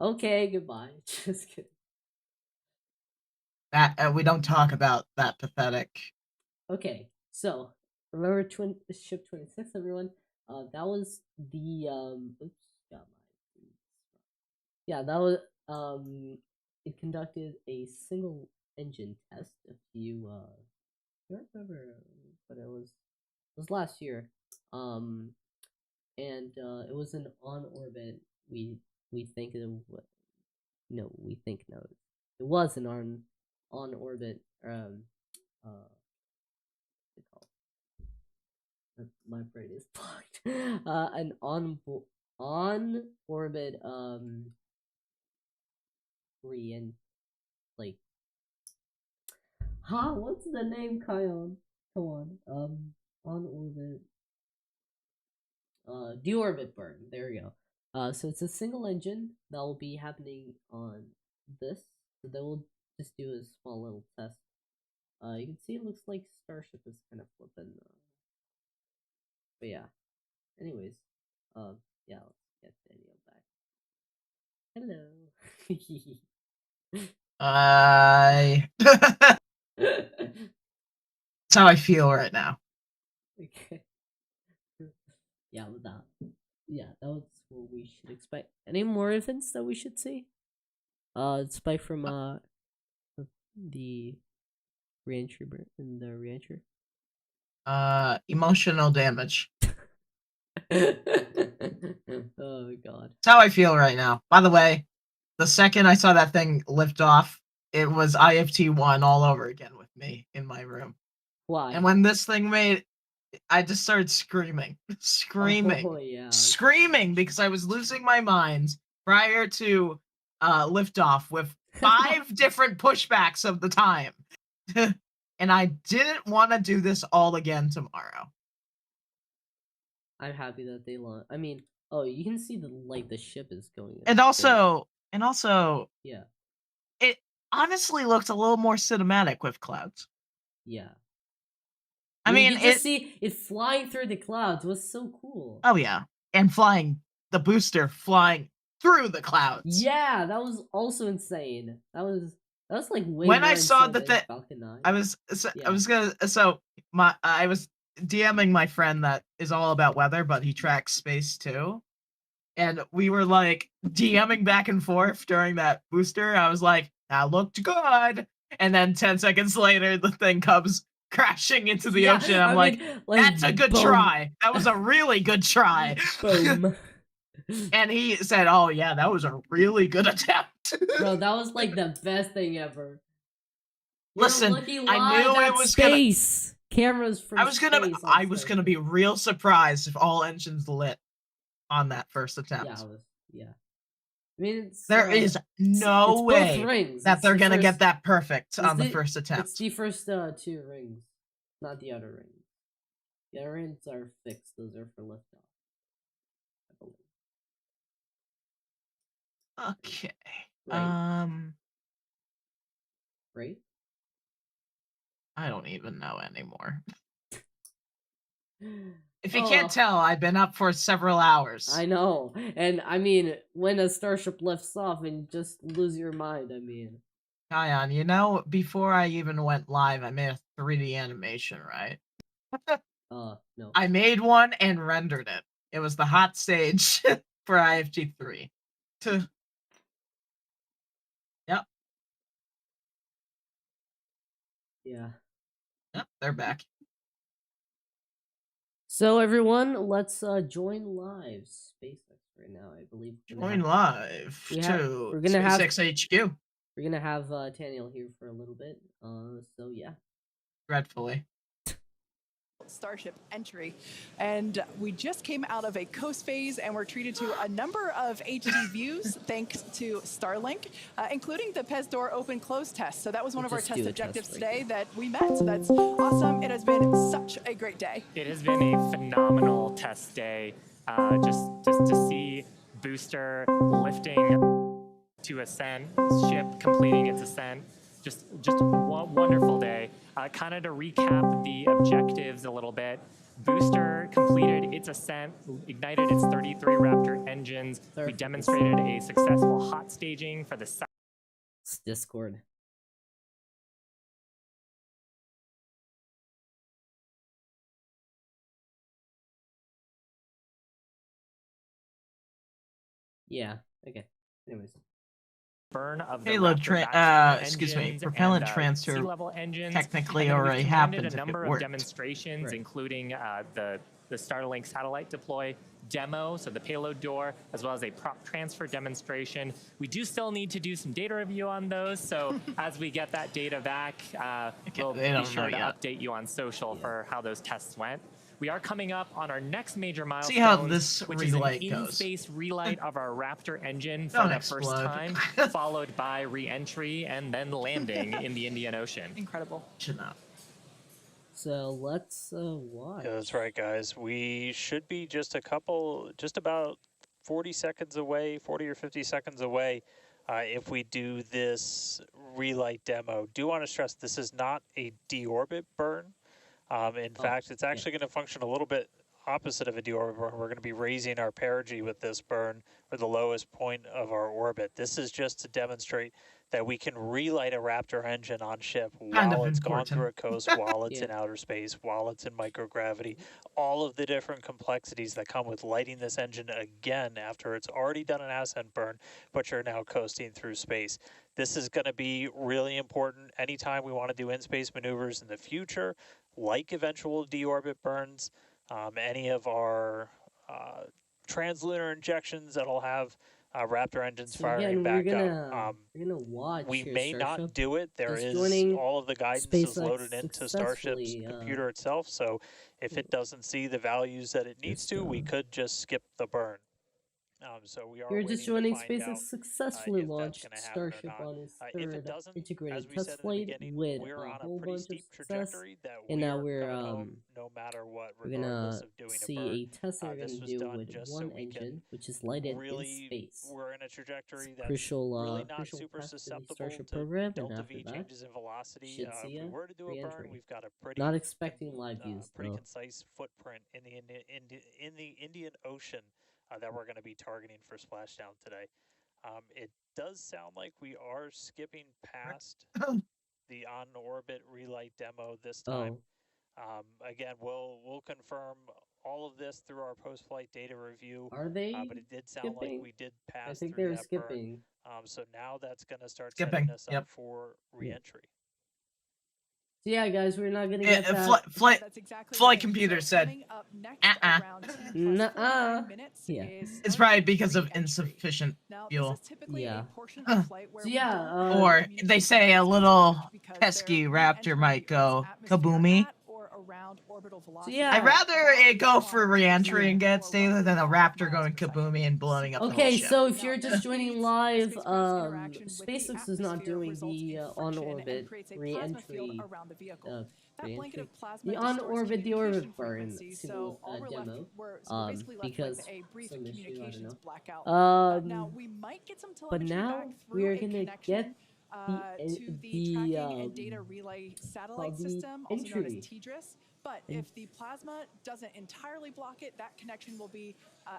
Okay, goodbye. Just kidding. We don't talk about that pathetic. Okay, so remember Ship 26, everyone? That was the oops, got my. Yeah, that was it conducted a single engine test. If you I don't remember, but it was last year. And it was an on orbit. We think it was an on orbit my brain is blocked. An on orbit what's the name, Kion? Come on. On orbit deorbit burn. There we go. So it's a single engine that will be happening on this. So they will just do a small little test. You can see it looks like Starship is kind of flipping. But yeah. Anyways, yeah, let's get Daniel back. Hello. That's how I feel right now. Okay. Yeah, with that. Yeah, that was what we should expect. Any more events that we should see? Spike from the reentry in the reentry? Emotional damage. Oh god. That's how I feel right now. By the way, the second I saw that thing lift off, it was IFT1 all over again with me in my room. Why? And when this thing made, I just started screaming, screaming, Oh yeah. screaming because I was losing my mind prior to liftoff with 5 different pushbacks of the time. And I didn't want to do this all again tomorrow. I'm happy that they launched. I mean, oh, you can see the ship is going. And also, yeah, it honestly looked a little more cinematic with clouds. yeah. I mean, you just see it flying through the clouds. It was so cool. Oh yeah, and flying the booster flying through the clouds. Yeah, that was also insane. That was like way when more I saw insane that than Falcon 9. I was DMing my friend that is all about weather, but he tracks space too. And we were like DMing back and forth during that booster. I was like, that looked good. And then 10 seconds later, the thing comes crashing into the ocean. I'm like, that's a good try. That was a really good try. Boom. And he said, oh yeah, that was a really good attempt. Bro, that was like the best thing ever. Listen, I knew it was space. Cameras from I was gonna be real surprised if all engines lit on that first attempt. Yeah. I mean, there is no way that they're gonna get that perfect on the first attempt. It's the first 2 rings, not the outer rings. The outer rings are fixed; those are for liftoff, I believe. Okay. Right. Right. I don't even know anymore. If you can't tell, I've been up for several hours. I know. And I mean, when a starship lifts off and you just lose your mind, I mean. Kion, you know, before I even went live, I made a 3D animation, right? No. I made one and rendered it. It was the hot stage for IFG3. Yep. Yeah. Yep, they're back. So everyone, let's join live SpaceX right now. I believe join live to we're gonna SpaceX HQ. We're gonna have Taniel here for a little bit. So yeah. Dreadfully. Starship entry, and we just came out of a coast phase and we're treated to a number of HD views thanks to Starlink, including the PEZ door open close test. So that was one of our test objectives today that we met. So that's awesome. It has been such a great day. It has been a phenomenal test day. Just to see booster lifting to ascent, ship completing its ascent. Just a wonderful day. Kind of to recap the objectives a little bit. Booster completed its ascent, ignited its 33 Raptor engines. We demonstrated a successful hot staging for the Discord. Yeah, okay. Anyways. Burn of the payload propellant transfer sea-level engines technically already happened. A number of demonstrations, including the Starlink satellite deploy demo, so the payload door, as well as a prop transfer demonstration. We do still need to do some data review on those, so as we get that data back, we'll be sure to update you on social for how those tests went. We are coming up on our next major milestone, see how this which relight is an in-space relight of our Raptor engine for the first time, followed by re-entry and then landing in the Indian Ocean. Incredible. So let's watch. Yeah, that's right, guys. We should be just about 40 seconds away, 40 or 50 seconds away, if we do this relight demo. Do want to stress this is not a deorbit burn. In fact, it's actually going to function a little bit opposite of a deorbit burn. We're going to be raising our perigee with this burn, or the lowest point of our orbit. This is just to demonstrate that we can relight a Raptor engine on ship Kind of while it's gone through a important. coast, while it's in outer space, while it's in microgravity. All of the different complexities that come with lighting this engine again after it's already done an ascent burn, but you're now coasting through space. This is going to be really important anytime we want to do in-space maneuvers in the future, like eventual deorbit burns, any of our translunar injections that'll have Raptor engines So firing again, back we're up. gonna watch We here may Starship not do it. There is is joining all of the guidance is loaded SpaceX into Starship's successfully. computer itself. So if it doesn't see the values that it needs Just, to, we could just skip the burn. So we are You're waiting just joining to find SpaceX out successfully if that's launched going to happen or Starship not. on his If it third doesn't, as integrated we said test in the flight beginning, with we're a on a whole pretty bunch of steep success. trajectory that And we now are we're coming home no matter what, we're regardless gonna of doing a see burn. a test that we're This gonna was do done with just one so we can engine, which is lighted really, in space. we're in a trajectory It's that's crucial, really not crucial super test in the susceptible Starship to program, and delta after V that, changes in velocity. should see If we a were to do a burn, re-entry. we've got a pretty Not expecting live views pretty though. concise footprint in the Indian Ocean that we're going to be targeting for splashdown today. It does sound like we are skipping past the on-orbit relight demo this time. Again, we'll confirm all of this through our post-flight data review. Are they but it did sound skipping? like we did pass I think through they're that skipping. burn. So now that's going to start Skipping, setting us up for re-entry. So yeah, guys, we're not gonna Yeah, get that. flight computer said, Nuh-uh. Yeah. It's probably because of insufficient fuel. Yeah. So yeah, Or they say a little pesky Raptor might go kaboomy. So yeah. I'd rather it go for re-entry and get stable than a Raptor going kaboomy and blowing up the whole Okay, ship. so if you're just joining live, SpaceX is not doing the on-orbit re-entry. Re-entry. The on-orbit, the orbit burn single demo. Because some issue, I don't know. But now we are gonna get tracking and data relay satellite system, also known as entry. TDRS. But if the plasma doesn't entirely block it, that connection will be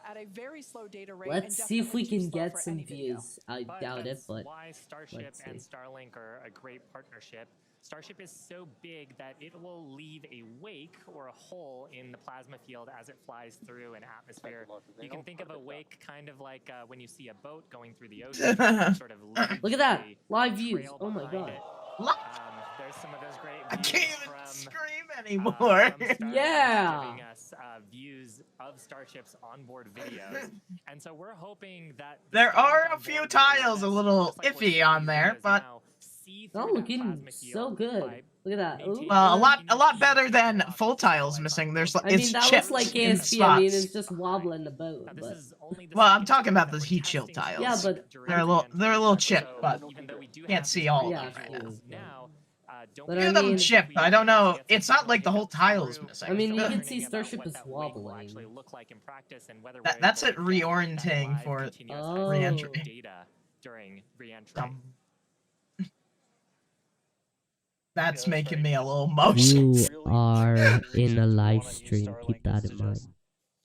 at a very slow data rate. Let's and see if we definitely too can slow get for some any video. views. I doubt it, but why Starship let's and see. Starlink are a great partnership. Starship is so big that it will leave a wake or a hole in the plasma field as it flies through an atmosphere. You can think of a wake kind of like when you see a boat going through the ocean. Sort of Look at that a live views. trail Oh my behind god. it. There's some of those great I views can't even from, scream anymore. from Starlink Yeah. giving us views of Starship's onboard videos. And so we're hoping that There Starlink are a onboard few video tiles a tests, little just like we're iffy seeing on these there, videos but now, see Not through that looking plasma so field good. by Look at that. Ooh. a lot better than full tiles missing. There's I mean, it's that chipped looks like in ASP. I mean, spots. it's just wobbling the boat. Now, this But is only the Well, I'm second talking time about that the we're heat shield testing tiles. yeah, but during They're a little re-entry, chipped, so but even though we do can't have see this all of great them right visuals now. now, don't But be I few of them mean- chipped. we I don't manage to know. get some It's not signal like the whole hiccups tile's through. missing. I mean, you We're can learning see about Starship what is that wake will wobbling. actually look like in practice and whether That's we're it able to get that reorienting live for continuous Oh. re-entry. data during re-entry. That's making me a little emotional. You Really are two in a reasons we live wanna use stream. Starlink Keep is that to in just mind.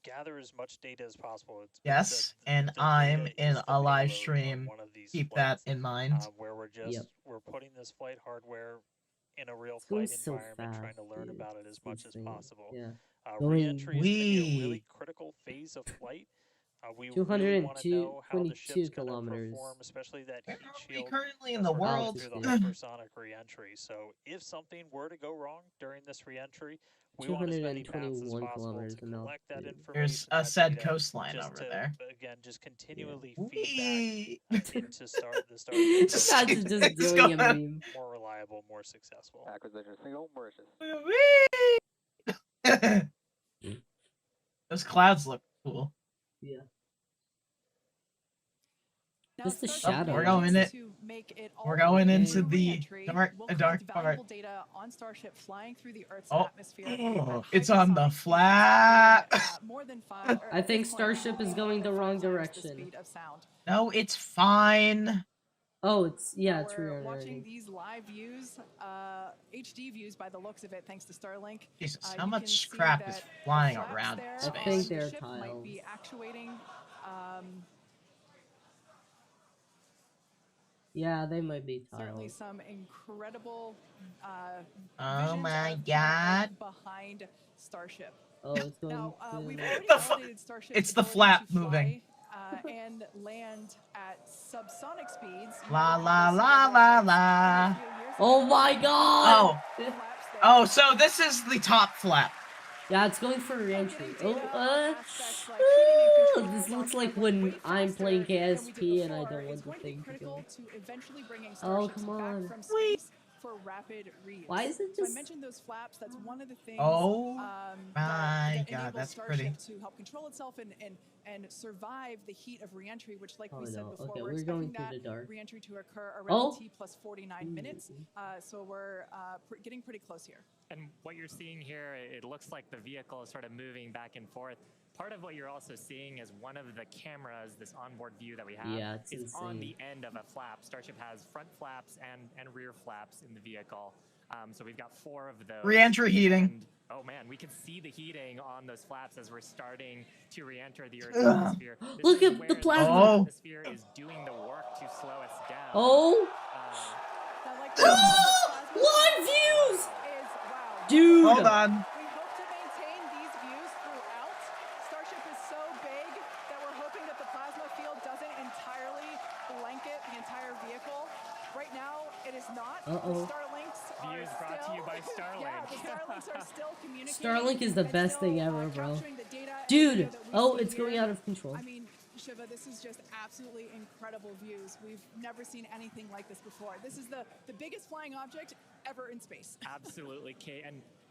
gather as much data as possible. Yes, and the I'm data in is the a live payload on stream. one of these Keep flights, that in mind. where we're putting this flight hardware in a real It's going flight so environment, trying to fast, learn dude. about it as much as Insane. possible. Yeah. Re-entry is going to be a really Wee. critical phase of flight. We really want to know how the ship's going to perform, especially that heat shield Currently in the world. through the hypersonic re-entry. So if something were to go wrong during this re-entry, we want as many paths as 221 possible kilometers to an collect that altitude. information. There's a that said data, coastline just over to, there. again, just continually feed Wee. back into the Starship This guy's to just make doing going- a meme. more reliable, more successful. Acquisition single Mauritius. Wee. Those clouds look cool. Yeah. Now, Just the Starship shadow. We're going manages in- to make it all We're going the way into through the re-entry. dark We'll part. collect valuable data on Starship flying through the Earth's Oh, atmosphere. at it's on the hypersonic flat. speeds, more than I think Starship is going the wrong direction. speed of sound. No, it's fine. Oh, it's Now it's we're watching reordering. these live views, HD views by the looks of it, thanks to Starlink. Jesus, You how can much see crap that is the flying flaps around there in I space? think on the they're ship might be tiles. actuating Yeah, they might be Certainly tiles. some incredible Oh visions my of god. behind Starship. Oh, it's going Now, we've to. already The fu- validated Starship's it's the ability flap to moving. fly and land at subsonic speeds. You La may la recall this la over la flights la. from a few years Oh ago. my god! Flaps there. Oh, so this is the top flap. Yeah, it's going for Getting re-entry. data Oh, on aspects like heating and control this looks while like traveling when way I'm playing faster than we did KSP and I before don't is want the going to be thing to critical go. to eventually bringing Oh, starships come back on. from space for rapid reuse. Why is it So I just... mentioned those flaps. That's one of the things Oh that my god, enables that's Starship pretty. to help control itself and survive the heat of re-entry, which, like Oh we said no, before, okay, we're we're going expecting through that the dark. re-entry to occur around Oh! T plus 49 minutes. So we're getting pretty close here. And what you're seeing here, it looks like the vehicle is sort of moving back and forth. Part of what you're also seeing is one of the cameras, this onboard view that we have, Yeah, it's is insane. on the end of a flap. Starship has front flaps and rear flaps in the vehicle. So we've got 4 of those. Re-entry heating. And, oh man, we can see the heating on those flaps as we're starting to re-enter the Earth's atmosphere. This Look is at the where plasma! Oh. atmosphere is doing the work to slow us down. Oh! Now, like we said, the plasma What field views! is, wow. Dude! Hold on. We hope to maintain these views throughout. Starship is so big that we're hoping that the plasma field doesn't entirely blanket the entire vehicle. Right now, it is not. Uh-oh. Starlinks are Views brought to you by Starlink. Yeah, the Starlinks are still communicating. Starlink is the and best still, thing ever, bro. capturing the data and Dude! video that we Oh, see it's going here. out of control. I mean, Shiva, this is just absolutely incredible views. We've never seen anything like this before. This is the biggest flying object ever in space. Absolutely, Kate.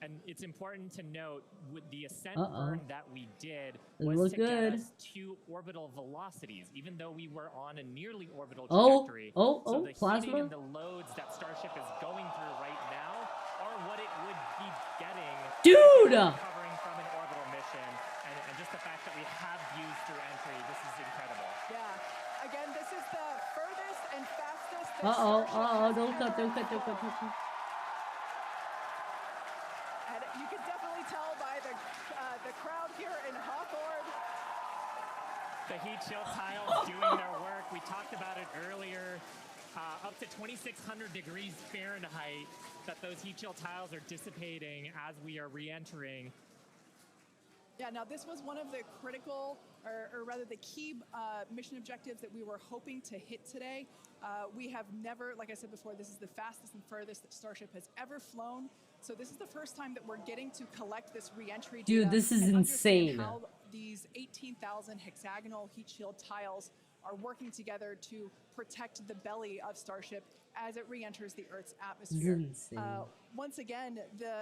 And it's important to note with the ascent Uh-oh. burn that we did It was looked to get good. us to orbital velocities, even though we were on a nearly orbital Oh, trajectory. oh, So oh, the plasma? heating and the loads that Starship is going through right now are what it would be getting Dude! if it was recovering from an orbital mission. And just the fact that we have views through entry, this is incredible. Yeah. Again, this is the furthest and fastest. that Uh-oh, Starship uh-oh, has don't cut, ever don't cut, don't cut, flown. don't cut. And you can definitely tell by the crowd here in Hawthorne. The heat shield tiles doing their work. We talked about it earlier. Up to 2,600 degrees Fahrenheit that those heat shield tiles are dissipating as we are re-entering. Yeah, now this was one of the critical, or rather the key mission objectives that we were hoping to hit today. We have never, like I said before, this is the fastest and furthest that Starship has ever flown. So this is the first time that we're getting to collect this re-entry data. Dude, this is and understand insane. how these 18,000 hexagonal heat shield tiles are working together to protect the belly of Starship as it re-enters the Earth's atmosphere. This is insane. Once again, the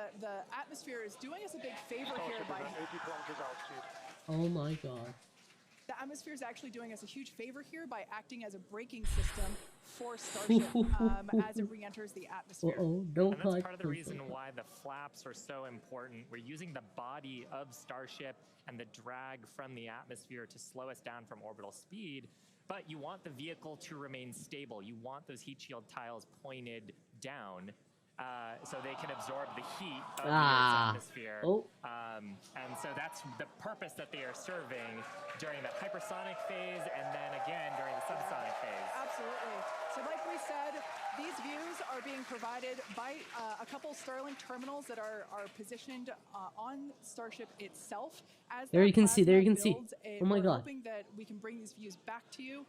atmosphere is doing us a big favor here by... Oh my god. The atmosphere is actually doing us a huge favor here by acting as a braking system for Starship as it re-enters the atmosphere. Uh-oh, don't And that's cut. part of the reason why the flaps are so important. We're using the body of Starship and the drag from the atmosphere to slow us down from orbital speed, but you want the vehicle to remain stable. You want those heat shield tiles pointed down so they can absorb the heat of the Earth's atmosphere. Oh. And so that's the purpose that they are serving during the hypersonic phase and then again during the subsonic phase. Absolutely. So like we said, these views are being provided by a couple Starlink terminals that are positioned on Starship itself. As There that you can see, there you plasma can see. builds, Oh my we're god. hoping that we can bring these views back to you.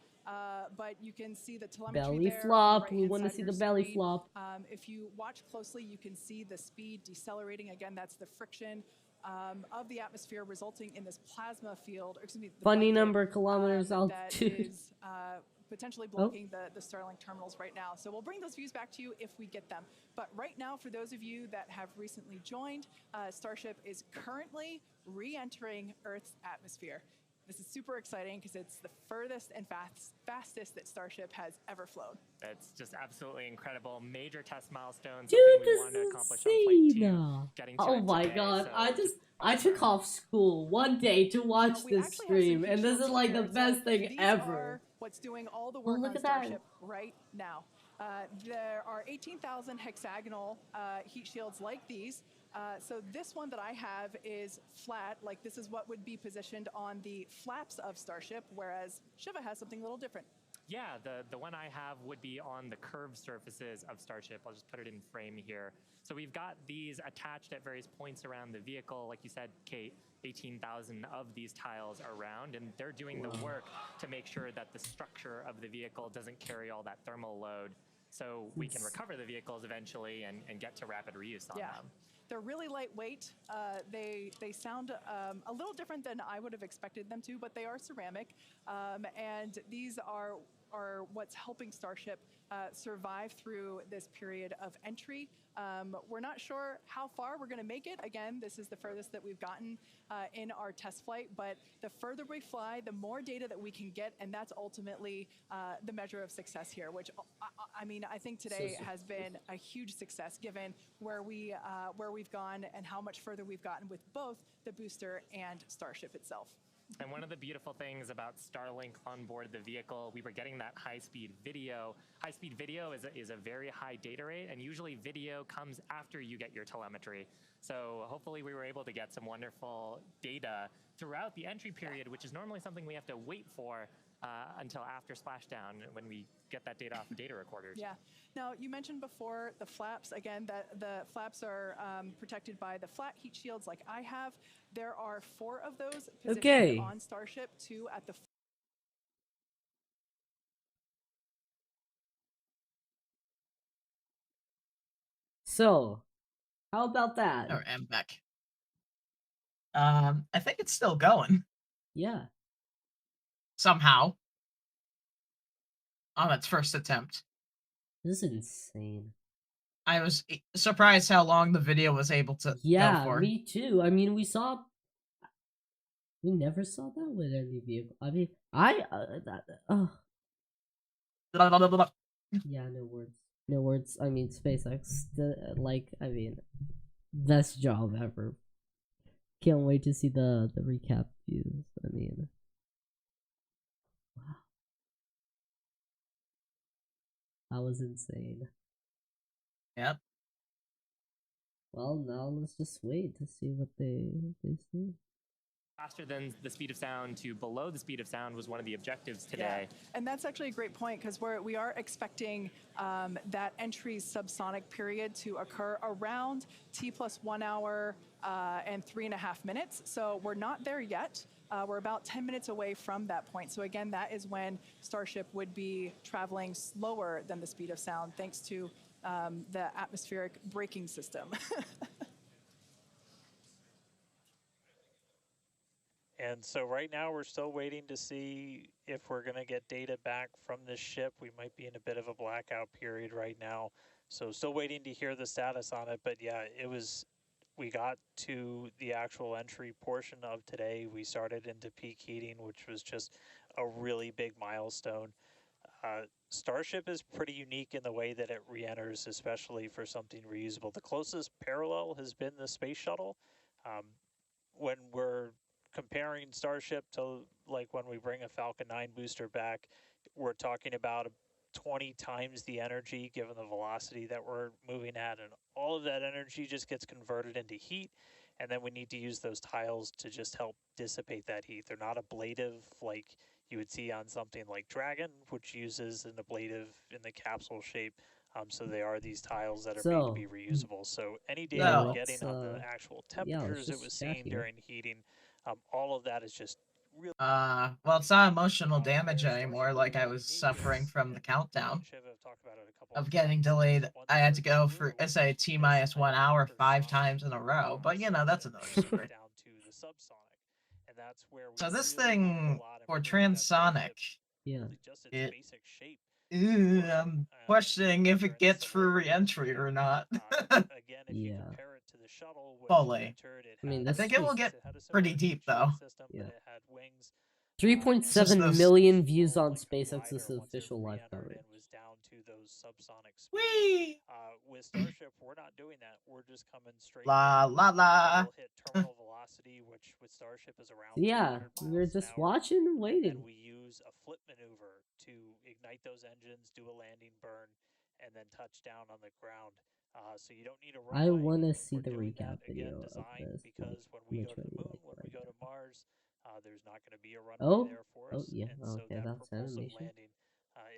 But you can see the telemetry Belly there on the flop. We right-hand want to side see of the your belly screen. flop. If you watch closely, you can see the speed decelerating. Again, that's the friction of the atmosphere resulting in this plasma field. Or excuse me, the Funny blanket, number of kilometers that altitude. is potentially blocking the Starlink terminals right now. So we'll bring those views back to you if we get them. But right now, for those of you that have recently joined, Starship is currently re-entering Earth's atmosphere. This is super exciting because it's the furthest and fastest that Starship has ever flown. It's just absolutely incredible. Major test milestones. Dude, something we this wanted to is accomplish on flight 2. insane. Getting to Oh it my today, god, so I took off school one day to watch We this actually have some stream, heat and this shields is like the here. best So thing these ever. are what's doing all the Oh, work look on at that. Starship right now. There are 18,000 hexagonal heat shields like these. So this one that I have is flat, like this is what would be positioned on the flaps of Starship, whereas Shiva has something a little different. Yeah, the one I have would be on the curved surfaces of Starship. I'll just put it in frame here. So we've got these attached at various points around the vehicle. Like you said, Kate, 18,000 of these tiles around, and they're doing the work to make sure that the structure of the vehicle doesn't carry all that thermal load, so we can recover the vehicles eventually and get to rapid reuse on them. They're really lightweight. They sound a little different than I would have expected them to, but they are ceramic, and these are what's helping Starship survive through this period of entry. We're not sure how far we're going to make it. Again, this is the furthest that we've gotten in our test flight, but the further we fly, the more data that we can get, and that's ultimately the measure of success here, which I mean, I think today has been a huge success given where we've gone and how much further we've gotten with both the booster and Starship itself. And one of the beautiful things about Starlink on board the vehicle, we were getting that high-speed video. High-speed video is a very high data rate, and usually video comes after you get your telemetry. So hopefully we were able to get some wonderful data throughout the entry period, which is normally something we have to wait for until after splashdown when we get that data off the data recorders. Yeah. Now, you mentioned before the flaps. Again, that the flaps are protected by the flat heat shields like I have. There are 4 of those positioned on Starship, 2 at the So, how about that? Or I'm back. I think it's still going. Yeah. Somehow. On its first attempt. This is insane. I was surprised how long the video was able to go for. Me too. I mean, we never saw that with any vehicle. I mean, yeah, no words. No words. I mean, SpaceX, best job ever. Can't wait to see the recap views. I mean, wow. That was insane. Yep. Well, now let's just wait to see what they see. Faster than the speed of sound to below the speed of sound was one of the objectives today. Yeah. And that's actually a great point because we are expecting that entry subsonic period to occur around T plus 1 hour and 3.5 minutes. So we're not there yet. We're about 10 minutes away from that point. So again, that is when Starship would be traveling slower than the speed of sound thanks to the atmospheric braking system. And so right now we're still waiting to see if we're going to get data back from this ship. We might be in a bit of a blackout period right now. So still waiting to hear the status on it. But yeah, we got to the actual entry portion of today. We started into peak heating, which was just a really big milestone. Starship is pretty unique in the way that it re-enters, especially for something reusable. The closest parallel has been the space shuttle. When we're comparing Starship to like when we bring a Falcon 9 booster back, we're talking about 20 times the energy given the velocity that we're moving at, and all of that energy just gets converted into heat, and then we need to use those tiles to just help dissipate that heat. They're not ablative like you would see on something like Dragon, which uses an ablative in the capsule shape. So they are these tiles that are made to be reusable. So any data we're getting on the actual temperatures it was seeing during heating, all of that is just really... well, it's not emotional damage anymore like I was suffering from the countdown of getting delayed. I had to go for SAT minus 1 hour 5 times in a row, but you know, that's another story. So this thing for transonic, I'm questioning if it gets for re-entry or not. Yeah. Fully. I mean, I think it will get pretty deep though. Yeah. 3.7 million views on SpaceX's official live coverage. Whee! With Starship, we're not doing that. We're just coming straight. La la la. We'll hit terminal velocity, which with Starship is around. Yeah, we're just watching and waiting. And we use a flip maneuver to ignite those engines, do a landing burn, and then touch down on the ground. So you don't need a runway. I want to see the recap video of this. Because when we go to the moon, when we go to Mars, there's not going to be a runway there for us. Oh yeah, okay, that's animation. Landing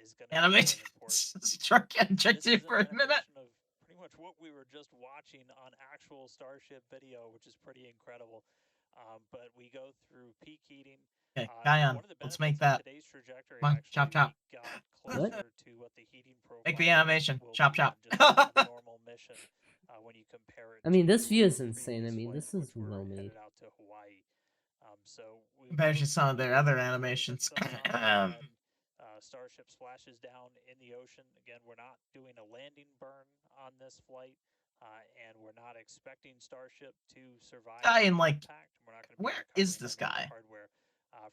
is going to Animate be important. truck getting checked This in is for an a minute. animation of pretty much what we were just watching on actual Starship video, which is pretty incredible. But we go through peak heating. Okay, Kion, One of the let's benefits make that. of today's trajectory, Come on, actually, chop, chop. we got What? closer to what the heating profile Make the animation. will Chop, be chop. on just a normal mission when you compare it I mean, to this view is the insane. I previous mean, flight, this is which we're well made. headed out to Hawaii. So we Compared go to some of their through, other put animations. some on, and then Starship splashes down in the ocean. Again, we're not doing a landing burn on this flight, and we're not expecting Starship to survive Guy in, the like, impact. We're not going to be where is recovering this any of the guy? hardware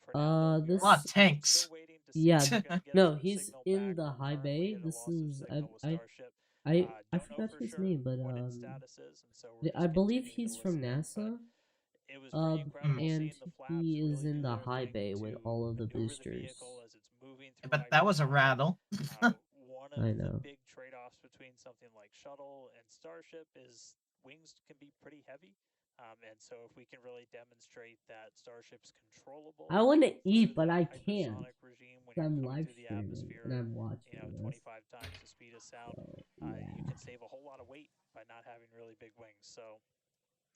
for now. Though, we This. A lot of are tanks. still waiting to see Yeah, if we're going to get no, some he's signal in back. the We're high currently bay. at a This loss of is signal with Starship. I Don't know forgot for his sure name, but what its status is, and so we're I just believe continuing he's to from listen in, NASA. but it was pretty incredible And seeing the flaps he is really in do the their high thing bay with to all of the maneuver the boosters. vehicle as it's moving through But high that was a pressure. rattle. One I of know. the big trade-offs between something like shuttle and Starship is wings can be pretty heavy. And so if we can really demonstrate that Starship's controllable, I want to through eat, but the I can't. hypersonic regime when you're I'm coming live through the streaming atmosphere, and I'm watching you know, this. 25 times the speed of sound, So, you yeah. can save a whole lot of weight by not having really big wings. So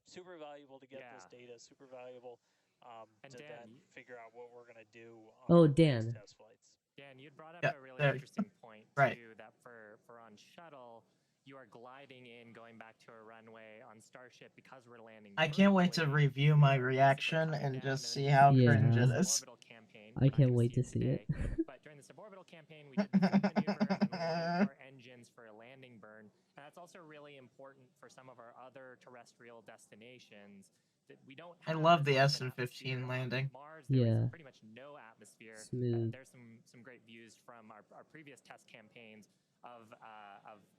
super valuable to get this data, super valuable to Dan, then figure out what we're going to do on Oh, these Dan. test flights. Dan, you'd brought up Yeah, a really there. interesting point Right. too. That for on shuttle, you are gliding in, going back to a runway. On Starship, because we're landing. I can't wait to vertically, review we my are reaction basically coming and down, just then see how Yeah. cringe it during the is. suborbital campaign, I we're not can't gonna wait see to see it. today, but during the suborbital campaign, we did the flip maneuver and then loaded our engines for a landing burn. And that's also really important for some of our other terrestrial destinations. That we don't I have love the as much of an SN15 atmosphere. landing. On Mars, there Yeah. was pretty much no atmosphere. Smooth. There's some great views from our previous test campaigns of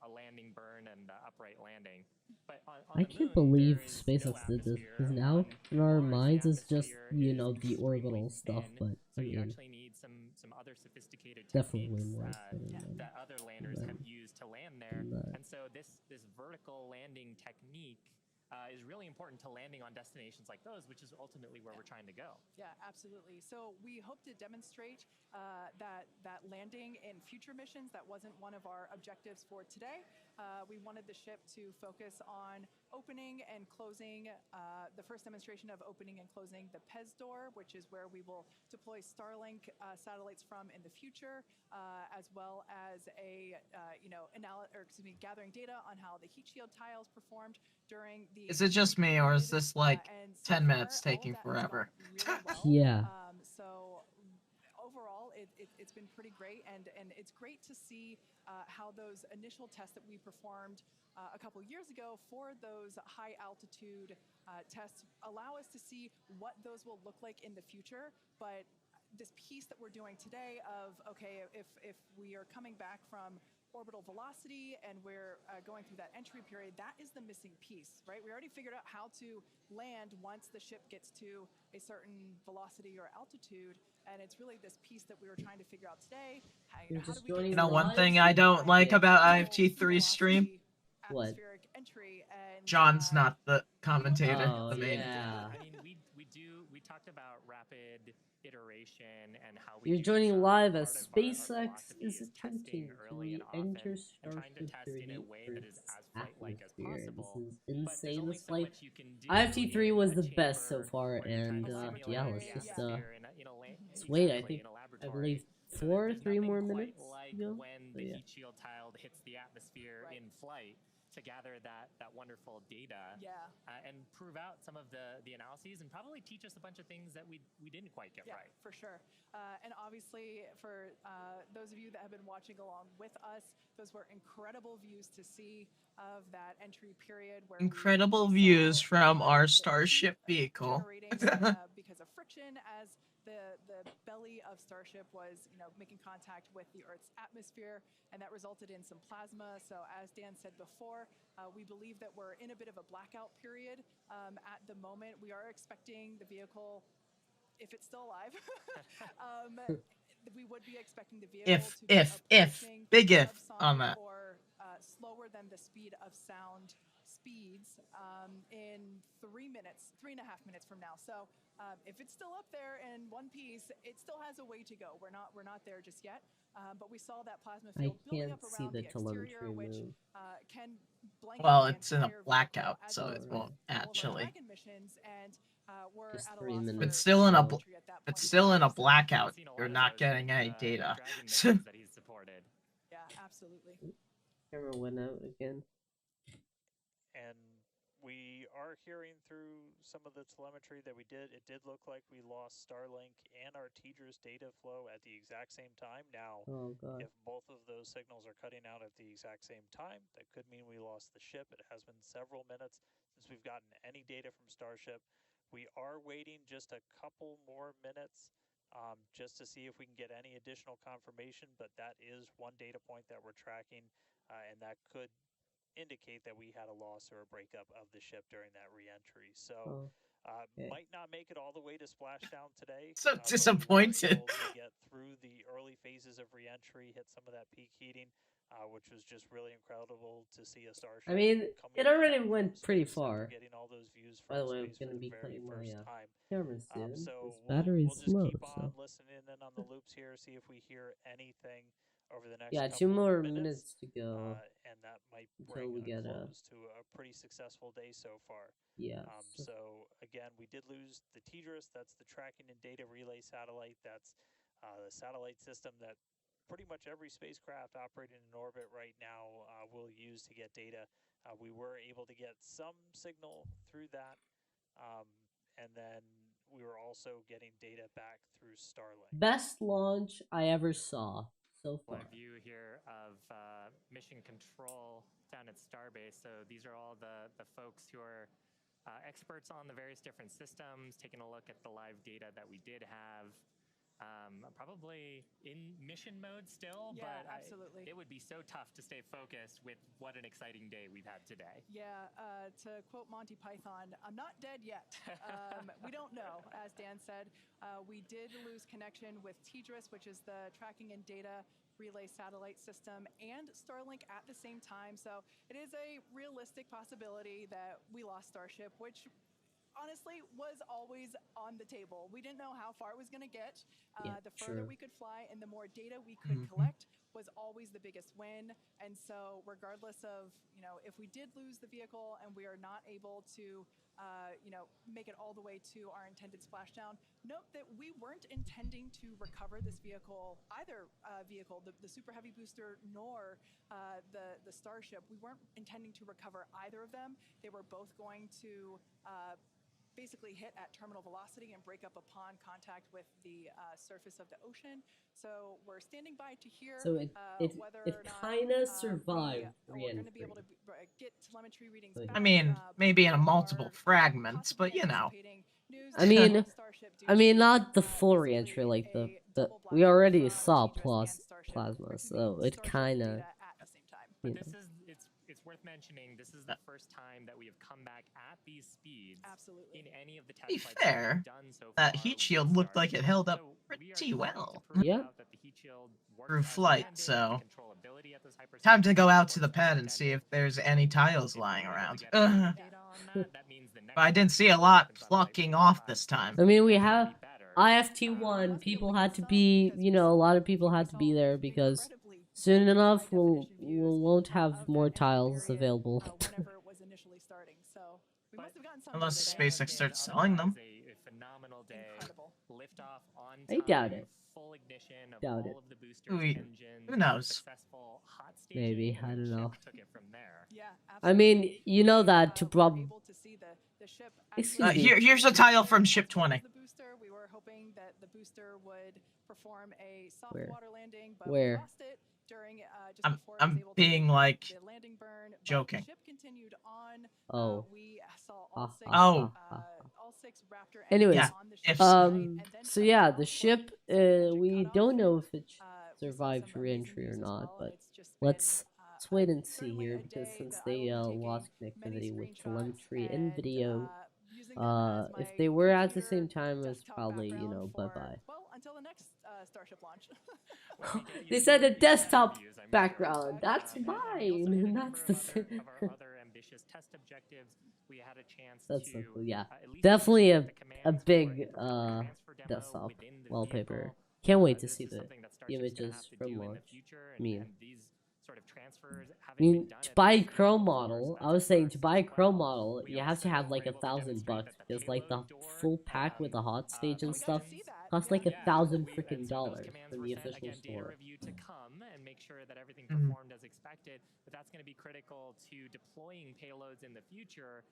a landing burn and upright landing. But on I the can't moon, believe there is SpaceX no did this, atmosphere. because now On in our Mars, minds the it's just, atmosphere you is know, the extremely orbital stuff, thin, but so I you mean, actually need some other sophisticated definitely techniques more exciting than that other landers have used to land there. that. And so this vertical landing technique is really important to landing on destinations like those, which is ultimately where we're trying to go. Yeah, absolutely. So we hope to demonstrate that landing in future missions. That wasn't one of our objectives for today. We wanted the ship to focus on opening and closing, the first demonstration of opening and closing the PEZ door, which is where we will deploy Starlink satellites from in the future, as well as a gathering data on how the heat shield tiles performed during the. Is it just me, or is this like 10 minutes taking forever? Yeah. So overall, it's been pretty great, and it's great to see how those initial tests that we performed a couple years ago for those high altitude tests allow us to see what those will look like in the future. But this piece that we're doing today of, okay, if we are coming back from orbital velocity and we're going through that entry period, that is the missing piece, right? We already figured out how to land once the ship gets to a certain velocity or altitude, and it's really this piece that we were trying to figure out today. You know, one thing I don't like about IFT3's stream? What? Entry and John's not the commentator, Oh, the main. yeah. I mean, we talked about rapid iteration and how we You're use, joining live as part of our SpaceX philosophy is testing attempting early to and often enter and trying to Starship test in a way that is 38's as flight-like as atmosphere. possible. This is But there's insane, only this so flight. much you can do IFT3 in was a the best so chamber far, where you're trying and to yeah, simulate let's the just atmosphere in let's wait. I exactly think in a I laboratory. believe So three nothing more quite minutes like to go. when So, the yeah. heat shield tile hits the atmosphere in flight to gather that wonderful data and prove out some of the analyses and probably teach us a bunch of things that we didn't quite get right. For sure. And obviously, for those of you that have been watching along with us, those were incredible views to see of that entry period. Where Incredible we views saw from our the Starship heat vehicle. generating because of friction as the belly of Starship was, making contact with the Earth's atmosphere, and that resulted in some plasma. So as Dan said before, we believe that we're in a bit of a blackout period at the moment. We are expecting the vehicle, if it's still alive, we would be expecting the vehicle to be if, big if on that. or slower than the speed of sound speeds in 3 minutes, 3.5 minutes from now. So if it's still up there in one piece, it still has a way to go. We're not there just yet. But we saw that plasma field building up see around the the exterior, telemetry which move. can blanket Well, the it's in a entire blackout, vehicle, as so well it as won't all of our actually. Dragon missions, and we're Just at a 3 loss minutes. It's still in a telemetry at that it's point. still in a So- blackout. Seen a lot You're of not those getting with, any the data. Dragon missions that he's supported. Yeah, absolutely. Camera went out again. And we are hearing through some of the telemetry that we did. It did look like we lost Starlink and our TDRS data flow at the exact same time. Now, Oh god. if both of those signals are cutting out at the exact same time, that could mean we lost the ship. It has been several minutes since we've gotten any data from Starship. We are waiting just a couple more minutes just to see if we can get any additional confirmation, but that is one data point that we're tracking, and that could indicate that we had a loss or a breakup of the ship during that reentry. So okay. might not make it all the way to splashdown today. So but we were disappointed. able to get through the early phases of reentry, hit some of that peak heating, which was just really incredible to see a Starship. I mean, it already went pretty space after far. getting all those views By the from way, I'm space gonna for be the very cutting my first time. camera soon. So This we'll battery's just low, keep on so listening in on the loops here, see if we hear anything over the next yeah, couple 2 more of minutes to go and that might until bring we a get close to a pretty successful day so far. yeah. So again, we did lose the TDRS. That's the tracking and data relay satellite. That's the satellite system that pretty much every spacecraft operating in orbit right now will use to get data. We were able to get some signal through that, and then we were also getting data back through Starlink. Best launch I ever saw so far. A view here of mission control down at Starbase. So these are all the folks who are experts on the various different systems, taking a look at the live data that we did have. Probably in mission mode still, Yeah, but absolutely. it would be so tough to stay focused with what an exciting day we've had today. Yeah, to quote Monty Python, I'm not dead yet. We don't know, as Dan said. We did lose connection with TDRS, which is the tracking and data relay satellite system, and Starlink at the same time. So it is a realistic possibility that we lost Starship, which honestly was always on the table. We didn't know how far it was going to get. The further we could fly and the more data we could collect was always the biggest win. And so regardless of, if we did lose the vehicle and we are not able to, make it all the way to our intended splashdown, note that we weren't intending to recover this vehicle, either vehicle, the Super Heavy booster nor the Starship. We weren't intending to recover either of them. They were both going to basically hit at terminal velocity and break up upon contact with the surface of the ocean. So we're standing by to hear whether it or not kind of survived we're going to be re-entry. able to get telemetry readings But- back. I mean, maybe in a multiple fragments, but I mean, not the full re-entry, like the we already saw plasma, so it kind of. But this is it's worth mentioning. This is the first time that we have come back at these speeds in any of the test To be flights that fair, we've done so far. that heat shield with looked like it Starship. held up So we are pretty trying to well. prove Yeah. out that the heat shield works Through as flight, intended, so the controllability at those hypersonic time to go out to the works as pad and see intended. if there's any tiles If we're lying able to around. get any data on that means the next But I didn't see a mission lot happens on flight plucking off this 55. time. I mean, we It's gonna have be better. IFT1. People had to be, a lot of people had to be there because soon enough won't have more tiles available. Whenever it was initially starting. So we must have gotten some Unless data SpaceX there. starts selling them. A phenomenal day. Incredible. Liftoff on I time, doubt it. full ignition of Doubt all it. of the boosters, engines. Who knows? Successful hot Maybe, staging, I and don't the know. ship took it from there. Yeah, I mean, absolutely. you know that to We were able to see the ship Excuse actually- me. Here's a tile from Ship 20. The booster, we were hoping that the booster would perform a soft Where? water landing, but Where? we lost it during just before it was I'm able to being make like the landing burn. But joking. The ship continued on. Oh. We saw all six. Oh. All six Raptor Anyways, engines on the ship if- tonight, and then so shut yeah, down the for ship, some magic we cutoff, don't know and, if it we saw survived some re-entry or amazing news as not, well, but and it's just let's been, wait and see certainly here a because day since that I they will be lost taking many connectivity with screenshots telemetry and video, using them as if my they were at the computer same time, it's desktop probably background bye for, bye. well, until the next Starship launch. They said a desktop Interviews, I'm sure. background. That's And we also fine. hit a That's number the of our other ambitious ambitious test objectives, we had a chance That's to so cool. Yeah, at least definitely demonstrate the a commands big for the transfer demo desktop within the wallpaper. vehicle. Can't wait to This see is the something that Starship's gonna images have to from do in the launch. future, I mean, and these sort of transfers I haven't been mean, done to at buy a this scale Chrome before, model, so I that's was a saying first to buy a as Chrome well. model, We you have to also have like were able to $1,000 demonstrate that the because like the payload door, full pack with the hot stage and we got stuff to see that. costs Yeah. like $1,000 and freaking so those dollars commands from were the sent. official Again, data store. review to come and make sure that everything Mhm. performed as expected. But that's going to be critical to deploying payloads in the future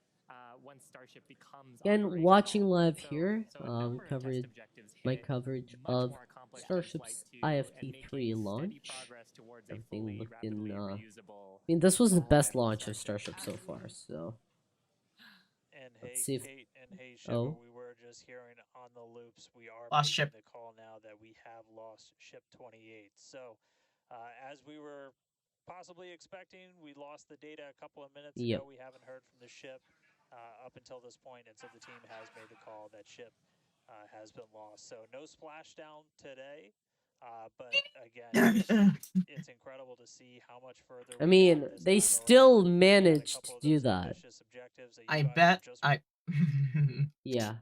once Starship becomes And operational. watching live So- here, so a number of test coverage, objectives my hit, coverage much of more accomplished in Starship's Flight 2 and IFT3 making steady launch. progress towards a Everything fully, looking, rapidly I reusable, mean, this was the best reliable launch of Starship so far, so And let's hey, see if- Kate, and hey, Shiva, oh. we were just hearing on the loops. We are Lost making ship. the call now that we have lost ship 28. So, as we were possibly expecting, we lost the data a couple of minutes Yep. ago. We haven't heard from the ship up until this point, and so the team has made the call that ship has been lost. So no splashdown today, but again, it's incredible to see how much further. I we mean, got this they time still around. We had a managed couple to of do those that. ambitious objectives that you I guys bet just I. Yeah.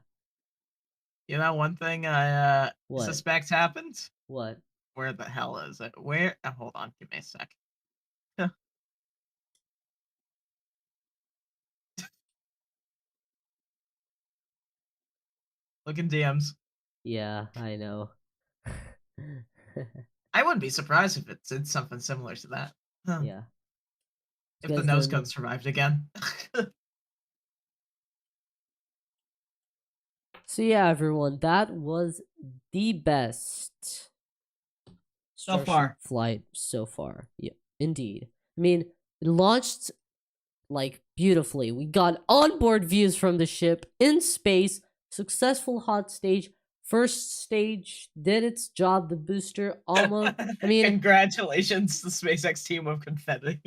You know, one thing I What? suspect happened. What? Where the hell is it? Where? Hold on, give me a sec. Look in DMs. Yeah, I know. I wouldn't be surprised if it did something similar to that. Huh. Yeah. If You the guys nose don't- cone survived again. So yeah, everyone, that was the best So far. flight so far. Yeah, indeed. I mean, it launched like beautifully. We got onboard views from the ship in space, successful hot stage. First stage did its job. The booster almost. I mean, Congratulations, the SpaceX team of confetti.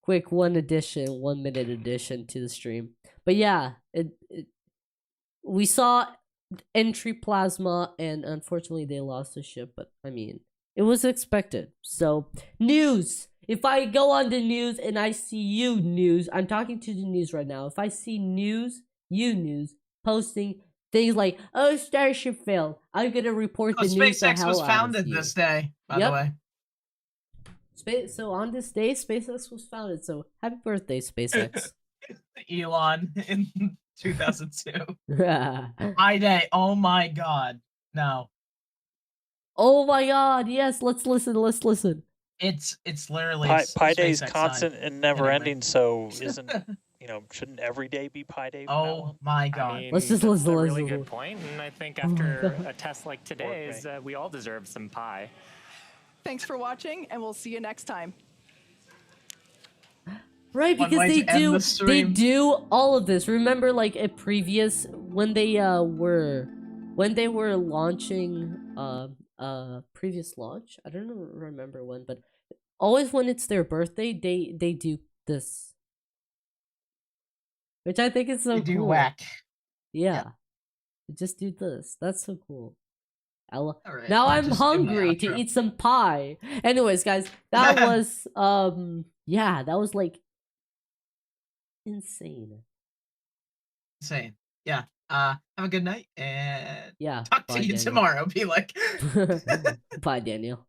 quick 1 minute addition to the stream. But yeah, we saw entry plasma, and unfortunately they lost the ship. But I mean, it was expected. So news. If I go on the news and I see you news, I'm talking to the news right now. If I see news, you news posting things like, "Oh, Starship failed," I'm gonna report Oh, the news the SpaceX hell was out of founded you. this day, by Yep. the way. So on this day, SpaceX was founded. So happy birthday, SpaceX. Elon in 2002. My day. Oh my god. No. Oh my god, yes, let's listen. It's literally Pi Day's SpaceX constant side. and never Anyway. ending, so isn't shouldn't every day be Pi Day? From now Oh on? my god. I mean, Let's just that's listen, a really listen. good point, and I think Oh my after God. a test like today's, we all deserve some pie. Thanks for watching, and we'll see you next time. Right, One because way they to end the do stream. all of this. Remember, like a previous when they were launching previous launch. I don't remember when, but always when it's their birthday, they do this, which I think is so They do cool. whack. Yeah, they just do this. That's so cool. Alright, Now I'm just do my hungry to outro. eat some pie. Anyways, guys, that was yeah, that was like insane. Insane. Yeah. Have a good night and Yeah. talk Bye, to you Daniel. tomorrow. Be like. Bye, Daniel.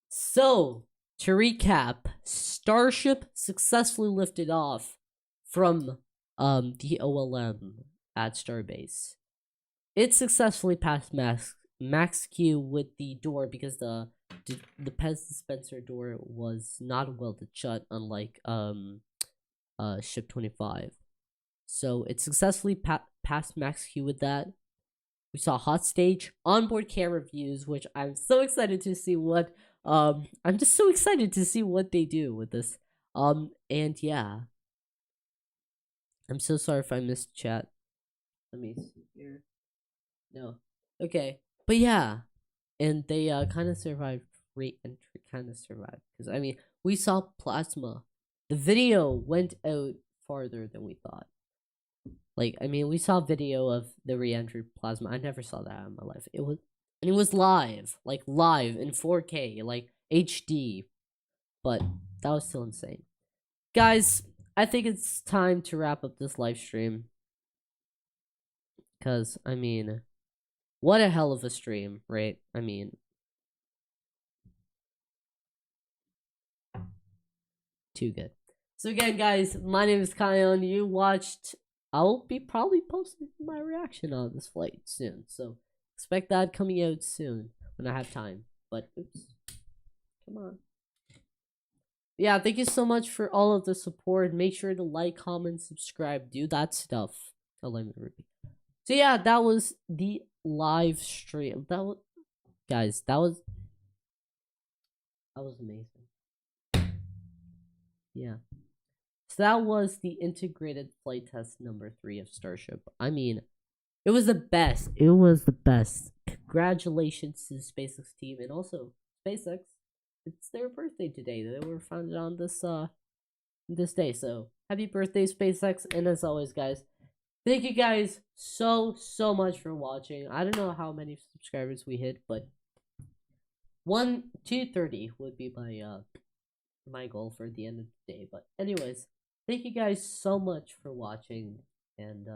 So, to recap, Starship successfully lifted off from the OLM at Starbase. It successfully passed Max Q with the door because the Pez dispenser door was not welded shut, unlike Ship 25. So it successfully passed Max Q with that. We saw hot stage, onboard camera views, which I'm so excited to see what I'm just so excited to see what they do with this. And yeah. I'm so sorry if I missed chat. Let me see here. No. Okay. But yeah. And they kind of survived re-entry, kind of survived. Because, I mean, we saw plasma. The video went out farther than we thought. Like, I mean, we saw video of the re-entry plasma. I never saw that in my life. It And it was live, like live in 4K, like HD. But that was still insane. Guys, I think it's time to wrap up this live stream. Because, I mean, what a hell of a stream, right? I mean, too good. So again, guys, my name is Kion. You watched. I'll be probably posting my reaction on this flight soon. So expect that coming out soon when I have time. But oops, come on. Yeah, thank you so much for all of the support. Make sure to like, comment, subscribe, do that stuff. Oh, let me repeat. So yeah, that was the live stream. That was, guys, that was amazing. Yeah. So that was the integrated flight test number 3 of Starship. I mean, it was the best. It was the best. Congratulations to the SpaceX team and also SpaceX. It's their birthday today. They were founded on this day. So happy birthday, SpaceX! And as always, guys, thank you guys so much for watching. I don't know how many subscribers we hit, but 230 would be my goal for the end of the day. But anyways, thank you guys so much for watching, and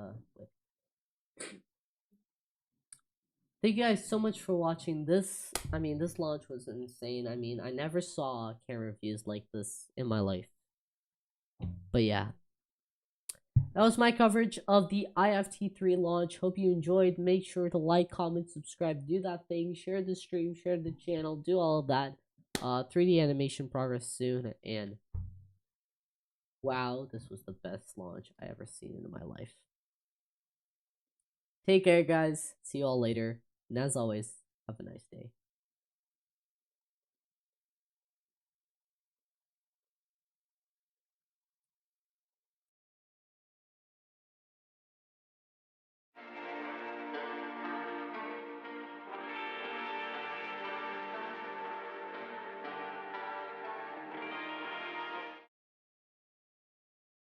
thank you guys so much for watching this. I mean, this launch was insane. I mean, I never saw camera views like this in my life. But yeah, that was my coverage of the IFT3 launch. Hope you enjoyed. Make sure to like, comment, subscribe, do that thing, share the stream, share the channel, do all of that. 3D animation progress soon, and wow, this was the best launch I ever seen in my life. Take care, guys. See you all later. And as always, have a nice day.